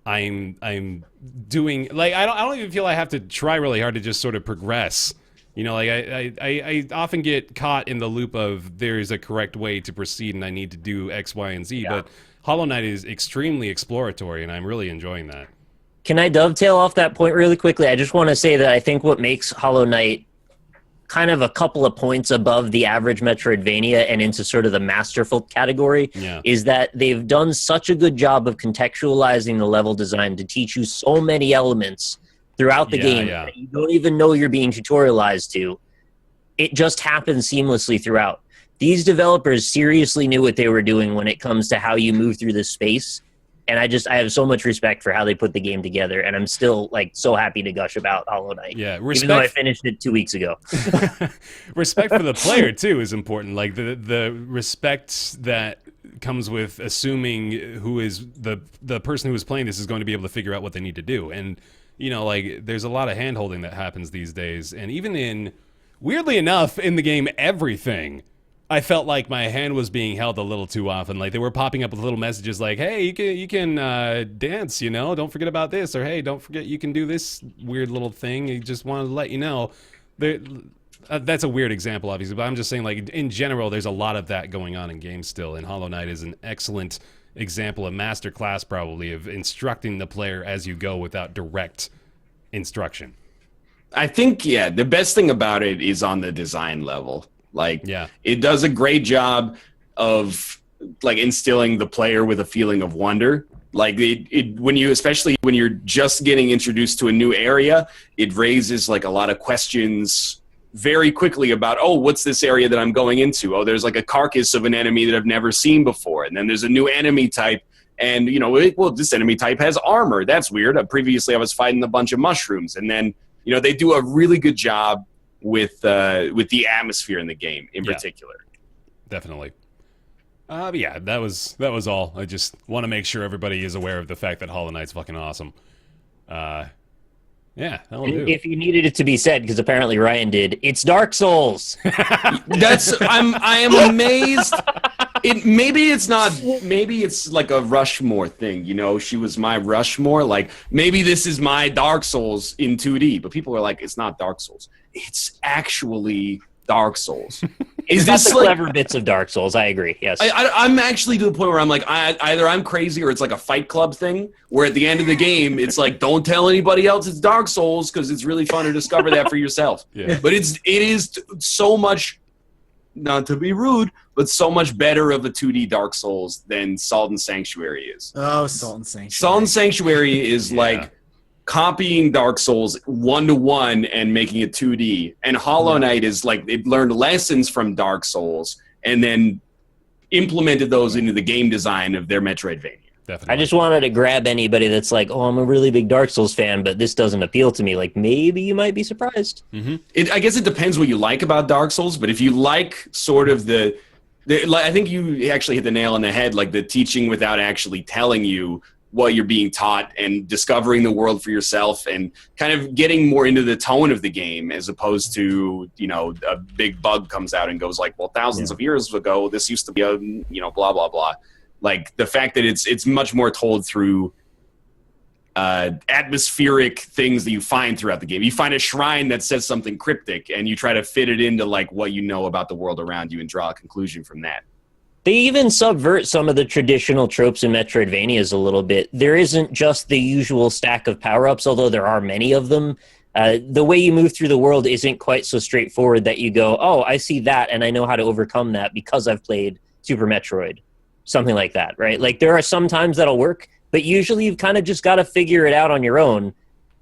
I'm doing like I don't even feel I have to try really hard to just sort of progress. You know, like I often get caught in the loop of there's a correct way to proceed and I need to do X, Y, and Z. Yeah. But Hollow Knight is extremely exploratory, and I'm really enjoying that. Can I dovetail off that point really quickly? I just want to say that I think what makes Hollow Knight kind of a couple of points above the average Metroidvania and into sort of the masterful category is that they've done such a good job of contextualizing the level design to teach you so many elements throughout the game that you don't even know you're being tutorialized to. It just happens seamlessly throughout. These developers seriously knew what they were doing when it comes to how you move through this space. And I have so much respect for how they put the game together, and I'm still like so happy to gush about Hollow Knight. Yeah, even though I finished it 2 weeks ago. Respect for the player too is important. Like the respect that comes with assuming who is the person who is playing this is going to be able to figure out what they need to do. And you know, like there's a lot of hand holding that happens these days, and even weirdly enough, in the game Everything, I felt like my hand was being held a little too often. Like they were popping up with little messages like, "Hey, you can dance, you know. Don't forget about this," or "Hey, don't forget you can do this weird little thing." He just wanted to let you know. That's a weird example, obviously, but I'm just saying, like in general, there's a lot of that going on in games still. And Hollow Knight is an excellent example, a master class probably of instructing the player as you go without direct instruction. I think the best thing about it is on the design level. Like, it does a great job of like instilling the player with a feeling of wonder. Like especially when you're just getting introduced to a new area, it raises like a lot of questions very quickly about, oh, what's this area that I'm going into? Oh, there's like a carcass of an enemy that I've never seen before. And then there's a new enemy type. And, you know, well, this enemy type has armor. That's weird. Previously, I was fighting a bunch of mushrooms. And then, you know, they do a really good job with the atmosphere in the game in particular. Definitely. But yeah, that was all. I just want to make sure everybody is aware of the fact that Hollow Knight's fucking awesome. Yeah, that'll do. If you needed it to be said, because apparently Ryan did, it's Dark Souls. I am amazed. Maybe it's not. Maybe it's like a Rushmore thing. You know, she was my Rushmore. Like maybe this is my Dark Souls in 2D. But people are like, it's not Dark Souls. It's actually Dark Souls. Is That's this the like? clever bits of Dark Souls. I agree. Yes. I'm actually to the point where I'm like, either I'm crazy or it's like a Fight Club thing, where at the end of the game, it's like, don't tell anybody else it's Dark Souls because it's really fun to discover that for yourself. Yeah. But it is so much, not to be rude, but so much better of a 2D Dark Souls than Salt and Sanctuary is. Oh, Salt and Sanctuary. Salt and Sanctuary is like copying Dark Souls 1-to-1 and making it 2D. And Hollow Knight is like they've learned lessons from Dark Souls and then implemented those into the game design of their Metroidvania. Definitely. I just wanted to grab anybody that's like, oh, I'm a really big Dark Souls fan, but this doesn't appeal to me. Like, maybe you might be surprised. I guess it depends what you like about Dark Souls, but if you like sort of the like, I think you actually hit the nail on the head, like the teaching without actually telling you what you're being taught and discovering the world for yourself and kind of getting more into the tone of the game as opposed to, you know, a big bug comes out and goes like, well, thousands of years ago, this used to be a, you know, blah, blah, blah. Like the fact that it's much more told through atmospheric things that you find throughout the game. You find a shrine that says something cryptic and you try to fit it into like what you know about the world around you and draw a conclusion from that. They even subvert some of the traditional tropes in Metroidvanias a little bit. There isn't just the usual stack of power-ups, although there are many of them. The way you move through the world isn't quite so straightforward that you go, oh, I see that, and I know how to overcome that because I've played Super Metroid. Something like that, right? Like, there are some times that'll work, but usually you've kind of just got to figure it out on your own,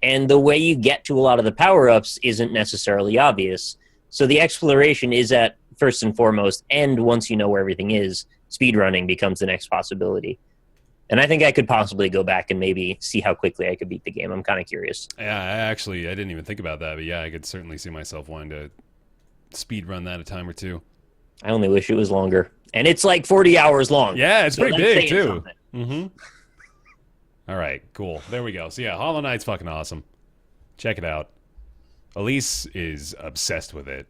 and the way you get to a lot of the power-ups isn't necessarily obvious. So the exploration is at first and foremost, and once you know where everything is, speedrunning becomes the next possibility. And I think I could possibly go back and maybe see how quickly I could beat the game. I'm kind of curious. Yeah, I didn't even think about that, but yeah, I could certainly see myself wanting to speedrun that a time or two. I only wish it was longer. And it's like 40 hours long. Yeah, it's pretty big, too. Something. All right, cool. There we go. So yeah, Hollow Knight's fucking awesome. Check it out. Elise is obsessed with it.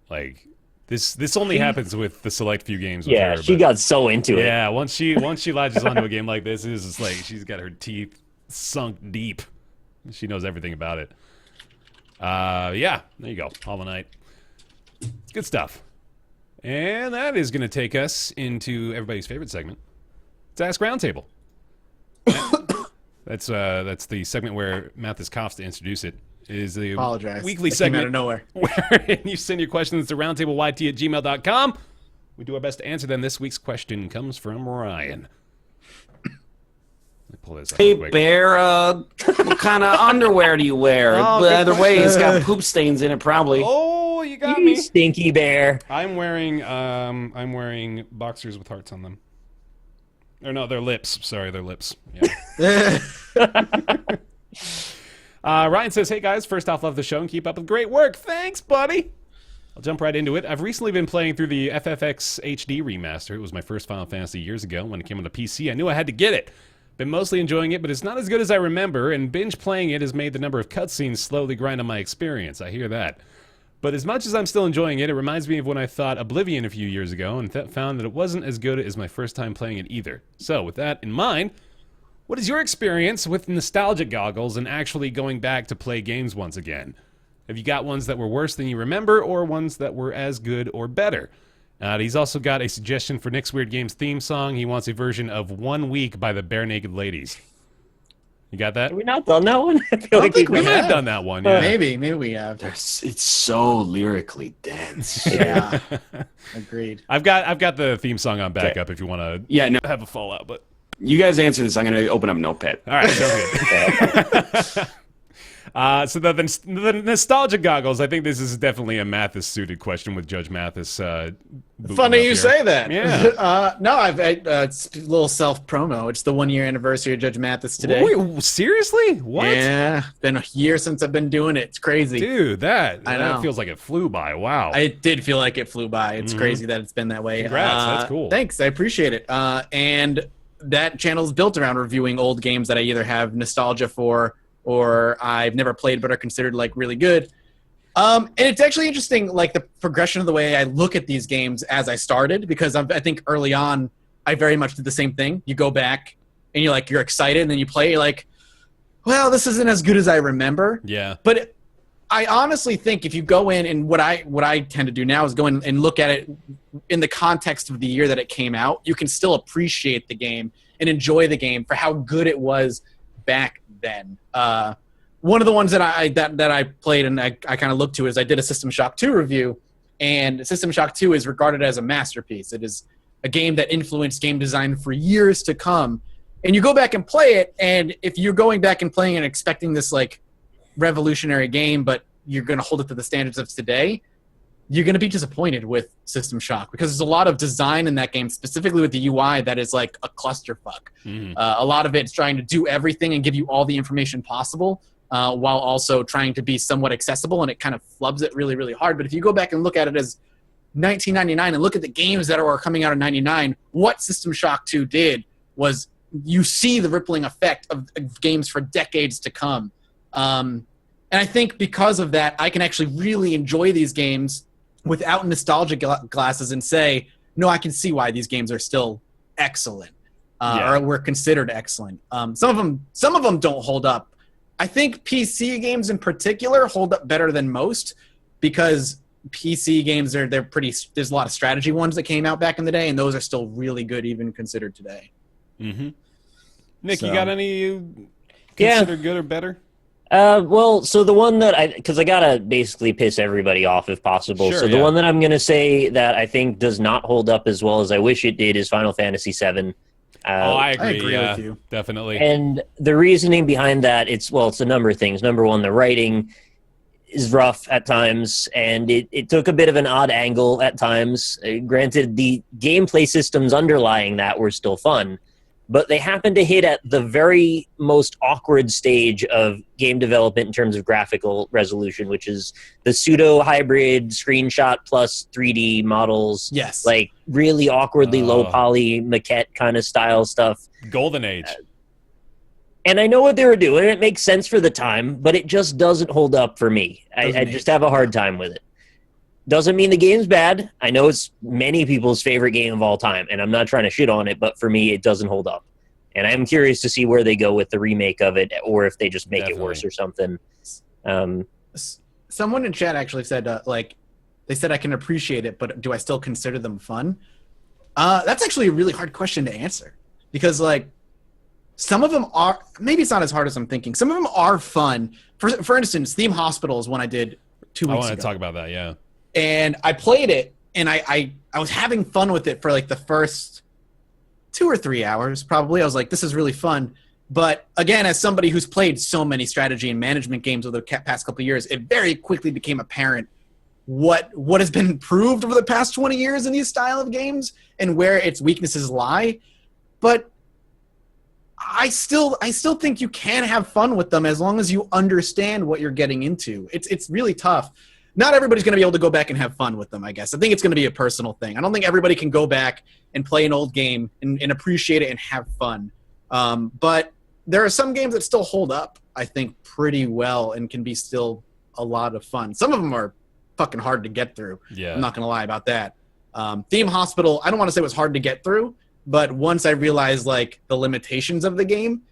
Like, this only happens with the select few games with her. She got so into it. Yeah, once she latches onto a game like this, it's just like she's got her teeth sunk deep. She knows everything about it. Yeah, there you go. Hollow Knight. Good stuff. And that is going to take us into everybody's favorite segment. It's Ask Roundtable. That's the segment where Mathis coughs to introduce it. It is the weekly segment out of nowhere. where you send your questions to roundtableyt@gmail.com. We do our best to answer them. This week's question comes from Ryan. Let me pull this up Hey, real quick. Bear, what kind of underwear do you wear? Either way, it's got poop stains in it, probably. Oh, you got You me. stinky bear. I'm wearing boxers with hearts on them. Or no, they're lips. Sorry, they're lips. Yeah. Ryan says, hey guys, first off, love the show and keep up with great work. Thanks, buddy. I'll jump right into it. I've recently been playing through the FFX HD remaster. It was my first Final Fantasy years ago. When it came on the PC, I knew I had to get it. Been mostly enjoying it, but it's not as good as I remember, and binge playing it has made the number of cutscenes slowly grind on my experience. I hear that. But as much as I'm still enjoying it, it reminds me of when I thought Oblivion a few years ago and found that it wasn't as good as my first time playing it either. So, with that in mind, what is your experience with nostalgia goggles and actually going back to play games once again? Have you got ones that were worse than you remember, or ones that were as good or better? He's also got a suggestion for Nick's Weird Games theme song. He wants a version of 1 Week by the Bare Naked Ladies. You got that? Have we not done that one? I don't think We might have done that one, yeah. Maybe we have. It's so lyrically dense. Yeah, agreed. I've got the theme song on backup if you want to Yeah, no, have a fallout, but... you guys answer this. I'm going to open up Notepad. All right, sounds good. So the nostalgia goggles, I think this is definitely a Mathis-suited question with Judge Mathis. Funny you say that. Yeah. No, it's a little self-promo. It's the 1-year anniversary of Judge Mathis today. Wait, seriously? What? Yeah, been a year since I've been doing it. It's crazy. Dude, I that know. feels like it flew by. Wow. It did feel like it flew by. It's crazy that it's been that way. Congrats, that's cool. Thanks, I appreciate it. And that channel is built around reviewing old games that I either have nostalgia for or I've never played but are considered like really good. And it's actually interesting, like the progression of the way I look at these games as I started, because I think early on I very much did the same thing. You go back and you're excited, and then you play, you're like, well, this isn't as good as I remember. Yeah. But I honestly think if you go in, and what I tend to do now is go in and look at it in the context of the year that it came out, you can still appreciate the game and enjoy the game for how good it was back then. One of the ones that I played and I kind of looked to is I did a System Shock 2 review, and System Shock 2 is regarded as a masterpiece. It is a game that influenced game design for years to come. And you go back and play it, and if you're going back and playing and expecting this like revolutionary game, but you're going to hold it to the standards of today, you're going to be disappointed with System Shock, because there's a lot of design in that game, specifically with the UI, that is like a clusterfuck. A lot of it's trying to do everything and give you all the information possible, while also trying to be somewhat accessible, and it kind of flubs it really, really hard. But if you go back and look at it as 1999 and look at the games that are coming out in 99, what System Shock 2 did was you see the rippling effect of games for decades to come. And I think because of that, I can actually really enjoy these games without nostalgia glasses and say, no, I can see why these games are still excellent, or were considered excellent. Some of them don't hold up. I think PC games in particular hold up better than most, because PC games they're pretty. There's a lot of strategy ones that came out back in the day, and those are still really good, even considered today. Mm-hmm. Nick, you got any you consider good or better? Well, so the one that because I gotta basically piss everybody off if possible. Sure, so the one that I'm gonna say that I think does not hold up as well as I wish it did is Final Fantasy VII. I agree with you. Definitely. And the reasoning behind that, it's a number of things. Number one, the writing is rough at times, and it took a bit of an odd angle at times. Granted, the gameplay systems underlying that were still fun, but they happened to hit at the very most awkward stage of game development in terms of graphical resolution, which is the pseudo-hybrid screenshot plus 3D models. Yes. Like really awkwardly low-poly maquette kind of style stuff. Golden Age. And I know what they were doing. It makes sense for the time, but it just doesn't hold up for me. I just have a hard time with it. Doesn't mean the game's bad. I know it's many people's favorite game of all time, and I'm not trying to shit on it, but for me, it doesn't hold up. And I'm curious to see where they go with the remake of it, or if they just make it worse or something. Someone in chat actually said, they said I can appreciate it, but do I still consider them fun? That's actually a really hard question to answer, because some of them are, maybe it's not as hard as I'm thinking. Some of them are fun. For instance, Theme Hospital is one I did 2 weeks ago. I want to talk about that, yeah. And I played it, and I was having fun with it for the first 2 or 3 hours, probably. I was like, this is really fun. But again, as somebody who's played so many strategy and management games over the past couple of years, it very quickly became apparent what has been improved over the past 20 years in these style of games and where its weaknesses lie. But I still think you can have fun with them as long as you understand what you're getting into. It's really tough. Not everybody's going to be able to go back and have fun with them, I guess. I think it's going to be a personal thing. I don't think everybody can go back and play an old game and appreciate it and have fun. But there are some games that still hold up, I think, pretty well and can be still a lot of fun. Some of them are fucking hard to get through. Yeah. I'm not going to lie about that. Theme Hospital, I don't want to say it was hard to get through, but once I realized the limitations of the game,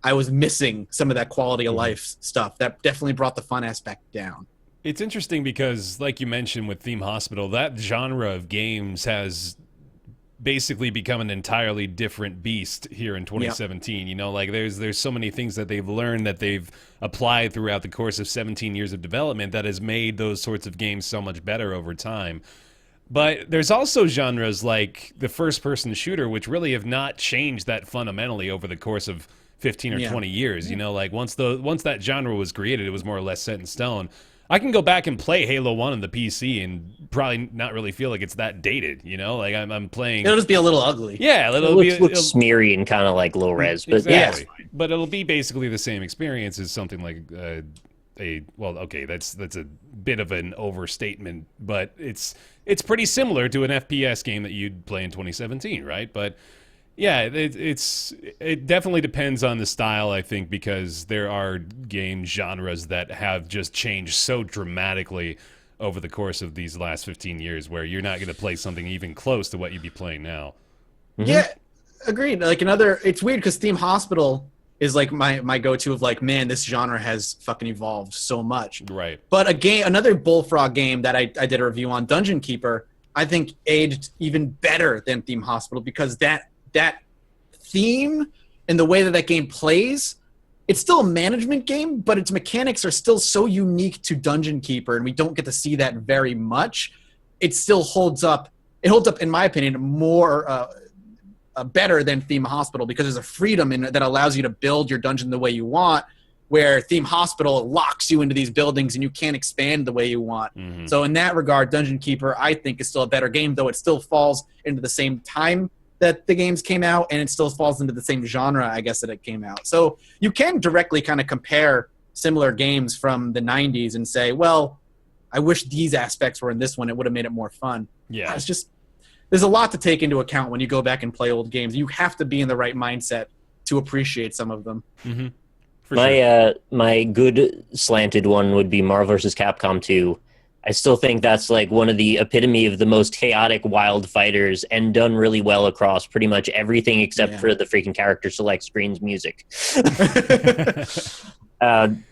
I was missing some of that quality of life stuff. That definitely brought the fun aspect down. It's interesting because, like you mentioned with Theme Hospital, that genre of games has basically become an entirely different beast here in 2017. You know, there's so many things that they've learned that they've applied throughout the course of 17 years of development that has made those sorts of games so much better over time. But there's also genres like the first-person shooter, which really have not changed that fundamentally over the course of 15 or 20 years. You know, once that genre was created, it was more or less set in stone. I can go back and play Halo 1 on the PC and probably not really feel like it's that dated, you know? I'm playing... It'll just be a little ugly. Yeah, it'll look smeary and kind of like low res, but exactly. Yeah. But it'll be basically the same experience as something like that's a bit of an overstatement, but it's pretty similar to an FPS game that you'd play in 2017, right? But Yeah, it definitely depends on the style, I think, because there are game genres that have just changed so dramatically over the course of these last 15 years where you're not going to play something even close to what you'd be playing now. Mm-hmm. Yeah, agreed. Like it's weird because Theme Hospital is like my go-to of like, man, this genre has fucking evolved so much. Right. But another Bullfrog game that I did a review on, Dungeon Keeper, I think aged even better than Theme Hospital because that theme and the way that game plays, it's still a management game, but its mechanics are still so unique to Dungeon Keeper, and we don't get to see that very much. It still holds up. It holds up, in my opinion, more better than Theme Hospital because there's a freedom in it that allows you to build your dungeon the way you want, where Theme Hospital locks you into these buildings and you can't expand the way you want. Mm-hmm. So in that regard, Dungeon Keeper, I think, is still a better game, though it still falls into the same time that the games came out, and it still falls into the same genre, I guess, that it came out. So you can directly kind of compare similar games from the 90s and say, well, I wish these aspects were in this one. It would have made it more fun. Yeah. It's just, there's a lot to take into account when you go back and play old games. You have to be in the right mindset to appreciate some of them. Mm-hmm. My good slanted one would be Marvel vs. Capcom 2. I still think that's like one of the epitome of the most chaotic wild fighters and done really well across pretty much everything except for the freaking character select screen's music. And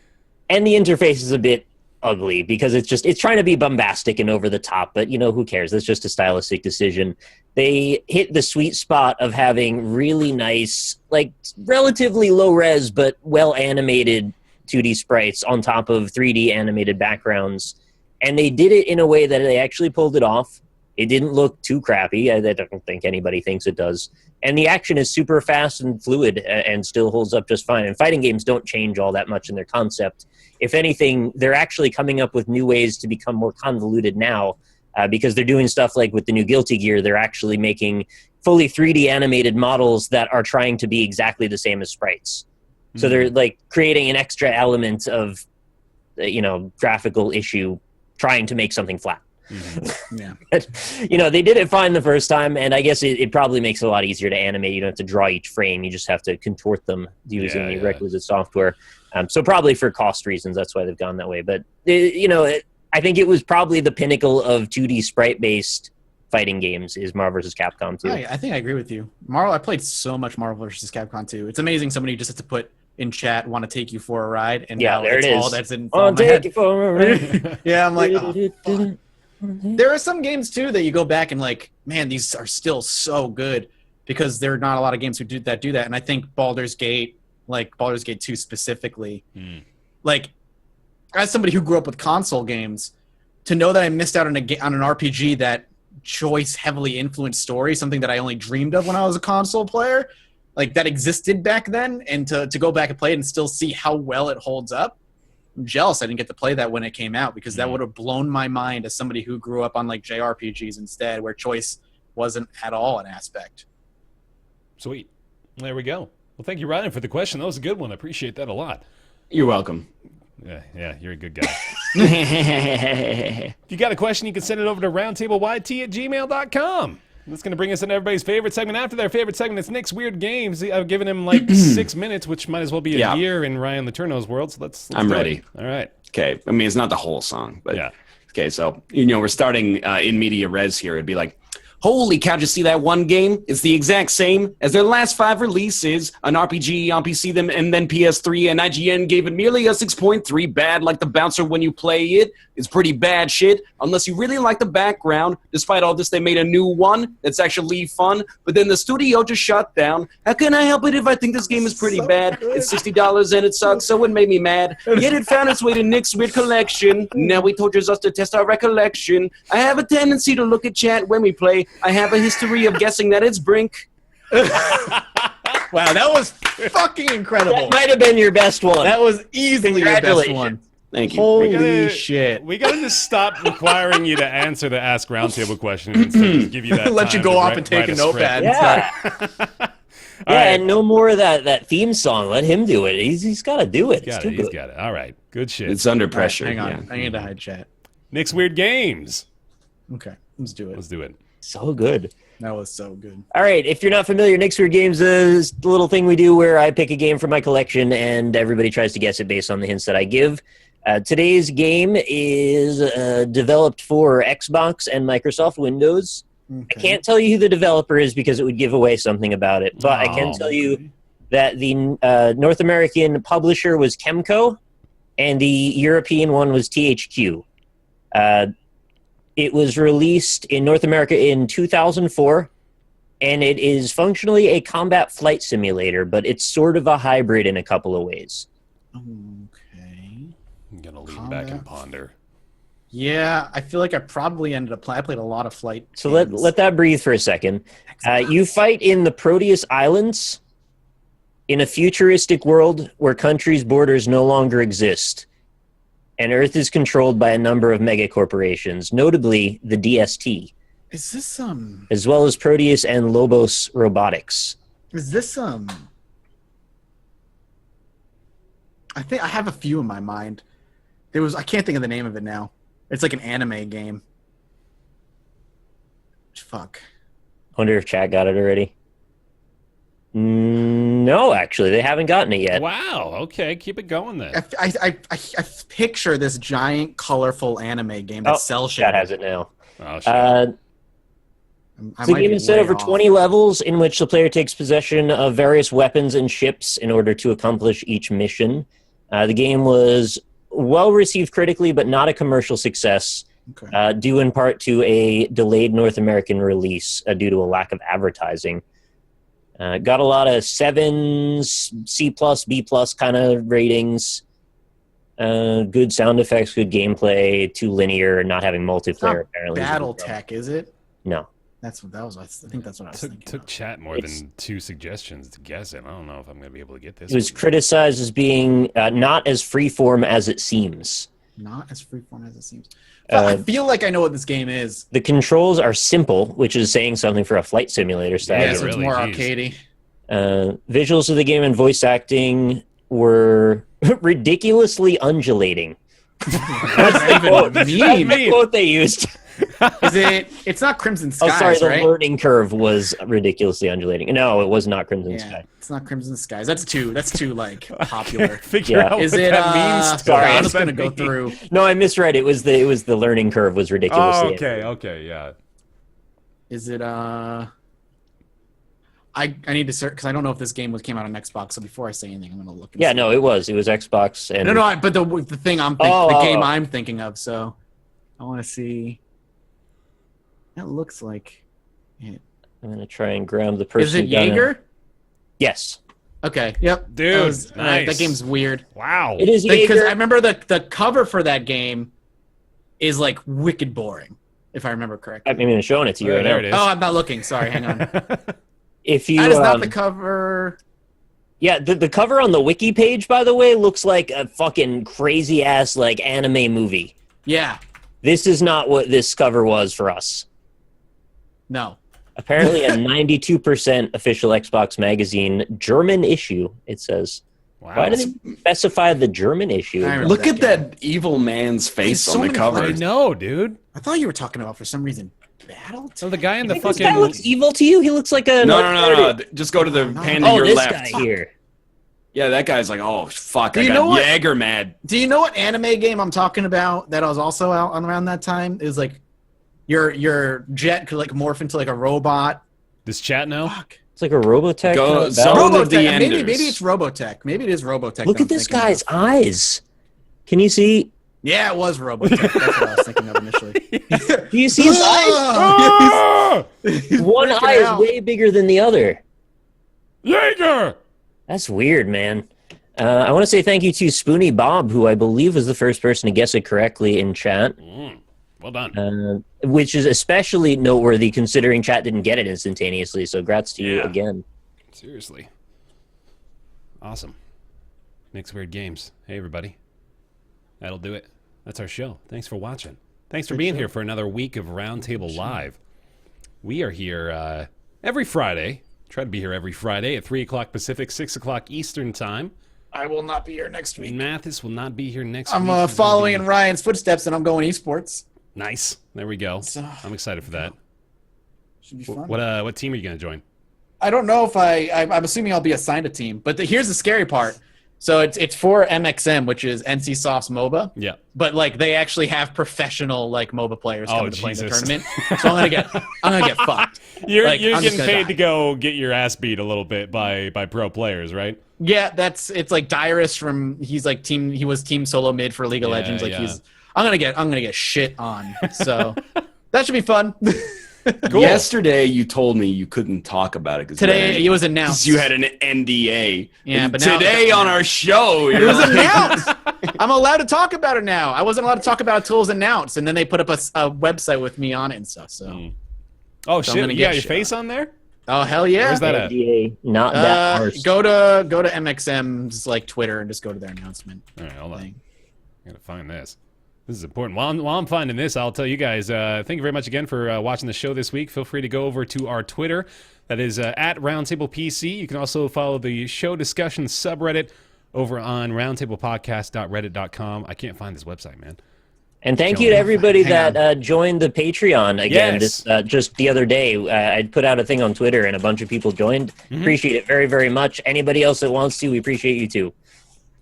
the interface is a bit ugly because it's trying to be bombastic and over the top, but who cares? That's just a stylistic decision. They hit the sweet spot of having really nice, like relatively low res but well animated 2D sprites on top of 3D animated backgrounds. And they did it in a way that they actually pulled it off. It didn't look too crappy. I don't think anybody thinks it does. And the action is super fast and fluid and still holds up just fine. And fighting games don't change all that much in their concept. If anything, they're actually coming up with new ways to become more convoluted now because they're doing stuff like with the new Guilty Gear. They're actually making fully 3D animated models that are trying to be exactly the same as sprites. Mm-hmm. So they're like creating an extra element of, graphical issue trying to make something flat. Mm-hmm. Yeah. But, they did it fine the first time, and I guess it probably makes it a lot easier to animate. You don't have to draw each frame. You just have to contort them using the requisite software. So probably for cost reasons, that's why they've gone that way. But, I think it was probably the pinnacle of 2D sprite-based fighting games is Marvel vs. Capcom 2. I think I agree with you. I played so much Marvel vs. Capcom 2. It's amazing somebody just has to put in chat, want to take you for a ride, and now there it's it is. all that's in I'll my take head. you for a ride. Yeah, I'm like, oh, fuck. There are some games too that you go back and like, man, these are still so good because there are not a lot of games who do that. And I think Baldur's Gate, like Baldur's Gate 2 specifically, like as somebody who grew up with console games, to know that I missed out on an RPG that choice heavily influenced story, something that I only dreamed of when I was a console player, like that existed back then, and to go back and play it and still see how well it holds up. I'm jealous I didn't get to play that when it came out because that would have blown my mind as somebody who grew up on like JRPGs instead, where choice wasn't at all an aspect. Sweet. There we go. Well, thank you, Ryan, for the question. That was a good one. I appreciate that a lot. You're welcome. Yeah, you're a good guy. If you got a question, you can send it over to roundtableyt@gmail.com. That's going to bring us into everybody's favorite segment. After their favorite segment, it's Nick's Weird Games. I've given him like 6 minutes, which might as well be a year in Ryan Letourneau's world. So let's I'm ready. All right. Okay. I mean, it's not the whole song, but yeah. Okay. So, we're starting in media res here. It'd be like, holy cow, did you see that one game? It's the exact same as their last 5 releases, an RPG on PC and then PS3, and IGN gave it merely a 6.3, bad like the bouncer when you play it. It's pretty bad shit, unless you really like the background. Despite all this, they made a new one that's actually fun, but then the studio just shut down. How can I help it if I think this game is pretty bad? It's $60 and it sucks, so it made me mad. Yet it found its way to Nick's Weird Collection. Now he tortures us to test our recollection. I have a tendency to look at chat when we play. I have a history of guessing that it's Brink. Wow, that was fucking incredible. That might have been your best one. That was easily your best one. Thank you. Holy shit. We got to just stop requiring you to answer the Ask Roundtable question and instead just give you that Let you time go to off and take a notepad. Yeah. Right. And no more of that theme song. Let him do it. He's got to do it. He's got it. All right. Good shit. It's under pressure. Hang on. Yeah. I need to hide chat. Nick's Weird Games. Okay. Let's do it. Let's do it. So good. That was so good. All right, if you're not familiar, Nick's Weird Games is the little thing we do where I pick a game from my collection and everybody tries to guess it based on the hints that I give. Today's game is developed for Xbox and Microsoft Windows. Okay. I can't tell you who the developer is because it would give away something about it, but I can tell you that the North American publisher was Kemco and the European one was THQ. It was released in North America in 2004, and it is functionally a combat flight simulator, but it's sort of a hybrid in a couple of ways. Okay. I'm going to lean back and ponder. Yeah, I feel like I probably ended up I played a lot of flight. So games. let that breathe for a second. You fight in the Proteus Islands in a futuristic world where countries' borders no longer exist, and Earth is controlled by a number of mega corporations, notably the DST, Is this as well as Proteus and Lobos Robotics. Is this I think I have a few in my mind. I can't think of the name of it now. It's like an anime game. Fuck. Wonder if chat got it already. No, actually, they haven't gotten it yet. Wow. Okay, keep it going then. I picture this giant, colorful anime game that's cell Chat shaded. has it now. Oh, shit. It's a game is set over 20 levels in which the player takes possession of various weapons and ships in order to accomplish each mission. The game was well received critically, but not a commercial success, due in part to a delayed North American release due to a lack of advertising. Got a lot of 7s, C+, B+ kind of ratings. Good sound effects, good gameplay, too linear, not having multiplayer apparently. BattleTech, is it? No. That's what that was. I think that's what I was thinking. Took chat more than 2 suggestions to guess it. I don't know if I'm going to be able to get this. It was criticized as being not as freeform as it seems. Not as freeform as it seems. I feel like I know what this game is. The controls are simple, which is saying something for a flight simulator style. Yeah, so really, it's more geez. arcadey. Visuals of the game and voice acting were ridiculously undulating. What's that even That's mean? the quote they used. Is it? It's not Crimson Skies, Oh, sorry, the right? learning curve was ridiculously undulating. No, it was not Crimson Yeah, Sky. it's not Crimson Skies. That's too like popular. Figure Yeah. out Is what it? that means. Sorry, I'm What just does gonna that go mean? through. No, I misread. It was the learning curve was ridiculously. Oh, okay, yeah. Is it? I need to search because I don't know if this game came out on Xbox. So before I say anything, I'm gonna look. And Yeah, see. no, it was Xbox and No, but the thing the game I'm thinking of. So I want to see. That looks like it. I'm gonna try and grab the person. Is it who got Jaeger? Yes, Okay. Yep. Dude, That nice. game's weird. Wow. it is Because Jaeger. I remember the cover for that game is like wicked boring, if I remember correctly. I'm even showing it to you right there now. it is. Oh, I'm not looking. Sorry, hang on. If you, That is not the cover. yeah, the cover on the wiki page, by the way, looks like a fucking crazy ass like anime movie. Yeah. This is not what this cover was for us. No. Apparently, a 92% official Xbox magazine German issue. It says. Wow. Why do they specify the German issue? I remember Look at game. that evil man's face so on the many cover. I know, dude. I thought you were talking about for some reason Battle. So the guy in the This fucking guy looks evil to you. He looks like a No. Just go to the pan to Oh, your this left. guy here. Yeah, that guy's like, oh fuck, Do I you got know what- Jaeger mad. Do you know what anime game I'm talking about that I was also out on around that time? It was like your jet could like morph into like a robot. This chat now? Fuck. It's like a Robotech. Go- kind of Zone battle. of the Robotech. Maybe Enders. it's Robotech. Maybe it is Robotech. Look that at I'm this thinking guy's of. eyes. Can you see? Yeah, it was Robotech. That's what I was thinking of initially. Do you see his eyes? Ah! One freaking eye is out. way bigger than the other. Jaeger! That's weird, man. I want to say thank you to Spoony Bob, who I believe was the first person to guess it correctly in chat, Well done. which is especially noteworthy considering chat didn't get it instantaneously. So, grats to you Yeah. again. Seriously. Awesome. Nick's Weird Games. Hey, everybody. That'll do it. That's our show. Thanks for watching. Thanks for being here for another week of Roundtable Live. We are here every Friday. Try to be here every Friday at 3 o'clock Pacific, 6 o'clock Eastern Time. I will not be here next week. Mathis will not be here next week. I'm He's gonna following be- in Ryan's footsteps and I'm going esports. Nice. There we go. So- I'm excited for that. Should be fun. What team are you gonna join? I don't know if I'm assuming I'll be assigned a team, but here's the scary part. So it's for MXM, which is NCSoft's MOBA. Yeah. But like they actually have professional like MOBA players coming to play in the Jesus. tournament. So I'm gonna get fucked. You're Like, I'm just getting gonna paid die. to go get your ass beat a little bit by pro players, right? Yeah, it's like Dyrus he was team solo mid for League of Legends. Like yeah. I'm gonna get shit on. So that should be fun. Cool. Yesterday, you told me you couldn't talk about it. Today it was announced. You had an NDA. Yeah, And but now- today on our show, It was announced. I'm allowed to talk about it now. I wasn't allowed to talk about it till it was announced, and then they put up a website with me on it and stuff. So, Oh So I'm shit! gonna You get got your shit face on there? oh hell yeah! Where's that at? NDA, not that harsh. Go to MXM's like Twitter and just go to their announcement All right, hold on. thing. I gotta find this. This is important. While I'm finding this, I'll tell you guys, thank you very much again for watching the show this week. Feel free to go over to our Twitter. That is at Roundtable PC. You can also follow the show discussion subreddit over on roundtablepodcast.reddit.com. I can't find this website, man. And thank you to everybody Hang that joined the Patreon again. Yes. This just the other day, I put out a thing on Twitter, and a bunch of people joined. Appreciate it very, very much. Anybody else that wants to, we appreciate you too.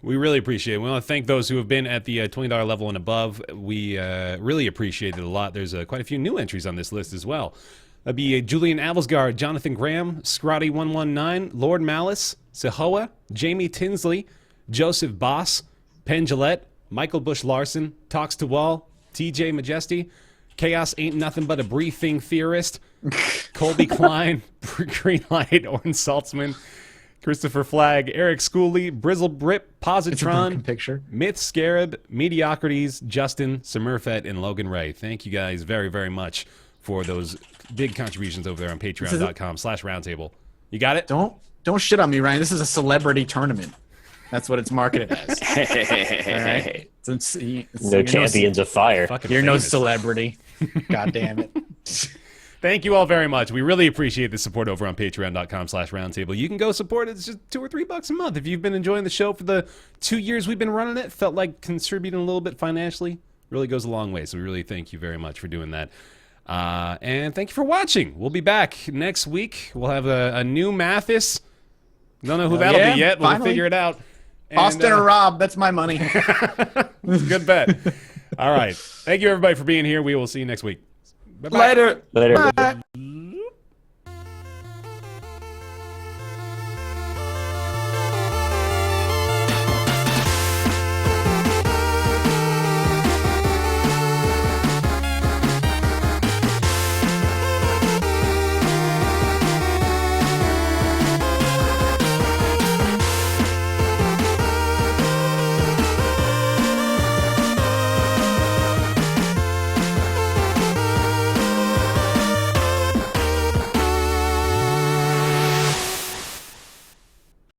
We really appreciate it. We want to thank those who have been at the $20 level and above. We really appreciate it a lot. There's quite a few new entries on this list as well. That'd be Julian Avelsgaard, Jonathan Graham, Scrotty119, Lord Malice, Sehoa, Jamie Tinsley, Joseph Boss, Penn Gillette, Michael Bush Larson, Talks to Wall, TJ Majesty, Chaos Ain't Nothing But a Briefing Theorist, Colby Klein, Greenlight, Orin Saltzman, Christopher Flagg, Eric Schooley, Brizzle Brip, It's a broken Positron, picture. Myth Scarab, Mediocrities, Justin, Smurfette, and Logan Ray. Thank you guys very, very much for those big contributions over there on patreon.com/roundtable. You got it? Don't shit on me, Ryan. This is a celebrity tournament. That's what it's marketed as. All right. No champions of fire. Fucking You're no famous. celebrity. God damn it. Thank you all very much. We really appreciate the support over on patreon.com/roundtable. You can go support it. It's just $2 or $3 a month. If you've been enjoying the show for the 2 years we've been running it, felt like contributing a little bit financially, really goes a long way. So we really thank you very much for doing that. And thank you for watching. We'll be back next week. We'll have a new Mathis. Don't know who that'll be yet. We'll finally. figure it out. And, Austin or Rob, that's my money. good bet. All right. Thank you, everybody, for being here. We will see you next week. Bye-bye. Later. Later. Bye.